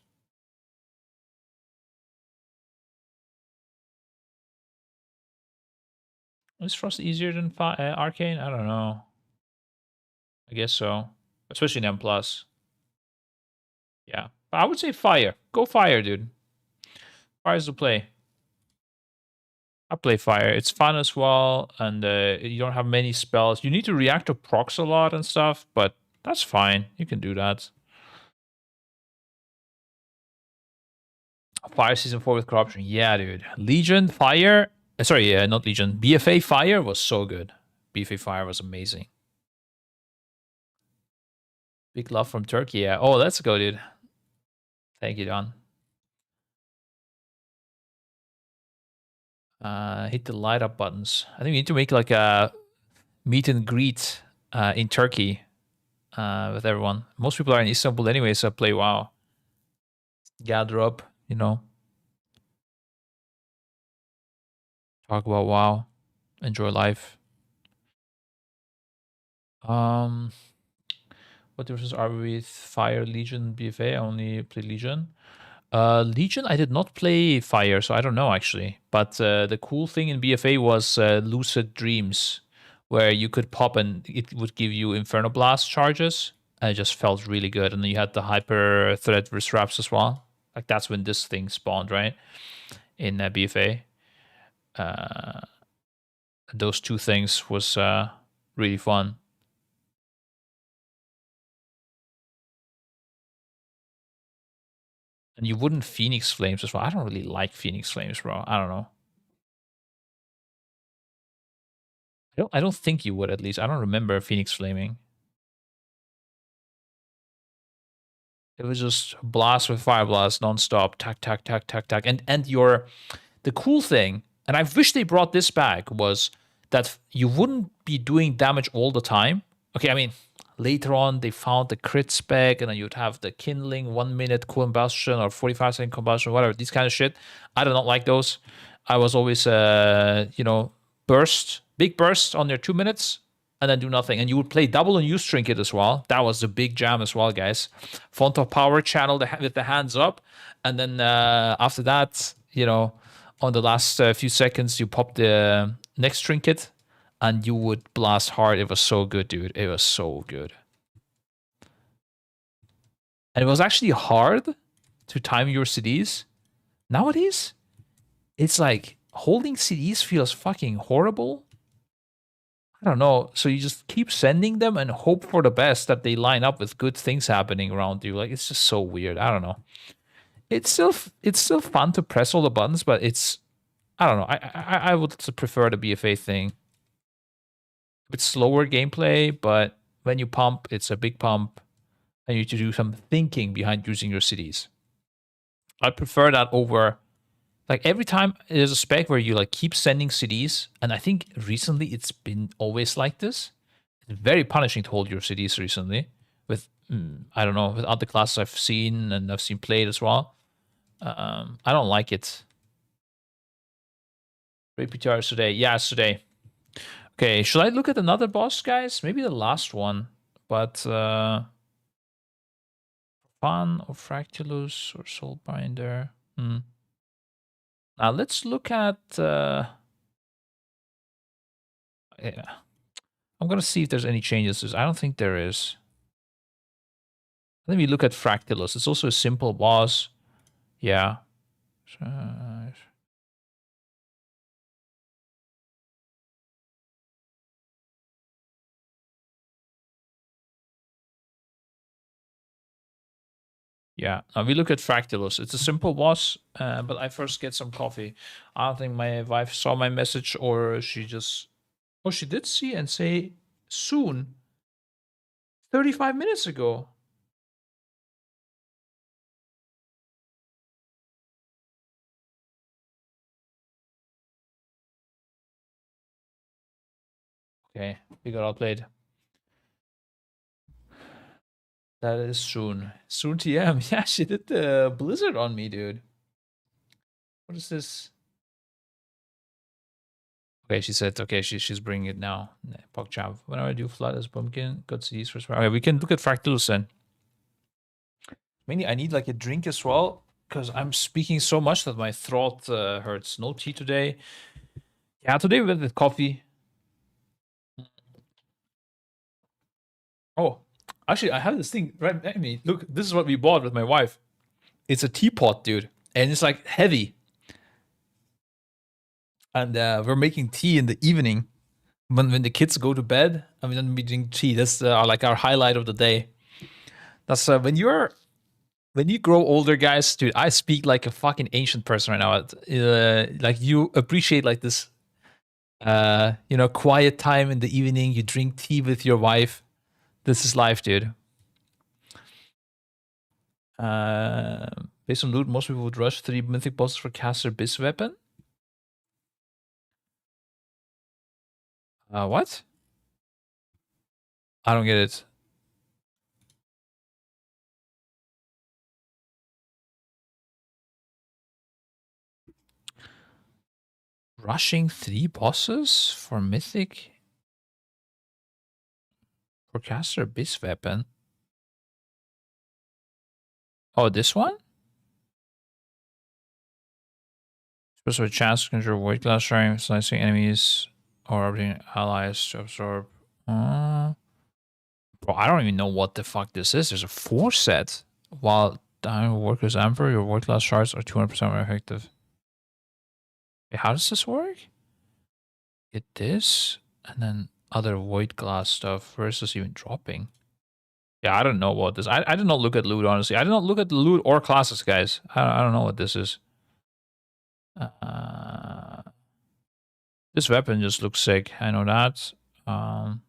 Is Frost easier than Arcane? I don't know. I guess so. Especially in M+. Yeah. But I would say Fire. Go Fire, dude. Fire's the play. I play Fire. It's fun as well, and you don't have many spells. You need to react to procs a lot and stuff, but that's fine. You can do that. Fire Season 4 with Corruption. Yeah, dude. Legion Fire. Sorry, yeah, not Legion. BFA Fire was so good. BFA Fire was amazing. Big love from Turkey. Yeah. Oh, let's go, dude. Thank you, Don. Hit the light up buttons. I think we need to make like a meet and greet in Turkey with everyone. Most people are in Istanbul anyway, so play WoW. Gather up, you know. Talk about WoW. Enjoy life. What differences are with Fire, Legion, BFA? I only play Legion. Legion, I did not play Fire, so I don't know actually. But the cool thing in BFA was Lucid Dreams, where you could pop and it would give you Inferno Blast charges. And it just felt really good. And then you had the Hyper Threat Wraps as well. Like that's when this thing spawned, right? In BFA. Those two things was really fun. And you wouldn't Phoenix Flames as well. I don't really like Phoenix Flames, bro. I don't know. I don't think you would, at least. I don't remember Phoenix Flaming. It was just blast with fire blast nonstop. Tack, tack, tack, tack, tack. And the cool thing, and I wish they brought this back, was that you wouldn't be doing damage all the time. Okay, I mean, later on they found the crit spec, and then you'd have the kindling 1 minute combustion or 45-second combustion, whatever, these kind of shit. I do not like those. I was always burst, big burst on their 2 minutes, and then do nothing. And you would play double and use trinket as well. That was the big jam as well, guys. Font of power channel with the hands up, and then after that, on the last few seconds, you pop the next trinket, and you would blast hard. It was so good, dude. It was so good. And it was actually hard to time your CDs. Nowadays, it's like holding CDs feels fucking horrible. I don't know. So you just keep sending them and hope for the best that they line up with good things happening around you. Like it's just so weird. I don't know. It's still fun to press all the buttons, but I don't know. I would prefer the BFA thing. It's slower gameplay, but when you pump, it's a big pump, and you need to do some thinking behind using your cities. I prefer that over like every time there's a spec where you like keep sending CDs, and I think recently it's been always like this. It's very punishing to hold your CDs recently. With I don't know, with other classes I've seen and I've seen played as well. I don't like it. Great PTRs today. Yeah, it's today. Okay, should I look at another boss, guys? Maybe the last one. But Fan or Fractillus or Soulbinder. Now let's look at yeah. I'm gonna see if there's any changes. I don't think there is. Let me look at Fractillus. It's also a simple boss. Yeah. Yeah, now we look at Fractillus. It's a simple boss, but I first get some coffee. I don't think my wife saw my message, or she just... Oh, she did see and say soon. 35 minutes ago. Okay, we got outplayed. That is soon. Soon TM. Yeah, she did the blizzard on me, dude. What is this? Okay, she said, okay, she's bringing it now. PogChamp. Whenever I do flood as pumpkin, got CDs first. Okay, we can look at Fractillus then. Mainly, I need like a drink as well, because I'm speaking so much that my throat hurts. No tea today. Yeah, today we went with coffee. Oh, actually, I have this thing right behind me. Look, this is what we bought with my wife. It's a teapot, dude. And it's like heavy. And we're making tea in the evening when the kids go to bed. I mean, then we drink tea. That's like our highlight of the day. That's when you grow older, guys. Dude, I speak like a fucking ancient person right now. Like you appreciate like this, quiet time in the evening. You drink tea with your wife. This is life, dude. Based on loot, most people would rush 3 mythic bosses for caster bis weapon. What? I don't get it. Rushing 3 bosses for mythic for caster bis weapon. Oh, this one? Special chance to conjure weight class sharing, slicing enemies or orbiting allies to absorb. Bro, I don't even know what the fuck this is. There's a 4 set. While down workers amber, your weight class shards are 200% more effective. Wait, how does this work? Get this, and then other void glass stuff. Where is this even dropping? Yeah, I don't know what this. I did not look at loot, honestly. I did not look at the loot or classes, guys. I don't know what this is. This weapon just looks sick. I know that. Trying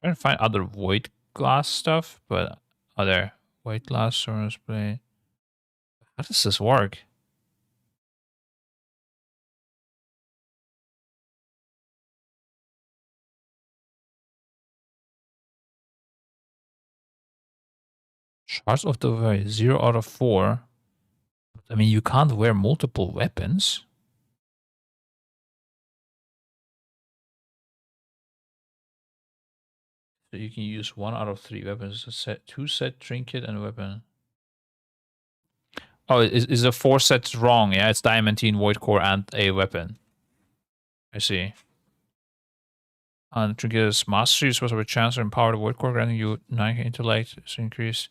to find other void glass stuff, but other void glass source play. How does this work? Shards of the Void, 0 out of 4. I mean, you can't wear multiple weapons. So you can use 1 out of 3 weapons. A set, 2 set trinket and weapon. Oh, is the 4 sets wrong? Yeah, it's diamantine, void core, and a weapon. I see. And trinket is mastery. You're supposed to have a chance to empower the void core, granting you 9 intellect. So increase.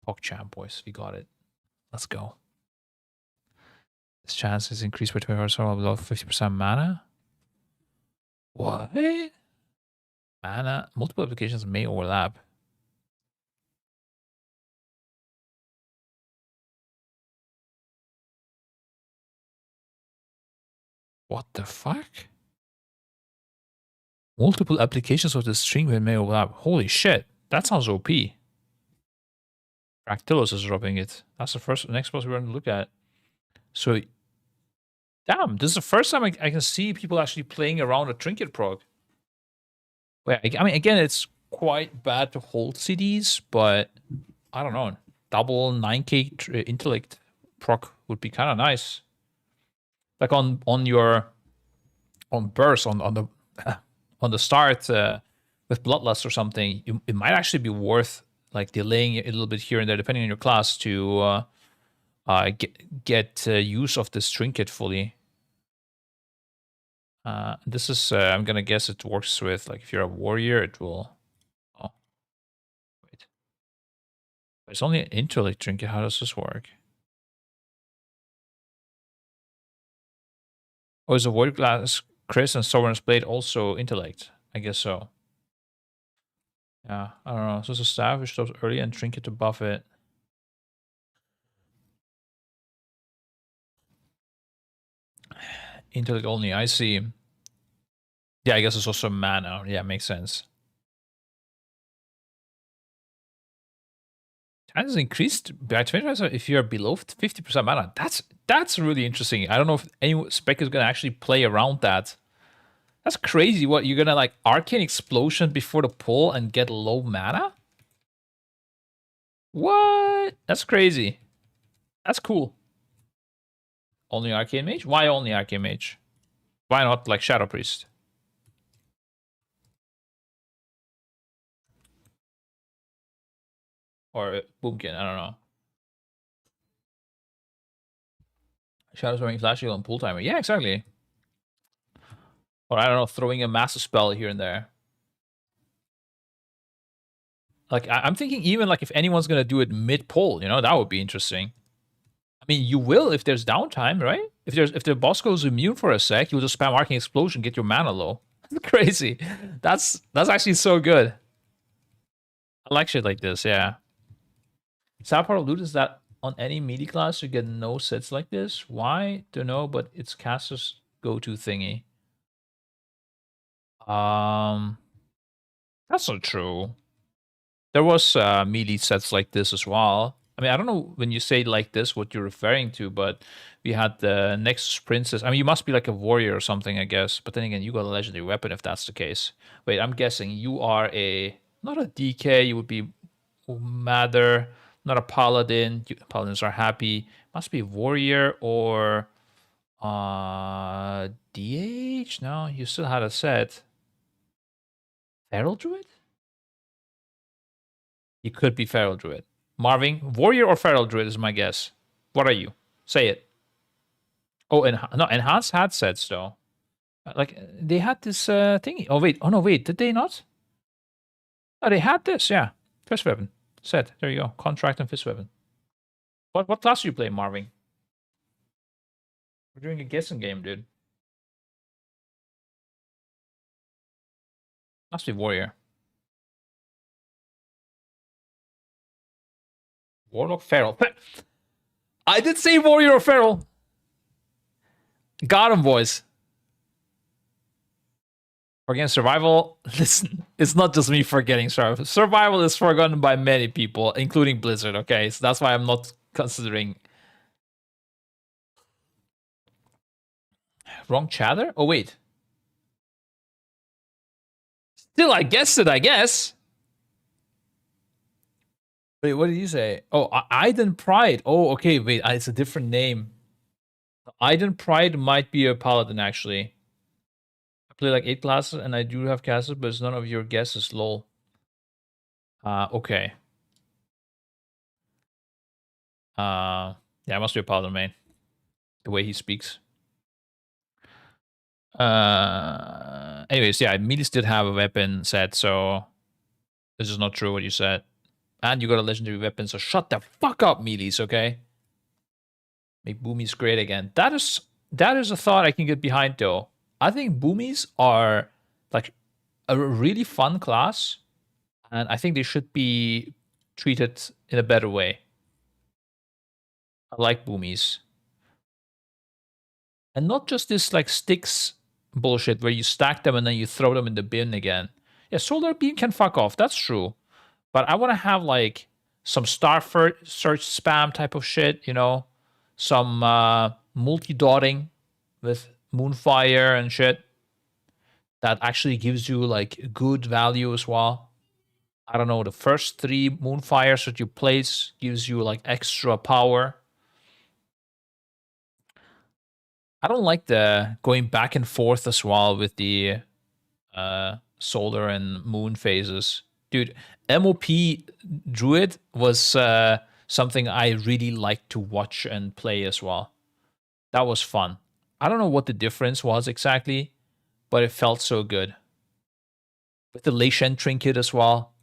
PogChamp, boys. We got it. Let's go. This chance is increased by 24 so below 50% mana. What? Mana. Multiple applications may overlap. What the fuck? Multiple applications of the string may overlap. Holy shit. That sounds OP. Fractillus is dropping it. That's the next boss we're going to look at. So, damn, this is the first time I can see people actually playing around a trinket prog. Wait, I mean, again, it's quite bad to hold CDs, but I don't know. Double 9k intellect proc would be kind of nice. Like on your on burst on the on the start with bloodlust or something, it might actually be worth like delaying it a little bit here and there, depending on your class, to get use of this trinket fully. This is I'm gonna guess it works with, like, if you're a warrior, it will. Oh, wait, it's only an intellect trinket. How does this work? Oh, is a void glass Chris and Sovereign's Blade also intellect? I guess so. Yeah, I don't know. So it's a staff which stops early and trinket to buff it. Intellect only, I see. Yeah, I guess it's also mana. Yeah, makes sense. Chance is increased by 20% if you're below 50% mana. That's really interesting. I don't know if any spec is gonna actually play around that. That's crazy. What, you're gonna like Arcane Explosion before the pull and get low mana? What? That's crazy. That's cool. Only Arcane Mage? Why only Arcane Mage? Why not like Shadow Priest? Or Boomkin, I don't know. Shadows wearing Flash Shield on Pull Timer. Yeah, exactly. Or I don't know, throwing a Master Spell here and there. Like, I'm thinking even like if anyone's gonna do it mid-pull, that would be interesting. I mean, you will if there's downtime, right? If the boss goes immune for a sec, you'll just spam Arcane Explosion, get your mana low. Crazy. That's actually so good. I like shit like this, yeah. Sad part of loot is that on any melee class you get no sets like this. Why? Don't know, but it's caster's go-to thingy. That's not true. There was melee sets like this as well. I mean, I don't know when you say like this what you're referring to, but we had the Nexus Princess. I mean, you must be like a warrior or something, I guess. But then again, you got a legendary weapon if that's the case. Wait, I'm guessing you are not a DK. You would be Mather, not a paladin. Paladins are happy. Must be warrior or DH. No, you still had a set. Feral Druid. You could be Feral Druid. Marvin, warrior or Feral Druid is my guess. What are you? Say it. Oh, no, enhanced had sets though. Like they had this thingy. Oh wait. Oh no, wait. Did they not? Oh, they had this. Yeah, fist weapon set. There you go. Contract and fist weapon. What class do you play, Marvin? We're doing a guessing game, dude. Must be warrior. Warlock Feral. I did say warrior or Feral. Got him, boys. Forgetting survival. Listen, it's not just me forgetting survival. Survival is forgotten by many people, including Blizzard. Okay, so that's why I'm not considering. Wrong chatter? Oh wait. Still, I guessed it. I guess. Wait, what did you say? Oh, Iden Pride. Oh, okay. Wait, it's a different name. Iden Pride might be a paladin actually. I play like 8 classes and I do have casters, but it's none of your guesses. Lol. Okay. Yeah, it must be a paladin main. The way he speaks. Anyways, yeah, Melis did have a weapon set, so this is not true what you said. And you got a legendary weapon, so shut the fuck up, Melis, okay? Make boomies great again. That is a thought I can get behind though. I think boomies are like a really fun class, and I think they should be treated in a better way. I like boomies. And not just this like sticks bullshit where you stack them and then you throw them in the bin again. Yeah, Solar Beam can fuck off, that's true. But I want to have like some star search spam type of shit, some multi-dotting with Moonfire and shit that actually gives you like good value as well. I don't know, the first 3 Moonfires that you place gives you like extra power. I don't like the going back and forth as well with the solar and moon phases. Dude, MOP Druid was something I really liked to watch and play as well. That was fun. I don't know what the difference was exactly, but it felt so good. With the Lei Shen trinket as well.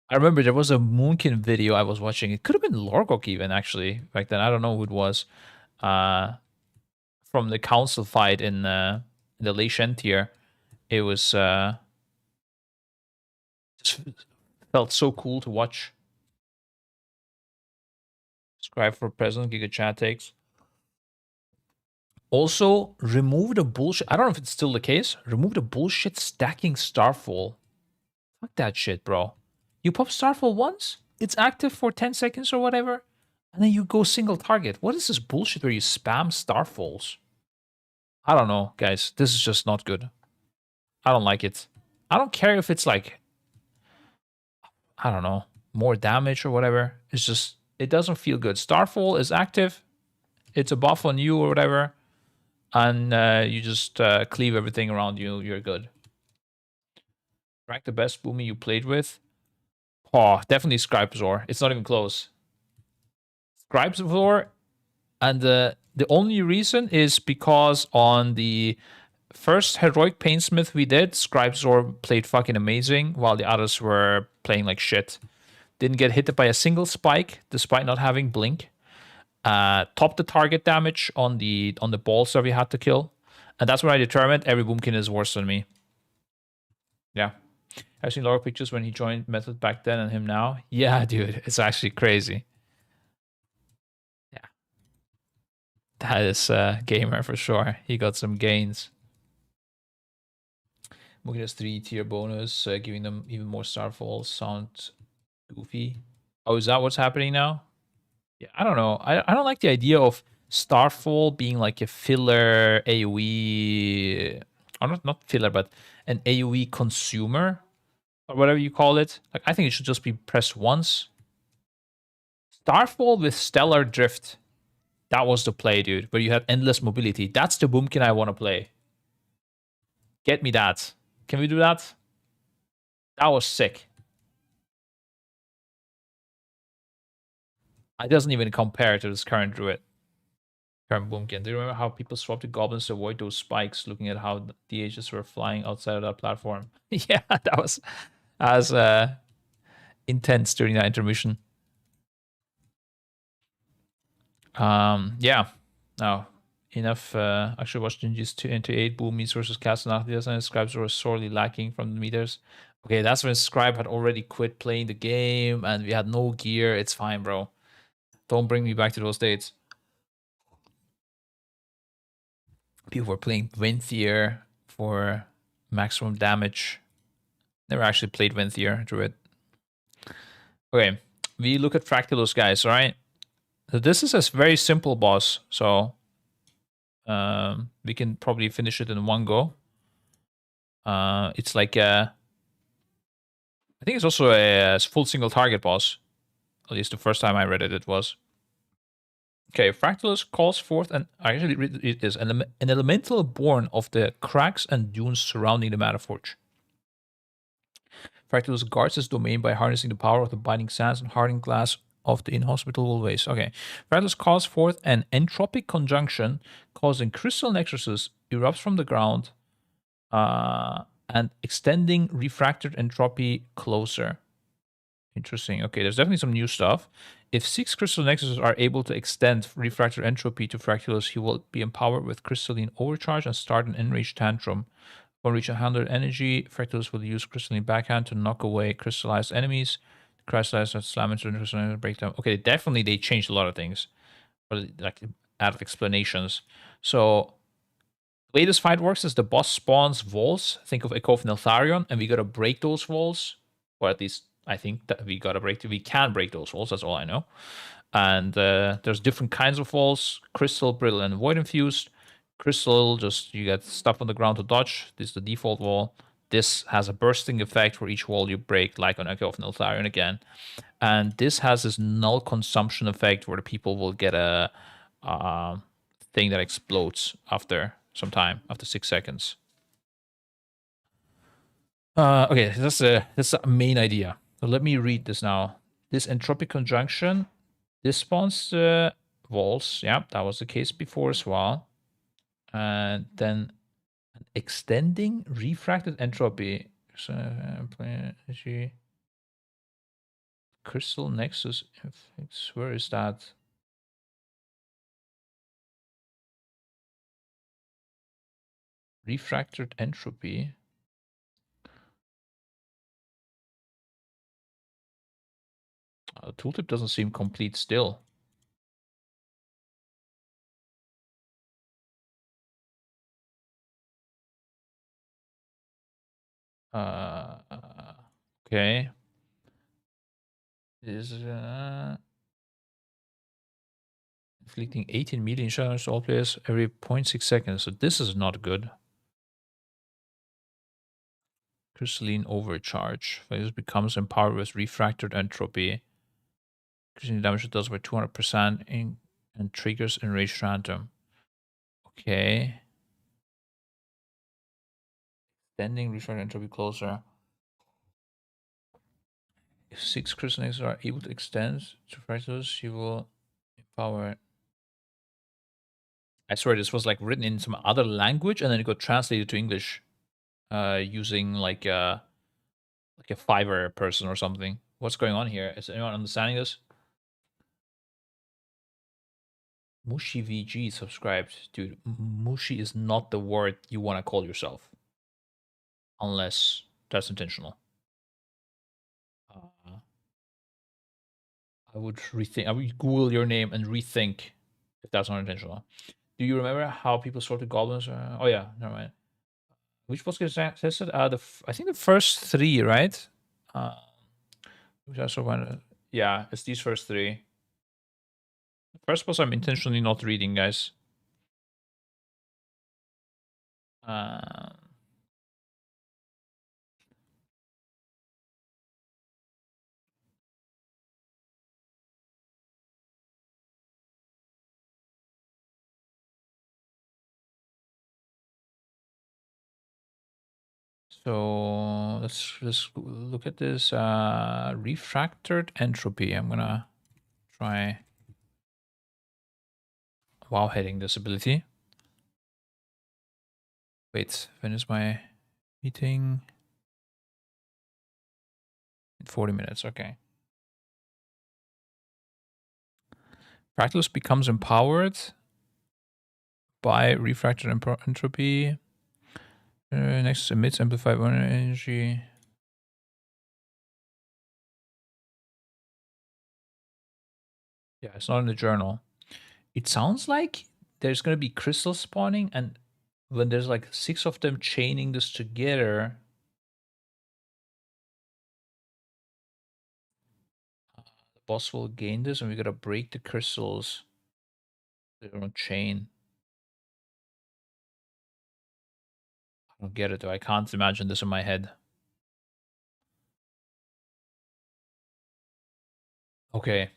I remember there was a Moonkin video I was watching. It could have been Lorgok even, actually, back then. I don't know who it was. From the council fight in the Lei Shen tier. It was just felt so cool to watch. Subscribe for present, Giga Chat takes. Also, remove the bullshit. I don't know if it's still the case. Remove the bullshit stacking Starfall. Fuck that shit, bro. You pop Starfall once, it's active for 10 seconds or whatever, and then you go single target. What is this bullshit where you spam Starfalls? I don't know, guys. This is just not good. I don't like it. I don't care if it's like, I don't know, more damage or whatever. It's just, it doesn't feel good. Starfall is active. It's a buff on you or whatever. And you just cleave everything around you. You're good. Rank the best Boomy you played with? Oh, definitely Scribezor. It's not even close. Scribezor, and the only reason is because on the first Heroic Painsmith we did, Scribezor played fucking amazing, while the others were playing like shit. Didn't get hit by a single spike, despite not having Blink. Topped the target damage on the balls that we had to kill. And that's when I determined every Boomkin is worse than me. Yeah. I've seen a lot of pictures when he joined Method back then and him now. Yeah, dude, it's actually crazy. Yeah. That is gamer for sure. He got some gains. Mookin has 3 tier bonus, giving them even more Starfalls. Sound goofy. Oh, is that what's happening now? Yeah, I don't know. I don't like the idea of Starfall being like a filler AoE, or not filler, but an AoE consumer, or whatever you call it. Like, I think it should just be pressed once. Starfall with Stellar Drift. That was the play, dude, where you had endless mobility. That's the Boomkin I want to play. Get me that. Can we do that? That was sick. It doesn't even compare to this current Druid. Current Boomkin. Do you remember how people swapped the goblins to avoid those spikes, looking at how the DHs were flying outside of that platform? Yeah, that was intense during that intermission. Yeah. Now, enough. Actually, watched Jinji's 2 into 8 Boomies versus Castanachdias, and Scribes were sorely lacking from the meters. Okay, that's when Scribe had already quit playing the game, and we had no gear. It's fine, bro. Don't bring me back to those dates. People were playing Winthier for maximum damage. Never actually played Winthier, Druid. Okay, we look at Fractillus, guys, alright? So this is a very simple boss, so we can probably finish it in one go. It's like I think it's also a full single target boss. At least the first time I read it, it was. Okay, Fractillus calls forth an elemental born of the cracks and dunes surrounding the Metaforge. Fractillus guards his domain by harnessing the power of the binding sands and hardened glass of the inhospitable ways. Okay. Fractillus calls forth an entropic conjunction, causing crystal nexuses erupts from the ground, and extending refracted entropy closer. Interesting. Okay, there's definitely some new stuff. If 6 crystal nexuses are able to extend refracted entropy to Fractillus, he will be empowered with crystalline overcharge and start an enraged tantrum. Upon reaching 100 energy, Fractillus will use crystalline backhand to knock away crystallized enemies. Crystallized slam into the crystalline breakdown. Okay, definitely they changed a lot of things, but like out of explanations. So the way this fight works is the boss spawns walls. Think of Echo of Neltharion, and we gotta break those walls, or at least I think that we gotta break. We can break those walls. That's all I know. And there's different kinds of walls: crystal, brittle, and void infused. Crystal, just you get stuff on the ground to dodge. This is the default wall. this has a bursting effect for each wall you break, like on Echo of Neltharion again. And this has this null consumption effect where the people will get a thing that explodes after some time, after 6 seconds. Okay, that's the main idea. So let me read this now. This entropic conjunction, this spawns walls. Yeah, that was the case before as well. And then extending refracted entropy. So, crystal nexus effects. Where is that? Refracted entropy. The tooltip doesn't seem complete still. Okay. This is inflicting 18 million shadows to all players every 0.6 seconds. So this is not good. Crystalline overcharge. This becomes empowered with refracted entropy. Increasing damage it does by 200% and triggers enraged random. Okay. Extending refracted entropy closer. If 6 crystallines are able to extend to Fractillus, you will empower. I swear this was like written in some other language and then it got translated to English using like a Fiverr person or something. What's going on here? Is anyone understanding this? Mushi VG subscribed. Dude, Mushi is not the word you want to call yourself. Unless that's intentional. I would rethink. I would Google your name and rethink if that's not intentional. Do you remember how people sorted goblins? Oh yeah, never mind. Which was tested? I think the first 3, right? Which also one. Yeah, it's these first 3. The first boss I'm intentionally not reading, guys. So let's look at this refracted entropy. I'm gonna try wow heading this ability. Wait, when is my meeting? In 40 minutes, okay. Fractillus becomes empowered by refracted entropy. Next emits amplified energy. Yeah, it's not in the journal. It sounds like there's going to be crystals spawning, and when there's like 6 of them chaining this together, the boss will gain this, and we got to break the crystals. They don't chain. I don't get it though. I can't imagine this in my head. Okay,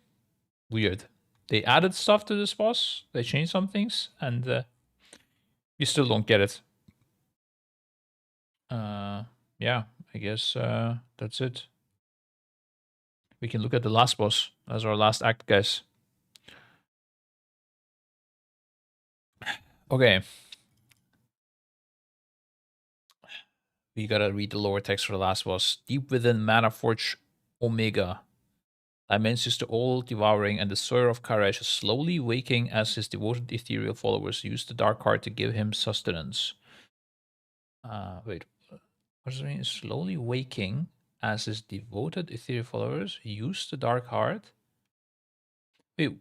weird. They added stuff to this boss. They changed some things, and you still don't get it. Yeah, I guess that's it. We can look at the last boss as our last act, guys. Okay. We gotta read the lower text for the last boss. Deep within Mana Forge Omega, Dimensions the all-devouring and destroyer of courage is slowly waking as his devoted ethereal followers use the dark heart to give him sustenance. Wait, what does it mean? Slowly waking as his devoted ethereal followers use the dark heart? Wait,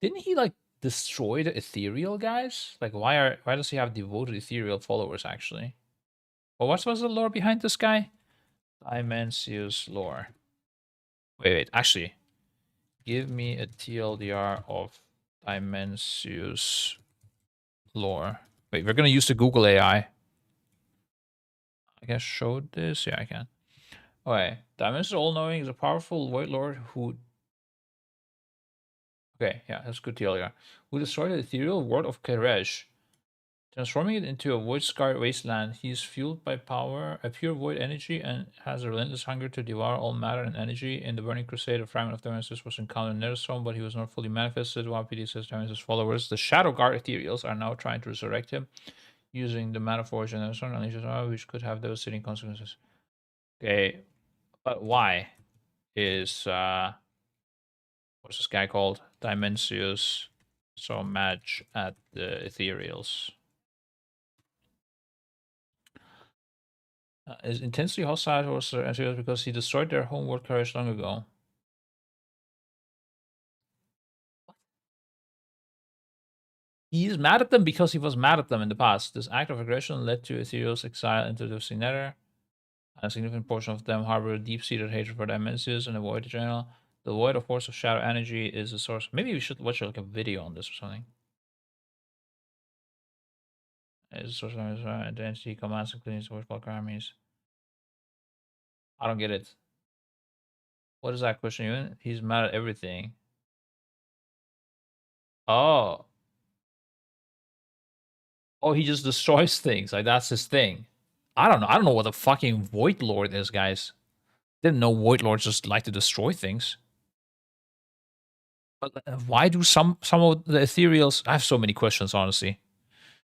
didn't he like destroy the ethereal guys? Like why does he have devoted ethereal followers actually? Well, what was the lore behind this guy? Dimensius lore. Wait, actually, give me a TLDR of Dimensius lore. Wait, we're gonna use the Google AI. I can show this. Yeah, I can. Okay. Dimensions All-Knowing is a powerful Void Lord who... Okay, yeah, that's good deal, yeah. Who destroyed the ethereal world of Keresh, transforming it into a void-scarred wasteland. He is fueled by power, a pure void energy, and has a relentless hunger to devour all matter and energy. In the Burning Crusade, a fragment of Dionysus was encountered in Netherstone, but he was not fully manifested. While PD says Dionysus' followers, the Shadow Guard Ethereals, are now trying to resurrect him using the Mana Forge and Netherstone unleashes, which could have devastating consequences. Okay, but why is what's this guy called? Dimensius so mad at the Ethereals? Is intensely hostile towards the Ethereals because he destroyed their homeworld carriage long ago. He's mad at them because he was mad at them in the past. This act of aggression led to Ethereals' exile into the Nether. A significant portion of them harbor a deep-seated hatred for Dimensius and avoid the general. The void of force of shadow energy is the source. Maybe we should watch like a video on this or something. Is the source of identity commands including source block armies. I don't get it. What is that question even? He's mad at everything. Oh. Oh, he just destroys things. Like that's his thing. I don't know. I don't know what the fucking Void Lord is, guys. Didn't know Void Lords just like to destroy things. But why do some of the Ethereals? I have so many questions, honestly.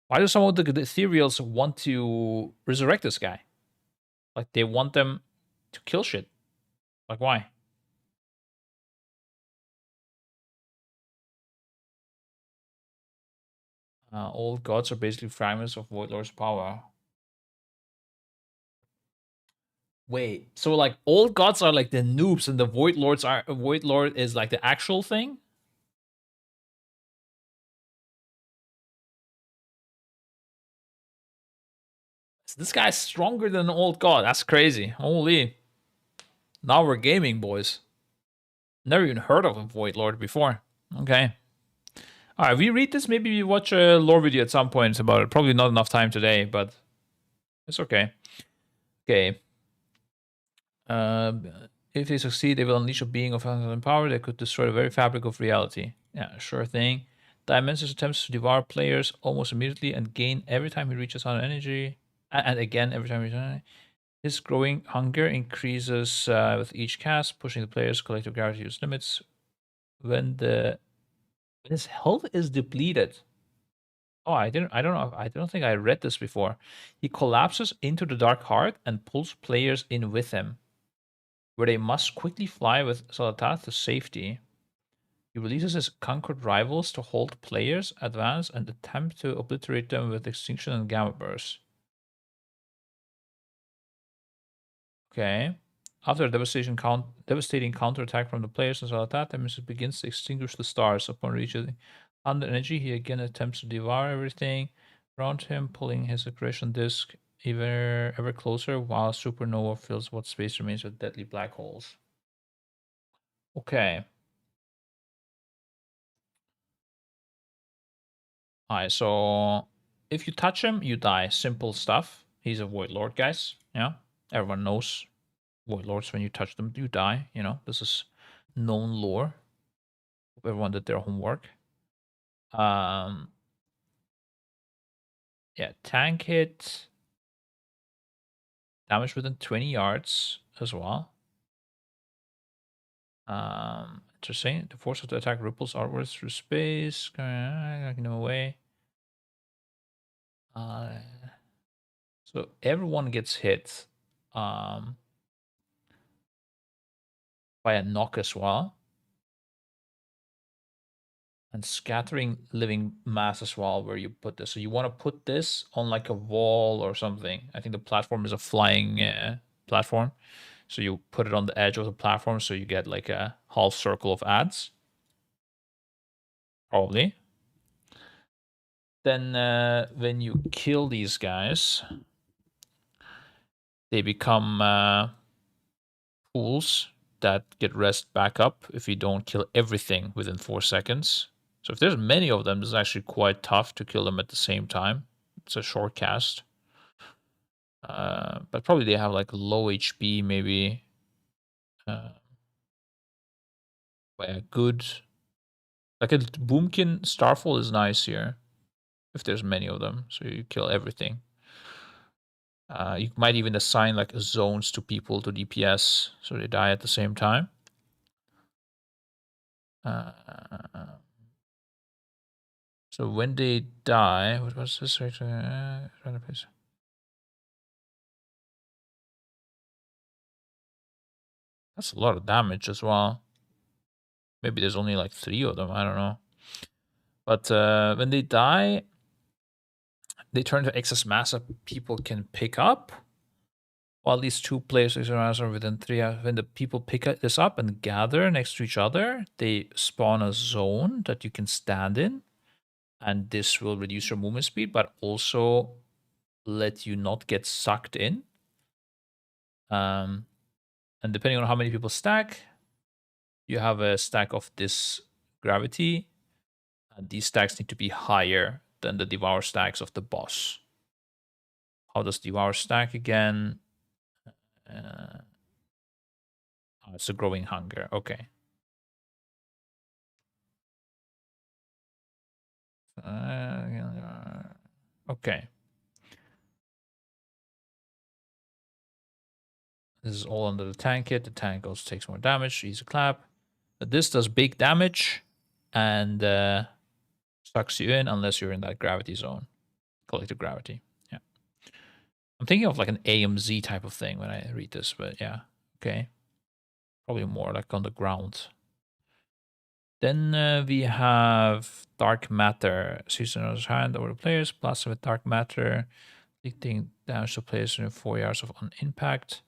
Why do some of the Ethereals want to resurrect this guy? Like they want them to kill shit. Like why? All gods are basically fragments of Void Lord's power. Wait, so like old gods are like the noobs, and the Void Lord is like the actual thing. So this guy's stronger than an old god. That's crazy. Holy! Now we're gaming, boys. Never even heard of a Void Lord before. Okay. All right, we read this. Maybe we watch a lore video at some point about it. Probably not enough time today, but it's okay. Okay. If they succeed, they will unleash a being of unlimited power that could destroy the very fabric of reality. Yeah, sure thing. Dimensions attempts to devour players almost immediately and gain every time he reaches on energy. And again, every time he reaches energy. His growing hunger increases with each cast, pushing the player's collective gravity use limits. When his health is depleted. Oh, I don't know. I don't think I read this before. He collapses into the dark heart and pulls players in with him, where they must quickly fly with Salatat to safety. He releases his conquered rivals to hold players, advance, and attempt to obliterate them with extinction and gamma burst. Okay. After a devastating counterattack from the players and Salatat, Nemesis begins to extinguish the stars. Upon reaching under energy, he again attempts to devour everything around him, pulling his aggression disk ever closer while supernova fills what space remains with deadly black holes. Okay. Alright, so if you touch him, you die. Simple stuff. He's a Void Lord, guys. Yeah. Everyone knows Void Lords, when you touch them, you die. You know, this is known lore. Everyone did their homework. Yeah, tank hit. Damage within 20 yards as well. Interesting. The force of the attack ripples outwards through space, knocking them away. So everyone gets hit by a knock as well. And scattering living mass as well, where you put this. So you want to put this on like a wall or something. I think the platform is a flying platform. So you put it on the edge of the platform so you get like a half circle of ads. Probably. Then when you kill these guys, they become pools that get rest back up if you don't kill everything within 4 seconds. So if there's many of them, it's actually quite tough to kill them at the same time. It's a short cast. But probably they have like low HP, maybe. But yeah, good. Like a Boomkin Starfall is nice here. If there's many of them. So you kill everything. You might even assign like zones to people to DPS so they die at the same time. So when they die, what was this? That's a lot of damage as well. Maybe there's only like 3 of them. I don't know. But when they die, they turn to excess mass that people can pick up. While these 2 players are within 3 hours, when the people pick this up and gather next to each other, they spawn a zone that you can stand in. And this will reduce your movement speed, but also let you not get sucked in. And depending on how many people stack, you have a stack of this gravity. And these stacks need to be higher than the devour stacks of the boss. How does devour stack again? Oh, it's a growing hunger. Okay. Okay. This is all under the tank hit. The tank also takes more damage. Easy clap. But this does big damage and sucks you in unless you're in that gravity zone. Collective gravity. Yeah. I'm thinking of like an AMZ type of thing when I read this, but yeah. Okay. Probably more like on the ground. Then we have Dark Matter. Seasonal's hand over the players. Plus with Dark Matter. Inflicting damage to players in 4 yards of on impact.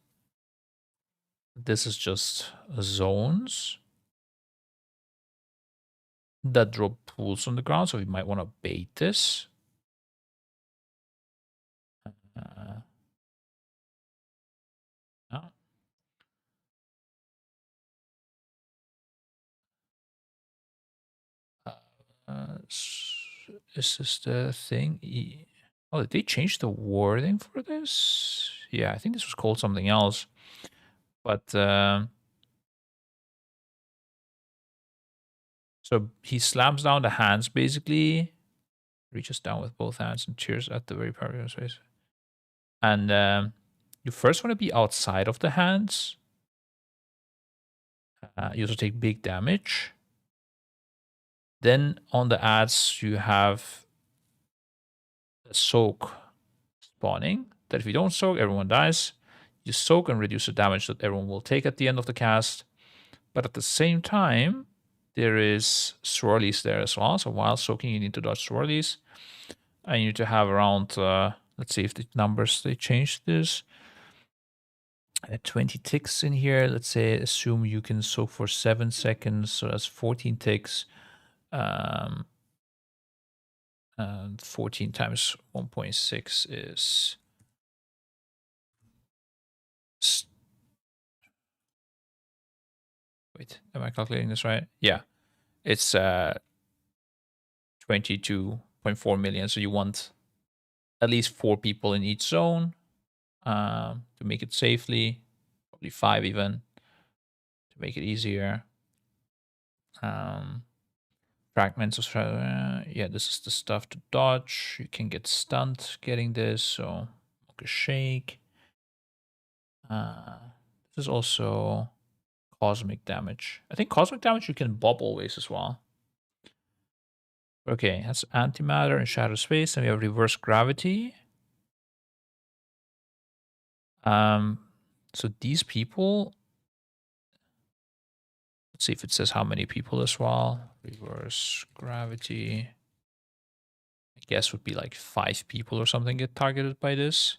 This is just zones that drop pools on the ground, so we might want to bait this. Oh. Is this the thing? Oh, did they change the wording for this? Yeah, I think this was called something else. But so he slams down the hands basically, reaches down with both hands and cheers at the very part of his face. And you first want to be outside of the hands. You also take big damage. Then on the ads, you have a soak spawning. That if you don't soak, everyone dies. You soak and reduce the damage that everyone will take at the end of the cast. But at the same time, there is swirlies there as well. So while soaking, you need to dodge swirlies. And you need to have around, let's see if the numbers, they changed this. 20 ticks in here. Let's say, assume you can soak for 7 seconds. So that's 14 ticks. 14 times 1.6 is... Wait, am I calculating this right? Yeah. It's 22.4 million. So you want at least 4 people in each zone to make it safely. Probably 5 even to make it easier. Fragments of yeah, this is the stuff to dodge. You can get stunned getting this, so okay, shake. This is also cosmic damage. I think cosmic damage you can bob always as well. Okay, that's antimatter and shadow space, and we have reverse gravity. So these people, let's see if it says how many people as well. Reverse gravity, I guess would be like 5 people or something get targeted by this.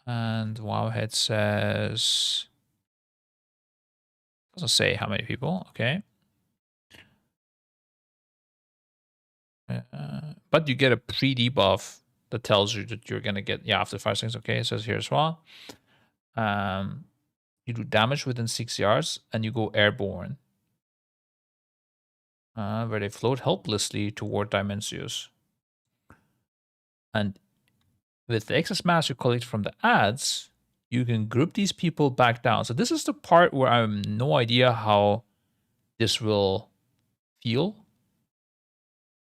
And Wowhead says, doesn't say how many people. Okay. But you get a pre-debuff that tells you that you're gonna get, yeah, after 5 seconds. Okay, it says here as well. You do damage within 6 yards and you go airborne, where they float helplessly toward Dimensius. And with the excess mass you collect from the ads, you can group these people back down. So this is the part where I have no idea how this will feel.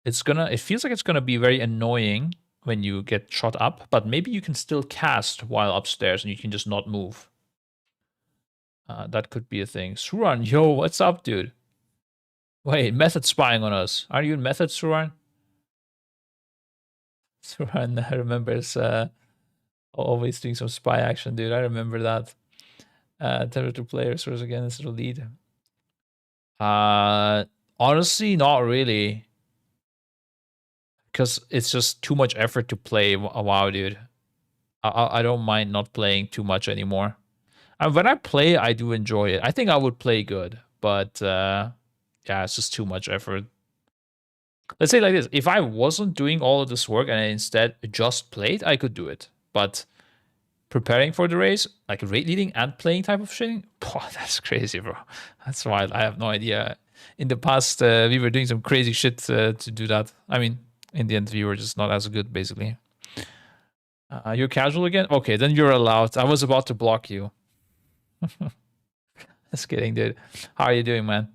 It feels like it's gonna be very annoying when you get shot up, but maybe you can still cast while upstairs and you can just not move. That could be a thing. Suran, yo, what's up, dude? Wait, Method spying on us. Are you in Method, Suran? Suran remembers always doing some spy action, dude. I remember that. Territory player source again is the lead. Honestly, not really. Because it's just too much effort to play a WoW, dude. I don't mind not playing too much anymore. And when I play, I do enjoy it. I think I would play good, but yeah, it's just too much effort. Let's say like this: if I wasn't doing all of this work and I instead just played, I could do it. But preparing for the race, like raid leading and playing type of shit, that's crazy, bro. That's wild. I have no idea. In the past, we were doing some crazy shit to do that. I mean, in the end, we were just not as good, basically. You're casual again? Okay, then you're allowed. I was about to block you. Just kidding, dude. How are you doing, man?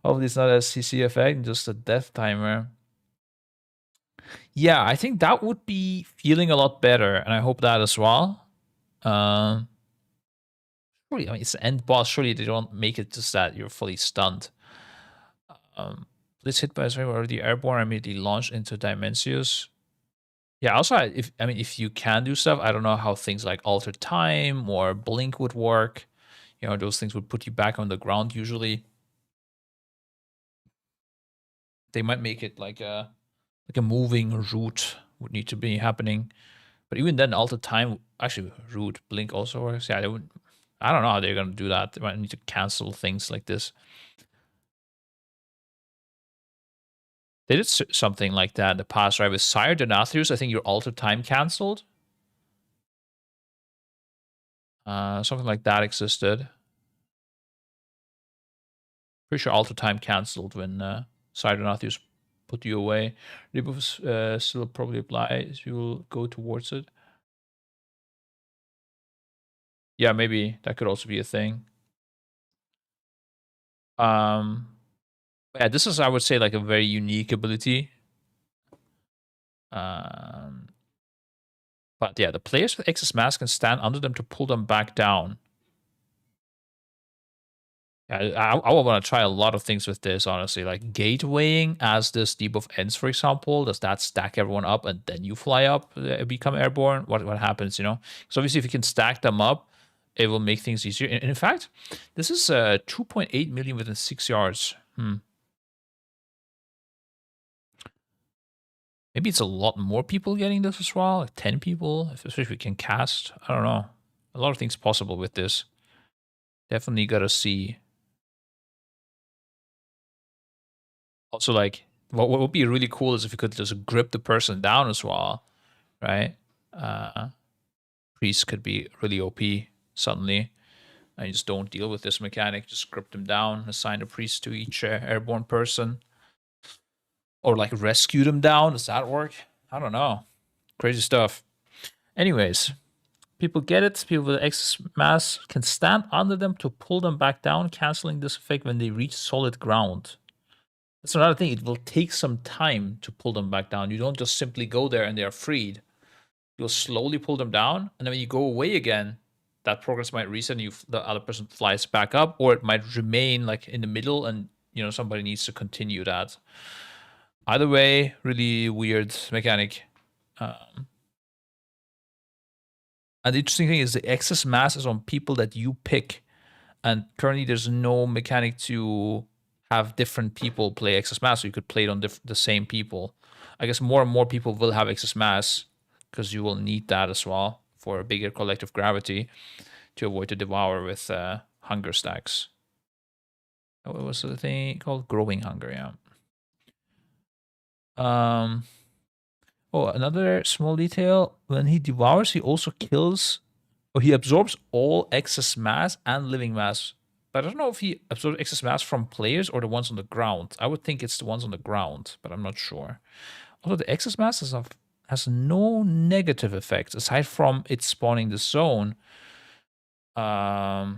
Hopefully it's not a CC effect, just a death timer. Yeah, I think that would be feeling a lot better, and I hope that as well. Surely, I mean, it's the end boss. Surely they don't make it just that you're fully stunned. Let's hit by a already airborne, immediately launch into Dimensius. Yeah, also, if you can do stuff, I don't know how things like alter time or blink would work. You know, those things would put you back on the ground usually. They might make it like a moving route would need to be happening. But even then, alter time, actually, route, blink also works. Yeah, they would. I don't know how they're gonna do that. They might need to cancel things like this. They did something like that in the past, right? With Sire Denathrius, I think your alter time canceled. Something like that existed. Pretty sure alter time canceled when Sire Denathrius put you away. Rebuffs still probably apply. You will go towards it. Yeah, maybe that could also be a thing. Yeah, this is, I would say, like a very unique ability. But yeah, the players with excess mass can stand under them to pull them back down. I want to try a lot of things with this, honestly. Like gatewaying as this debuff ends, for example. Does that stack everyone up and then you fly up, become airborne? What happens, you know? So obviously, if you can stack them up, it will make things easier. And in fact, this is 2.8 million within 6 yards. Maybe it's a lot more people getting this as well, like 10 people, especially if we can cast. I don't know. A lot of things possible with this. Definitely gotta see. Also, like, what would be really cool is if you could just grip the person down as well, right? Priest could be really OP suddenly. And you just don't deal with this mechanic. Just grip them down, assign a priest to each airborne person. Or like rescue them down. Does that work? I don't know. Crazy stuff. Anyways, people get it. People with excess mass can stand under them to pull them back down, canceling this effect when they reach solid ground. That's another thing. It will take some time to pull them back down. You don't just simply go there and they are freed. You'll slowly pull them down, and then when you go away again, that progress might reset and the other person flies back up, or it might remain like in the middle and somebody needs to continue that. Either way, really weird mechanic. And the interesting thing is the excess mass is on people that you pick. And currently there's no mechanic to have different people play excess mass, so you could play it on the same people. I guess more and more people will have excess mass because you will need that as well for a bigger collective gravity to avoid the devour with hunger stacks. What was the thing called? Growing hunger, yeah. Oh, another small detail. When he devours, he also kills, or he absorbs all excess mass and living mass. But I don't know if he absorbs excess mass from players or the ones on the ground. I would think it's the ones on the ground, but I'm not sure. Although the excess mass has no negative effects aside from it spawning the zone. Because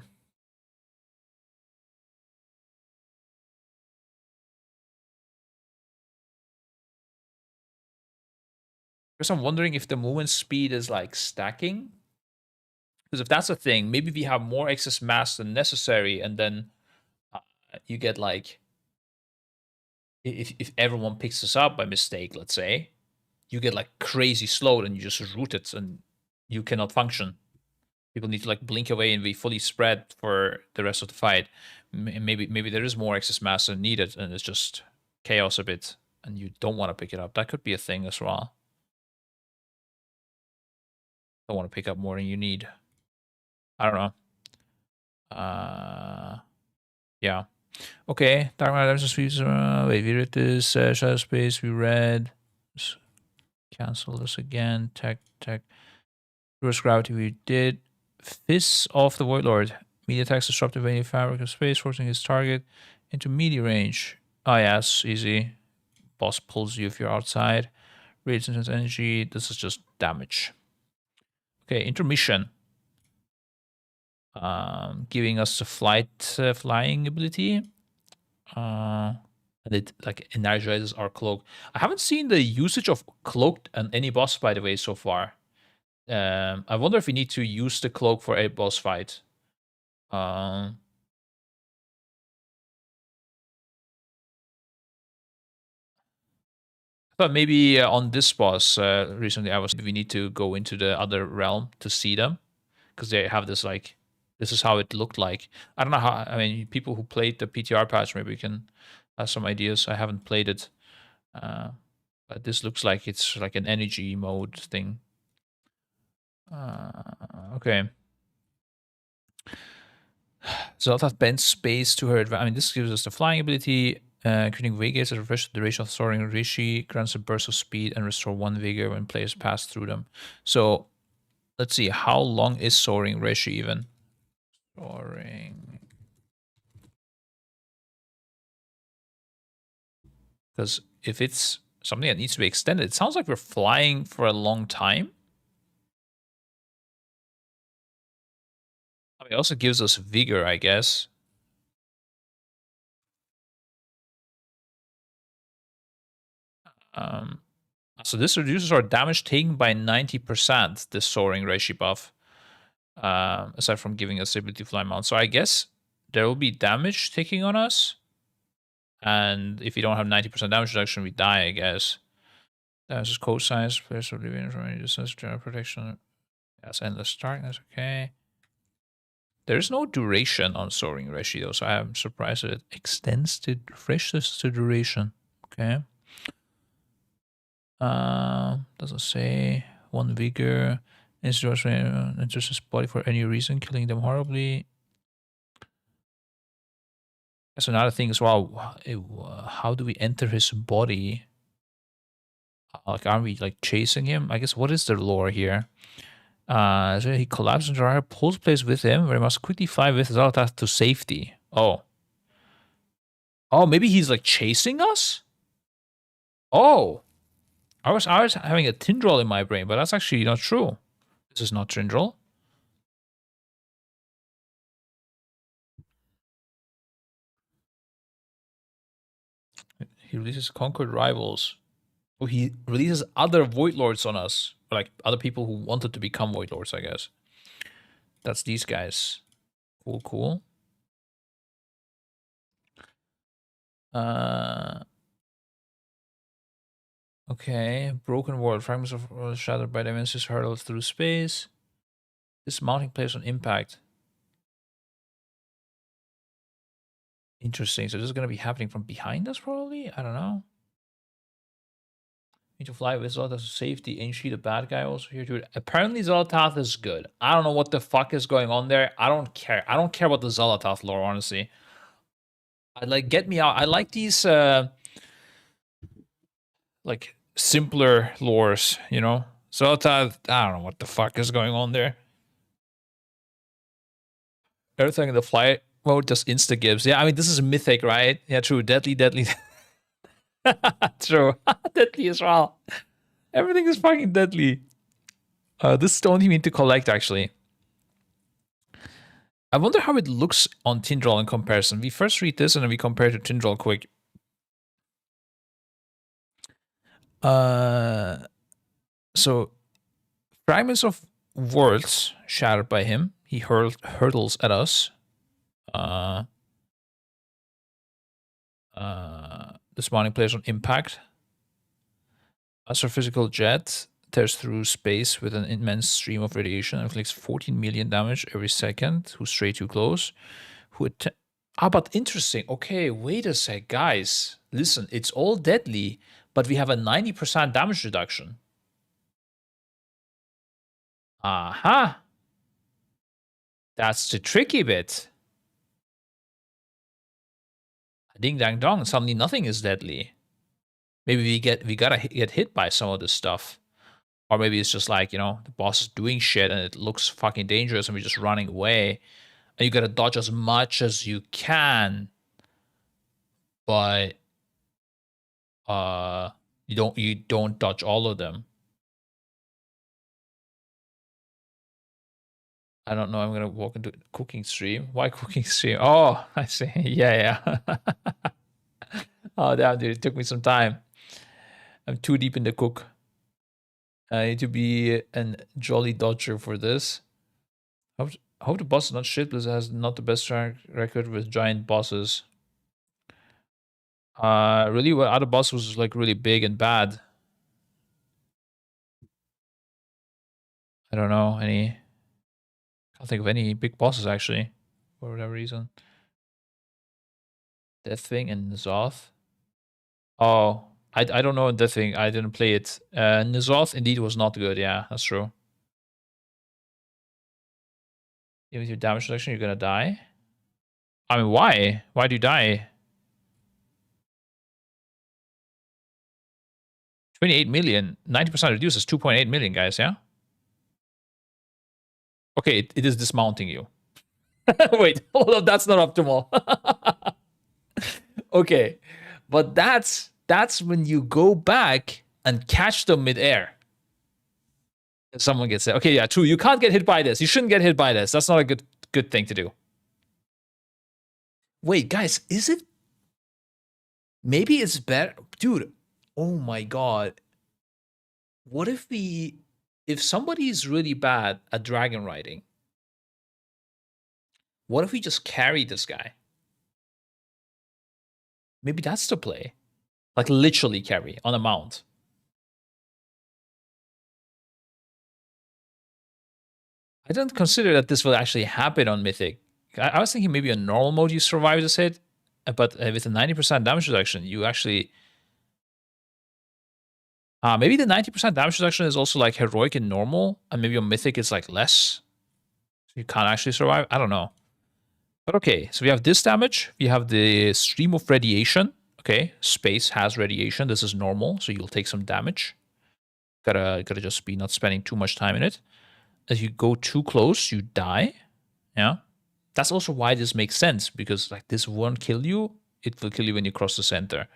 I'm wondering if the movement speed is like stacking. Because if that's a thing, maybe we have more excess mass than necessary, and then you get like, if everyone picks us up by mistake, let's say, you get like crazy slow, and you just root it, and you cannot function. People need to like blink away and be fully spread for the rest of the fight. Maybe there is more excess mass than needed, and it's just chaos a bit, and you don't want to pick it up. That could be a thing as well. Don't want to pick up more than you need. I don't know. Yeah. Okay. Dark Matter Dimension Sweeps. Wait, we read this. Shadow Space, we read. Let's cancel this again. Tech. Reverse Gravity, we did. Fists of the Void Lord. Media attacks disruptive any fabric of space, forcing his target into melee range. Oh, yes, easy. Boss pulls you if you're outside. Radiant intense energy. This is just damage. Okay, intermission. Giving us the flying ability. And it like energizes our cloak. I haven't seen the usage of cloak on any boss, by the way, so far. I wonder if we need to use the cloak for a boss fight. I thought maybe on this boss recently, we need to go into the other realm to see them, because they have this like, this is how it looked like. I don't know how. I mean, people who played the PTR patch maybe can have some ideas. I haven't played it, but this looks like it's like an energy mode thing. Okay. Zoltat bends space to her advantage. I mean, this gives us the flying ability, creating Vegas that refresh the duration of soaring Rishi, grants a burst of speed, and restore 1 vigor when players pass through them. So, let's see, how long is soaring Rishi even? Soaring. Because if it's something that needs to be extended, it sounds like we're flying for a long time. I mean, it also gives us vigor, I guess. So this reduces our damage taken by 90%, this soaring Reishi buff. Aside from giving us the ability to fly mount. So I guess there will be damage taking on us. And if you don't have 90% damage reduction, we die, I guess. That's just code size, place of living from any distance, general protection. That's endless darkness, okay. There's no duration on soaring Reishi though, so I'm surprised that it extends to refresh this to duration. Okay. Doesn't say 1 vigor. Enters his body for any reason, killing them horribly. That's another thing as well. How do we enter his body? Like, aren't we like chasing him? I guess, what is the lore here? So he collapses into our pulls place with him, where he must quickly fly with his Zalatat to safety. Oh, maybe he's like chasing us? Oh, I was having a Tindrol in my brain, but that's actually not true. This is not Tindrol. He releases conquered rivals. Oh, he releases other Void Lords on us. Like other people who wanted to become Void Lords, I guess. That's these guys. Cool. Okay. Broken world. Fragments of world shattered by dimensions hurtled through space. This mounting plays on impact. Interesting. So this is going to be happening from behind us, probably? I don't know. Need to fly with Zoltath to safety. Ain't she the bad guy also here too? Apparently Zoltath is good. I don't know what the fuck is going on there. I don't care. I don't care about the Zoltath lore, honestly. I like, get me out. I like these like simpler lores, you know? Zoltath, I don't know what the fuck is going on there. Everything in the flight mode just insta gives. Yeah, I mean, this is Mythic, right? Yeah, true. Deadly. True. Deadly as well. Everything is fucking deadly. This is the only thing to collect, actually. I wonder how it looks on Tindral in comparison. We first read this and then we compare to Tindral quick. So, fragments of worlds shattered by him. He hurtles at us. The spawning players on impact. Astrophysical jet tears through space with an immense stream of radiation and inflicts 14 million damage every second. Who stray too close? But interesting. Okay, wait a sec, guys. Listen, it's all deadly, but we have a 90% damage reduction. Aha. That's the tricky bit. Ding dang dong. Suddenly nothing is deadly. Maybe we gotta get hit by some of this stuff. Or maybe it's just like, you know, the boss is doing shit and it looks fucking dangerous and we're just running away. And you gotta dodge as much as you can. But you don't dodge all of them. I don't know. I'm gonna walk into cooking stream. Why cooking stream? Oh, I see. Yeah. Oh damn, dude, it took me some time. I'm too deep in the cook. I need to be a jolly dodger for this. I hope the boss is not shit. Blizzard has not the best track record with giant bosses. Really, what other boss was like really big and bad? I don't know any. Can't think of any big bosses actually, for whatever reason. Deathwing and N'Zoth. Oh, I don't know Deathwing. I didn't play it. N'Zoth indeed was not good. Yeah, that's true. With your damage reduction, you're gonna die. I mean, why? Why do you die? 28 million. 90% reduces 2.8 million, guys. Yeah. Okay, it is dismounting you. Wait, hold on. That's not optimal. Okay, but that's when you go back and catch them midair. If someone gets it. Okay, yeah, true. You can't get hit by this. You shouldn't get hit by this. That's not a good thing to do. Wait, guys, is it? Maybe it's better, dude. Oh my god. What if somebody is really bad at dragon riding? What if we just carry this guy? Maybe that's the play. Like literally carry on a mount. I don't consider that this will actually happen on Mythic. I was thinking maybe on normal mode you survive this hit, but with a 90% damage reduction, you actually... maybe the 90% damage reduction is also like heroic and normal, and maybe on Mythic it's like less. So you can't actually survive. I don't know. But okay, so we have this damage. We have the stream of radiation. Okay, space has radiation. This is normal, so you'll take some damage. Gotta just be not spending too much time in it. As you go too close, you die. Yeah. That's also why this makes sense, because like this won't kill you. It will kill you when you cross the center.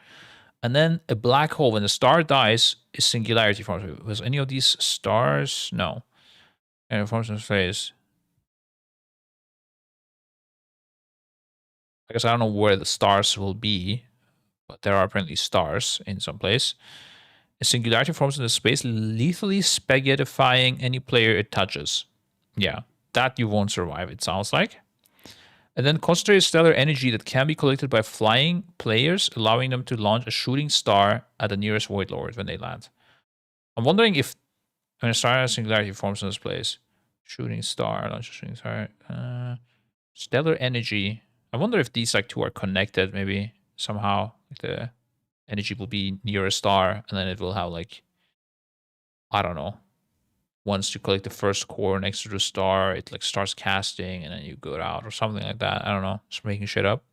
And then a black hole, when a star dies, is singularity forms. Was any of these stars? No. And it forms in phase. I guess I don't know where the stars will be, but there are apparently stars in some place. A singularity forms in the space, lethally spaghettifying any player it touches. Yeah, that you won't survive, it sounds like. And then concentrated stellar energy that can be collected by flying players, allowing them to launch a shooting star at the nearest Void Lord when they land. I'm wondering if when a star has singularity forms in this place, shooting star, launch a shooting star, stellar energy. I wonder if these like two are connected, maybe somehow. Like the energy will be near a star, and then it will have like, I don't know. Once you collect the first core next to the star, it like starts casting, and then you go out or something like that. I don't know. Just making shit up.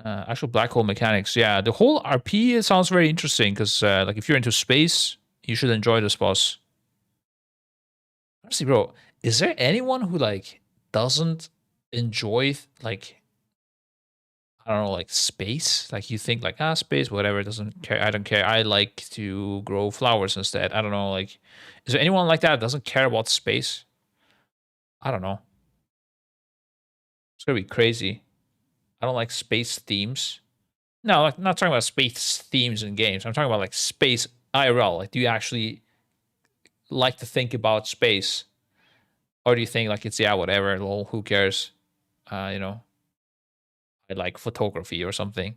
Actual black hole mechanics. Yeah, the whole RP sounds very interesting because like if you're into space, you should enjoy this boss. Honestly, bro, is there anyone who like doesn't enjoy like I don't know, like space. Like you think like, space, whatever, doesn't care. I don't care. I like to grow flowers instead. I don't know, like, is there anyone like that doesn't care about space? I don't know. It's gonna be crazy. I don't like space themes. No, like not talking about space themes in games. I'm talking about like space IRL. Like, do you actually like to think about space, or do you think like it's whatever, lol, who cares? You know, I like photography or something.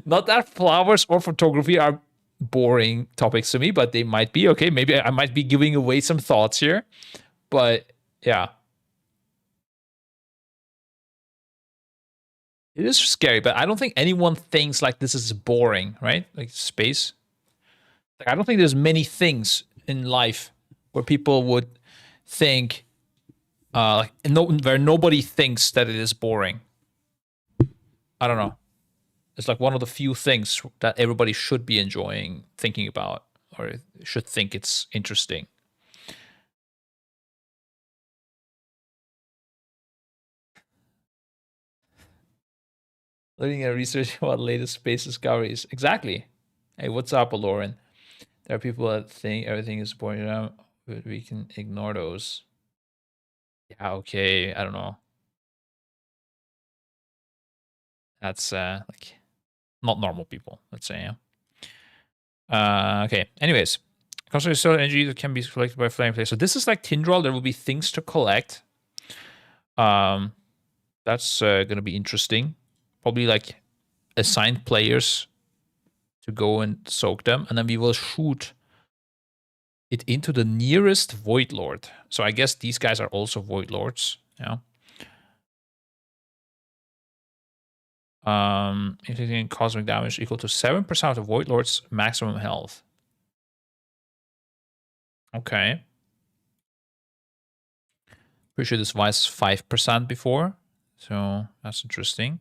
Not that flowers or photography are boring topics to me, but they might be. Okay, maybe I might be giving away some thoughts here, but yeah, it is scary. But I don't think anyone thinks like this is boring, right? Like space. Like, I don't think there's many things in life where people would think, like, where nobody thinks that it is boring. I don't know. It's like one of the few things that everybody should be enjoying thinking about, or should think it's interesting. Learning and research about latest space discoveries. Exactly. Hey, what's up, Lauren? There are people that think everything is boring, but we can ignore those. Yeah, okay. I don't know. That's like not normal people, let's say. Okay. Anyways, concentrated solar energy that can be collected by flame play. So this is like Tindral. There will be things to collect. That's gonna be interesting. Probably like assign players to go and soak them, and then we will shoot it into the nearest Void Lord. So I guess these guys are also Void Lords. Yeah. Inflicting cosmic damage equal to 7% of the Void Lord's maximum health. Okay. Pretty sure this was 5% before. So that's interesting.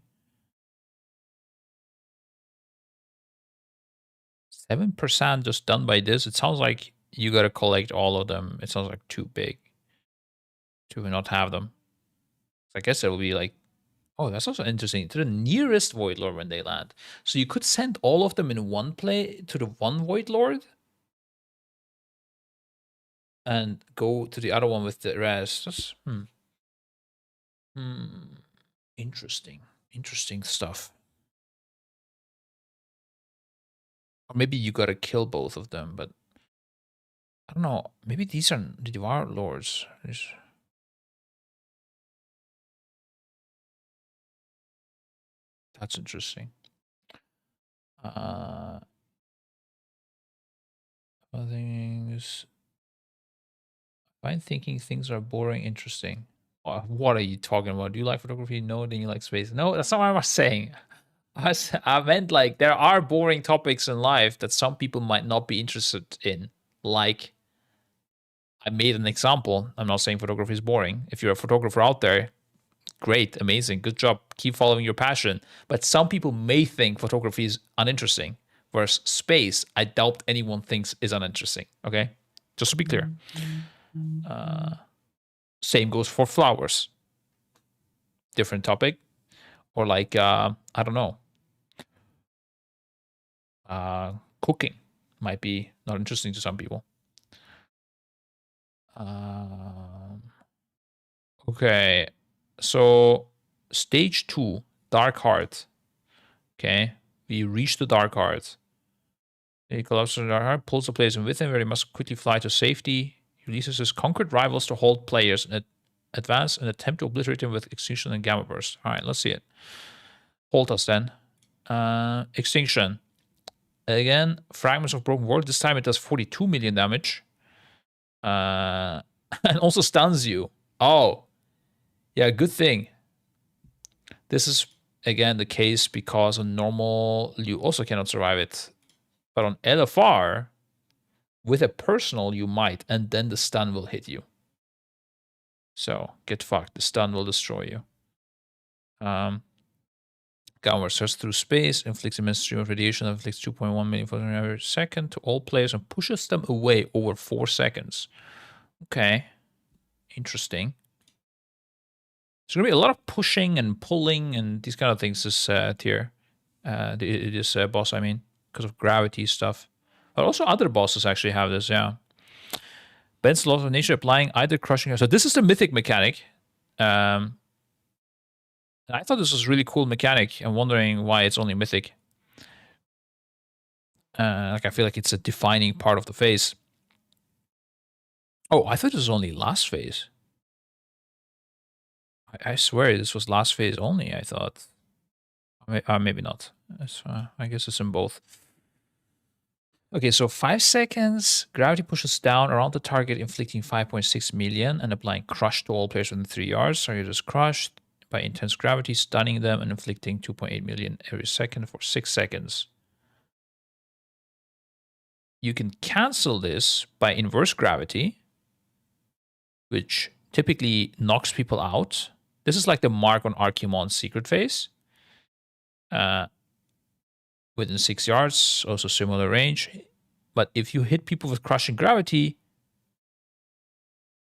7% just done by this. It sounds like you gotta collect all of them. It sounds like too big to not have them. I guess it will be like, oh, that's also interesting. To the nearest Void Lord when they land. So you could send all of them in one play to the one Void Lord and go to the other one with the rest. That's interesting. Interesting stuff. Or maybe you gotta kill both of them, but I don't know. Maybe these are the Devour Lords. That's interesting. Things. I'm thinking things are boring, interesting. What are you talking about? Do you like photography? No. Then you like space? No, that's not what I was saying. I meant like there are boring topics in life that some people might not be interested in. Like, I made an example. I'm not saying photography is boring. If you're a photographer out there, great, amazing, good job. Keep following your passion. But some people may think photography is uninteresting. Whereas space, I doubt anyone thinks is uninteresting. Okay? Just to be clear. Same goes for flowers. Different topic. Or like, I don't know. Cooking might be not interesting to some people. Okay. So stage 2, Dark Heart. Okay. We reach the Dark Heart. He collapses the Dark Heart, pulls the players in with him, where he must quickly fly to safety. He releases his conquered rivals to hold players and advance and attempt to obliterate them with Extinction and Gamma Burst. All right, let's see it. Hold us then. Extinction. Again, Fragments of Broken World. This time it does 42 million damage. And also stuns you. Oh. Yeah, good thing. This is, again, the case because on normal, you also cannot survive it. But on LFR, with a personal, you might, and then the stun will hit you. So, get fucked. The stun will destroy you. Gamma surges through space, inflicts immense stream of radiation, inflicts 2.1 million photons every second to all players and pushes them away over 4 seconds. Okay. Interesting. There's going to be a lot of pushing and pulling and these kind of things this tier. This boss, I mean, because of gravity stuff. But also other bosses actually have this, yeah. Bends laws of nature applying either crushing. So this is the mythic mechanic. I thought this was a really cool mechanic. I'm wondering why it's only mythic. Like I feel like it's a defining part of the phase. Oh, I thought this was only last phase. I swear this was last phase only, I thought. Maybe not. I guess it's in both. Okay, so 5 seconds. Gravity pushes down around the target, inflicting 5.6 million and applying crush to all players within 3 yards. So you're just crushed by intense gravity, stunning them and inflicting 2.8 million every second for 6 seconds. You can cancel this by inverse gravity, which typically knocks people out. This is like the mark on Archimon's secret phase. Within 6 yards, also similar range. But if you hit people with crushing gravity,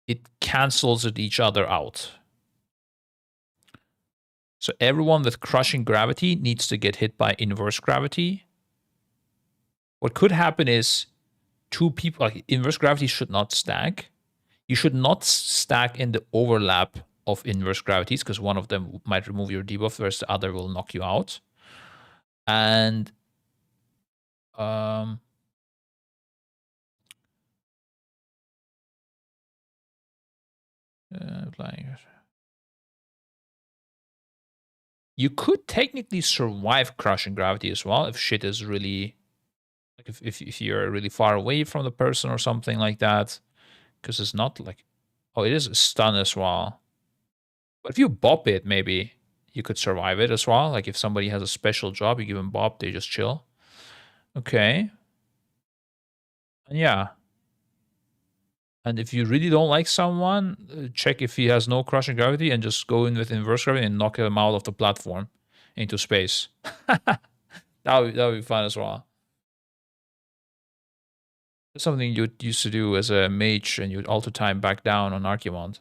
it cancels each other out. So everyone with crushing gravity needs to get hit by inverse gravity. What could happen is 2 people, like inverse gravity should not stack. You should not stack in the overlap of inverse gravities because one of them might remove your debuff, whereas the other will knock you out. And you could technically survive crushing gravity as well if shit is really, like if you're really far away from the person or something like that, because it's not like, oh, it is a stun as well. But if you bop it, maybe you could survive it as well. Like if somebody has a special job, you give them bop, they just chill. Okay. And yeah. And if you really don't like someone, check if he has no crushing gravity and just go in with inverse gravity and knock him out of the platform into space. that would be fun as well. It's something you used to do as a mage, and you'd alter time back down on Archimond.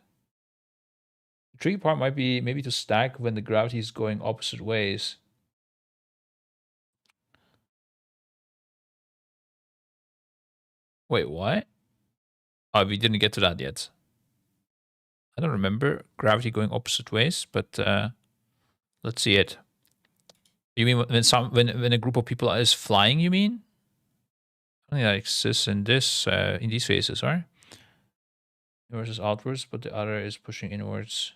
The tricky part might be maybe to stack when the gravity is going opposite ways. Wait, what? Oh, we didn't get to that yet. I don't remember gravity going opposite ways, but let's see it. You mean when a group of people is flying? You mean? I think that exists in these phases, right? Inwards is outwards, but the other is pushing inwards.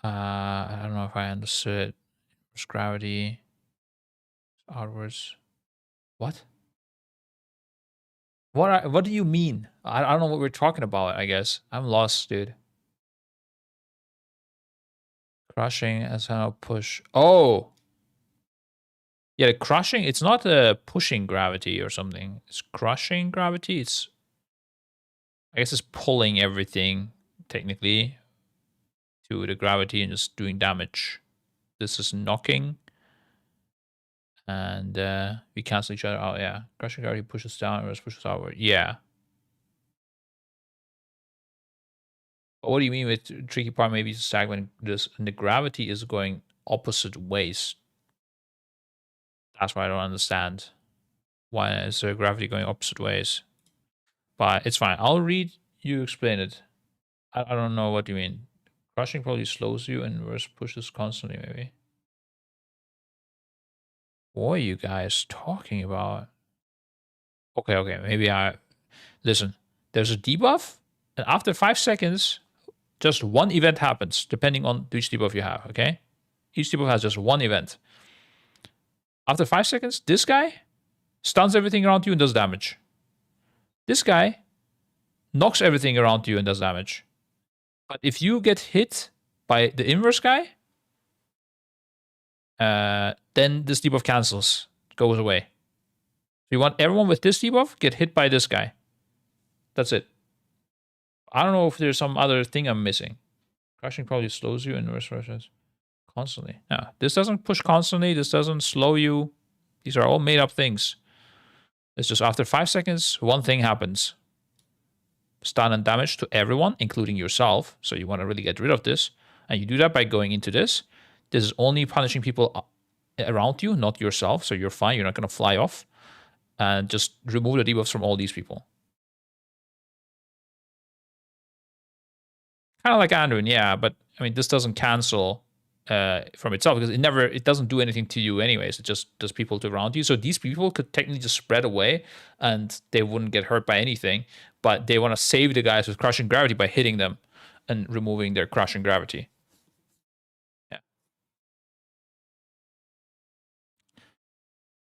I don't know if I understood. Inverse gravity, outwards. What? What do you mean? I don't know what we're talking about, I guess. I'm lost, dude. Crushing as how push. Oh! Yeah, the crushing, it's not a pushing gravity or something. It's crushing gravity. I guess it's pulling everything, technically, to the gravity and just doing damage. This is knocking. And we cancel each other out, yeah. Crushing gravity pushes down, or pushes outward. Yeah. But what do you mean with tricky part maybe to stack when the gravity is going opposite ways? That's why I don't understand. Why is the gravity going opposite ways? But it's fine. I'll read you explain it. I don't know what you mean. Crushing probably slows you and reverse pushes constantly, maybe. What are you guys talking about? Okay. Maybe listen. There's a debuff, and after 5 seconds, just one event happens, depending on which debuff you have, okay? Each debuff has just one event. After 5 seconds, this guy stuns everything around you and does damage. This guy knocks everything around you and does damage. But if you get hit by the inverse guy, then this debuff cancels, goes away. So you want everyone with this debuff get hit by this guy. That's it. I don't know if there's some other thing I'm missing. Crushing probably slows you and inverse rushes. Constantly. Yeah, this doesn't push constantly. This doesn't slow you. These are all made up things. It's just after 5 seconds, one thing happens. Stun and damage to everyone, including yourself. So you want to really get rid of this. And you do that by going into this. This is only punishing people around you, not yourself. So you're fine. You're not going to fly off. And just remove the debuffs from all these people. Kind of like Anduin, yeah. But I mean, this doesn't cancel from itself because it doesn't do anything to you anyways. It just does people to around you. So these people could technically just spread away and they wouldn't get hurt by anything. But they want to save the guys with crushing gravity by hitting them and removing their crushing gravity. Yeah.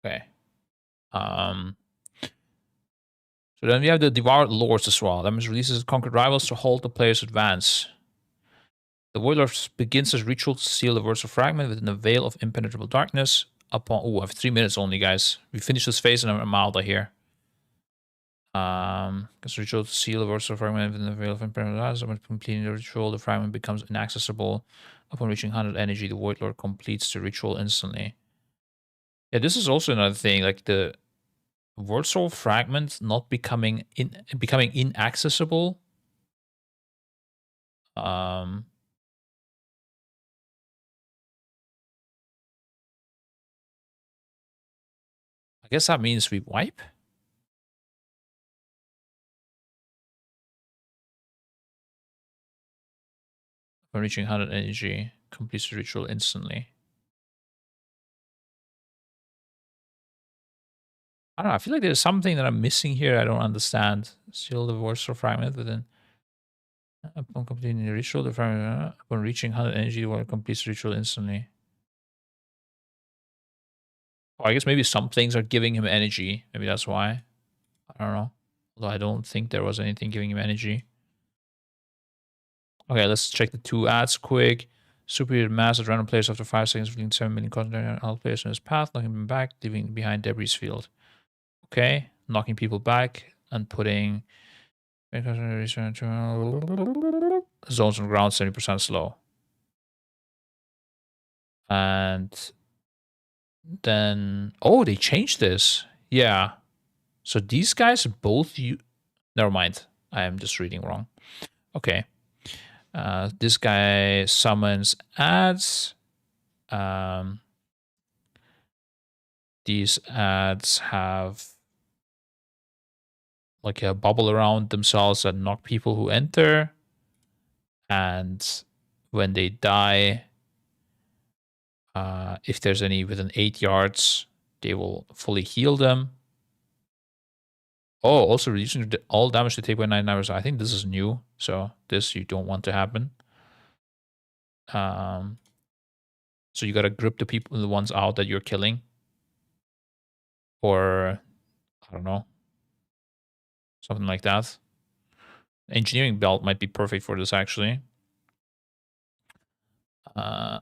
Okay. So then we have the Devoured Lords as well. That means releases conquered rivals to halt the player's advance. The Warlord begins his ritual to seal the Verse of Fragment within a veil of impenetrable darkness. I have 3 minutes only, guys. We finish this phase and I'm out of here. Because ritual to seal the Verse of Fragment within a veil of impenetrable darkness. Upon completing the ritual, the fragment becomes inaccessible. Upon reaching 100 energy, the Warlord completes the ritual instantly. Yeah, this is also another thing. Like the Word Soul Fragment not becoming inaccessible. I guess that means we wipe. When reaching 100 energy, completes the ritual instantly. I don't know. I feel like there's something that I'm missing here. I don't understand. Seal the Voice or Fragment within. Upon completing the ritual, the fragment, upon reaching 100 energy, will complete the ritual instantly. Oh, I guess maybe some things are giving him energy. Maybe that's why. I don't know. Although I don't think there was anything giving him energy. Okay, let's check the 2 ads quick. Superior mass at random players after 5 seconds, revealing 7 million concentrated on all players in his path, knocking them back, leaving behind debris field. Okay, knocking people back and putting zones on ground 70% slow. And then, oh, they changed this. Yeah. So these guys both never mind. I am just reading wrong. Okay. This guy summons ads. These ads have like a bubble around themselves that knock people who enter. And when they die, if there's any within 8 yards, they will fully heal them. Oh, also reducing all damage to take by 9 hours. I think this is new, so this you don't want to happen. So you gotta grip the people, the ones out that you're killing, or I don't know, something like that. Engineering belt might be perfect for this actually.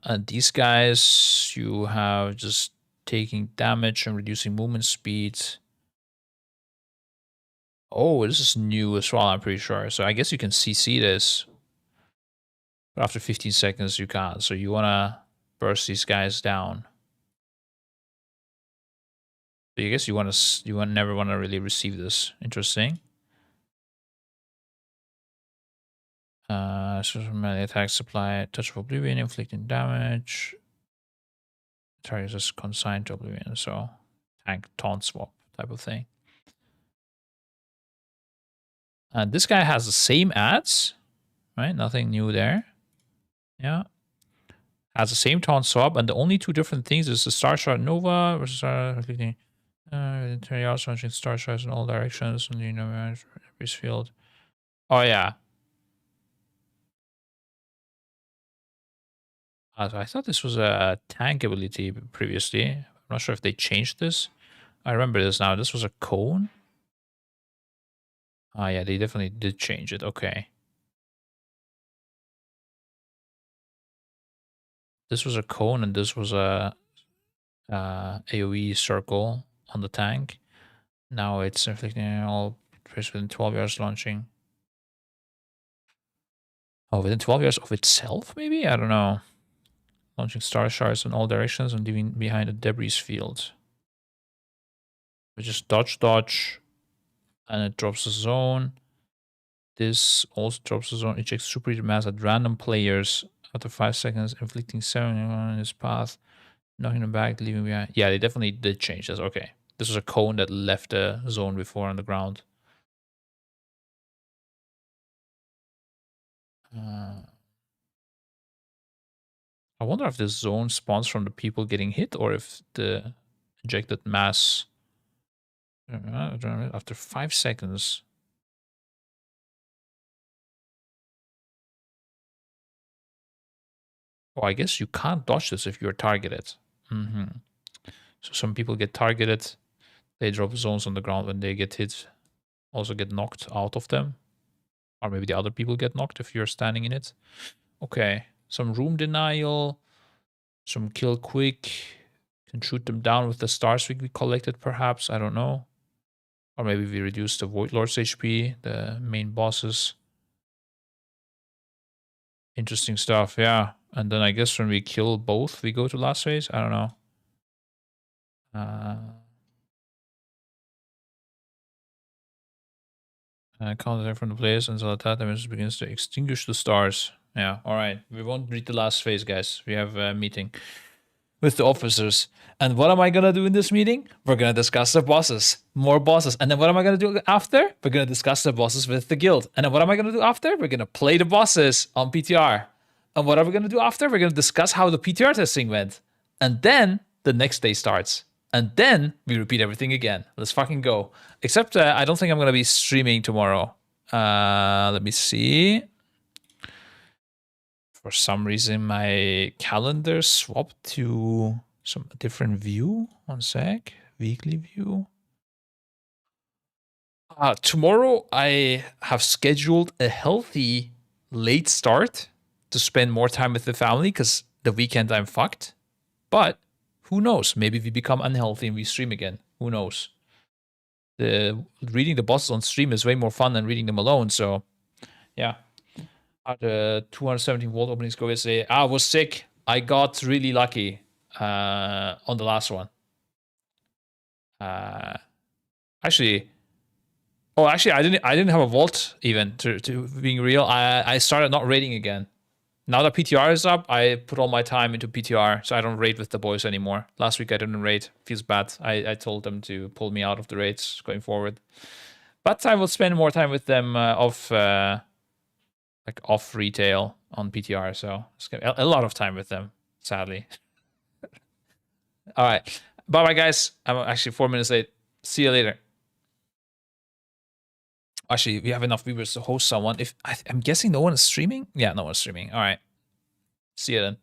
And these guys, you have just taking damage and reducing movement speed. Oh, this is new as well, I'm pretty sure. So I guess you can CC this. But after 15 seconds, you can't. So you want to burst these guys down. So I guess you never want to really receive this. Interesting. So melee attack supply, touch of oblivion, inflicting damage. Target is consigned to oblivion, so tank taunt swap type of thing. This guy has the same ads, right? Nothing new there. Yeah. Has the same taunt swap, and the only 2 different things is the Star Shard Nova versus inflicting launching Star Shards in all directions, and you know, every field. Oh yeah. I thought this was a tank ability previously. I'm not sure if they changed this. I remember this now. This was a cone. Oh yeah, they definitely did change it. Okay. This was a cone and this was a AoE circle on the tank. Now it's inflicting all pressure within 12 yards launching. Oh, within 12 yards of itself, maybe? I don't know. Launching star shards in all directions and leaving behind a debris field. We just dodge, and it drops a zone. This also drops a zone. Ejects super mass at random players after 5 seconds, inflicting 7 on his path, knocking them back, leaving behind. Yeah, they definitely did change this. Okay. This was a cone that left the zone before on the ground. I wonder if this zone spawns from the people getting hit or if the ejected mass after 5 seconds. Oh, I guess you can't dodge this if you're targeted. So some people get targeted. They drop zones on the ground when they get hit. Also get knocked out of them. Or maybe the other people get knocked if you're standing in it. Okay. Some room denial. Some kill quick. Can shoot them down with the stars we collected perhaps. I don't know. Or maybe we reduce the Void Lord's HP, the main bosses. Interesting stuff, yeah. And then I guess when we kill both, we go to last phase? I don't know. Counter from the players until attack damage begins to extinguish the stars. Yeah, alright. We won't read the last phase, guys. We have a meeting with the officers. And what am I gonna do in this meeting? We're gonna discuss the bosses. More bosses. And then what am I gonna do after? We're gonna discuss the bosses with the guild. And then what am I gonna do after? We're gonna play the bosses on PTR. And what are we gonna do after? We're gonna discuss how the PTR testing went. And then the next day starts. And then we repeat everything again. Let's fucking go. Except I don't think I'm gonna be streaming tomorrow. Let me see. For some reason, my calendar swapped to some different view. 1 sec. Weekly view. Tomorrow, I have scheduled a healthy late start to spend more time with the family because the weekend I'm fucked. But who knows? Maybe we become unhealthy and we stream again. Who knows? Reading the bosses on stream is way more fun than reading them alone. So, yeah. The 217 volt openings go yesterday. I was sick. I got really lucky on the last one. Actually, I didn't have a vault even to being real. I started not raiding again. Now that PTR is up, I put all my time into PTR, so I don't raid with the boys anymore. Last week I didn't raid. Feels bad. I told them to pull me out of the raids going forward. But I will spend more time with them off retail on PTR, so it's a lot of time with them, sadly. All right. Bye-bye, guys. I'm actually 4 minutes late. See you later. Actually, we have enough viewers to host someone. I'm guessing no one is streaming? Yeah, no one's streaming. All right. See you then.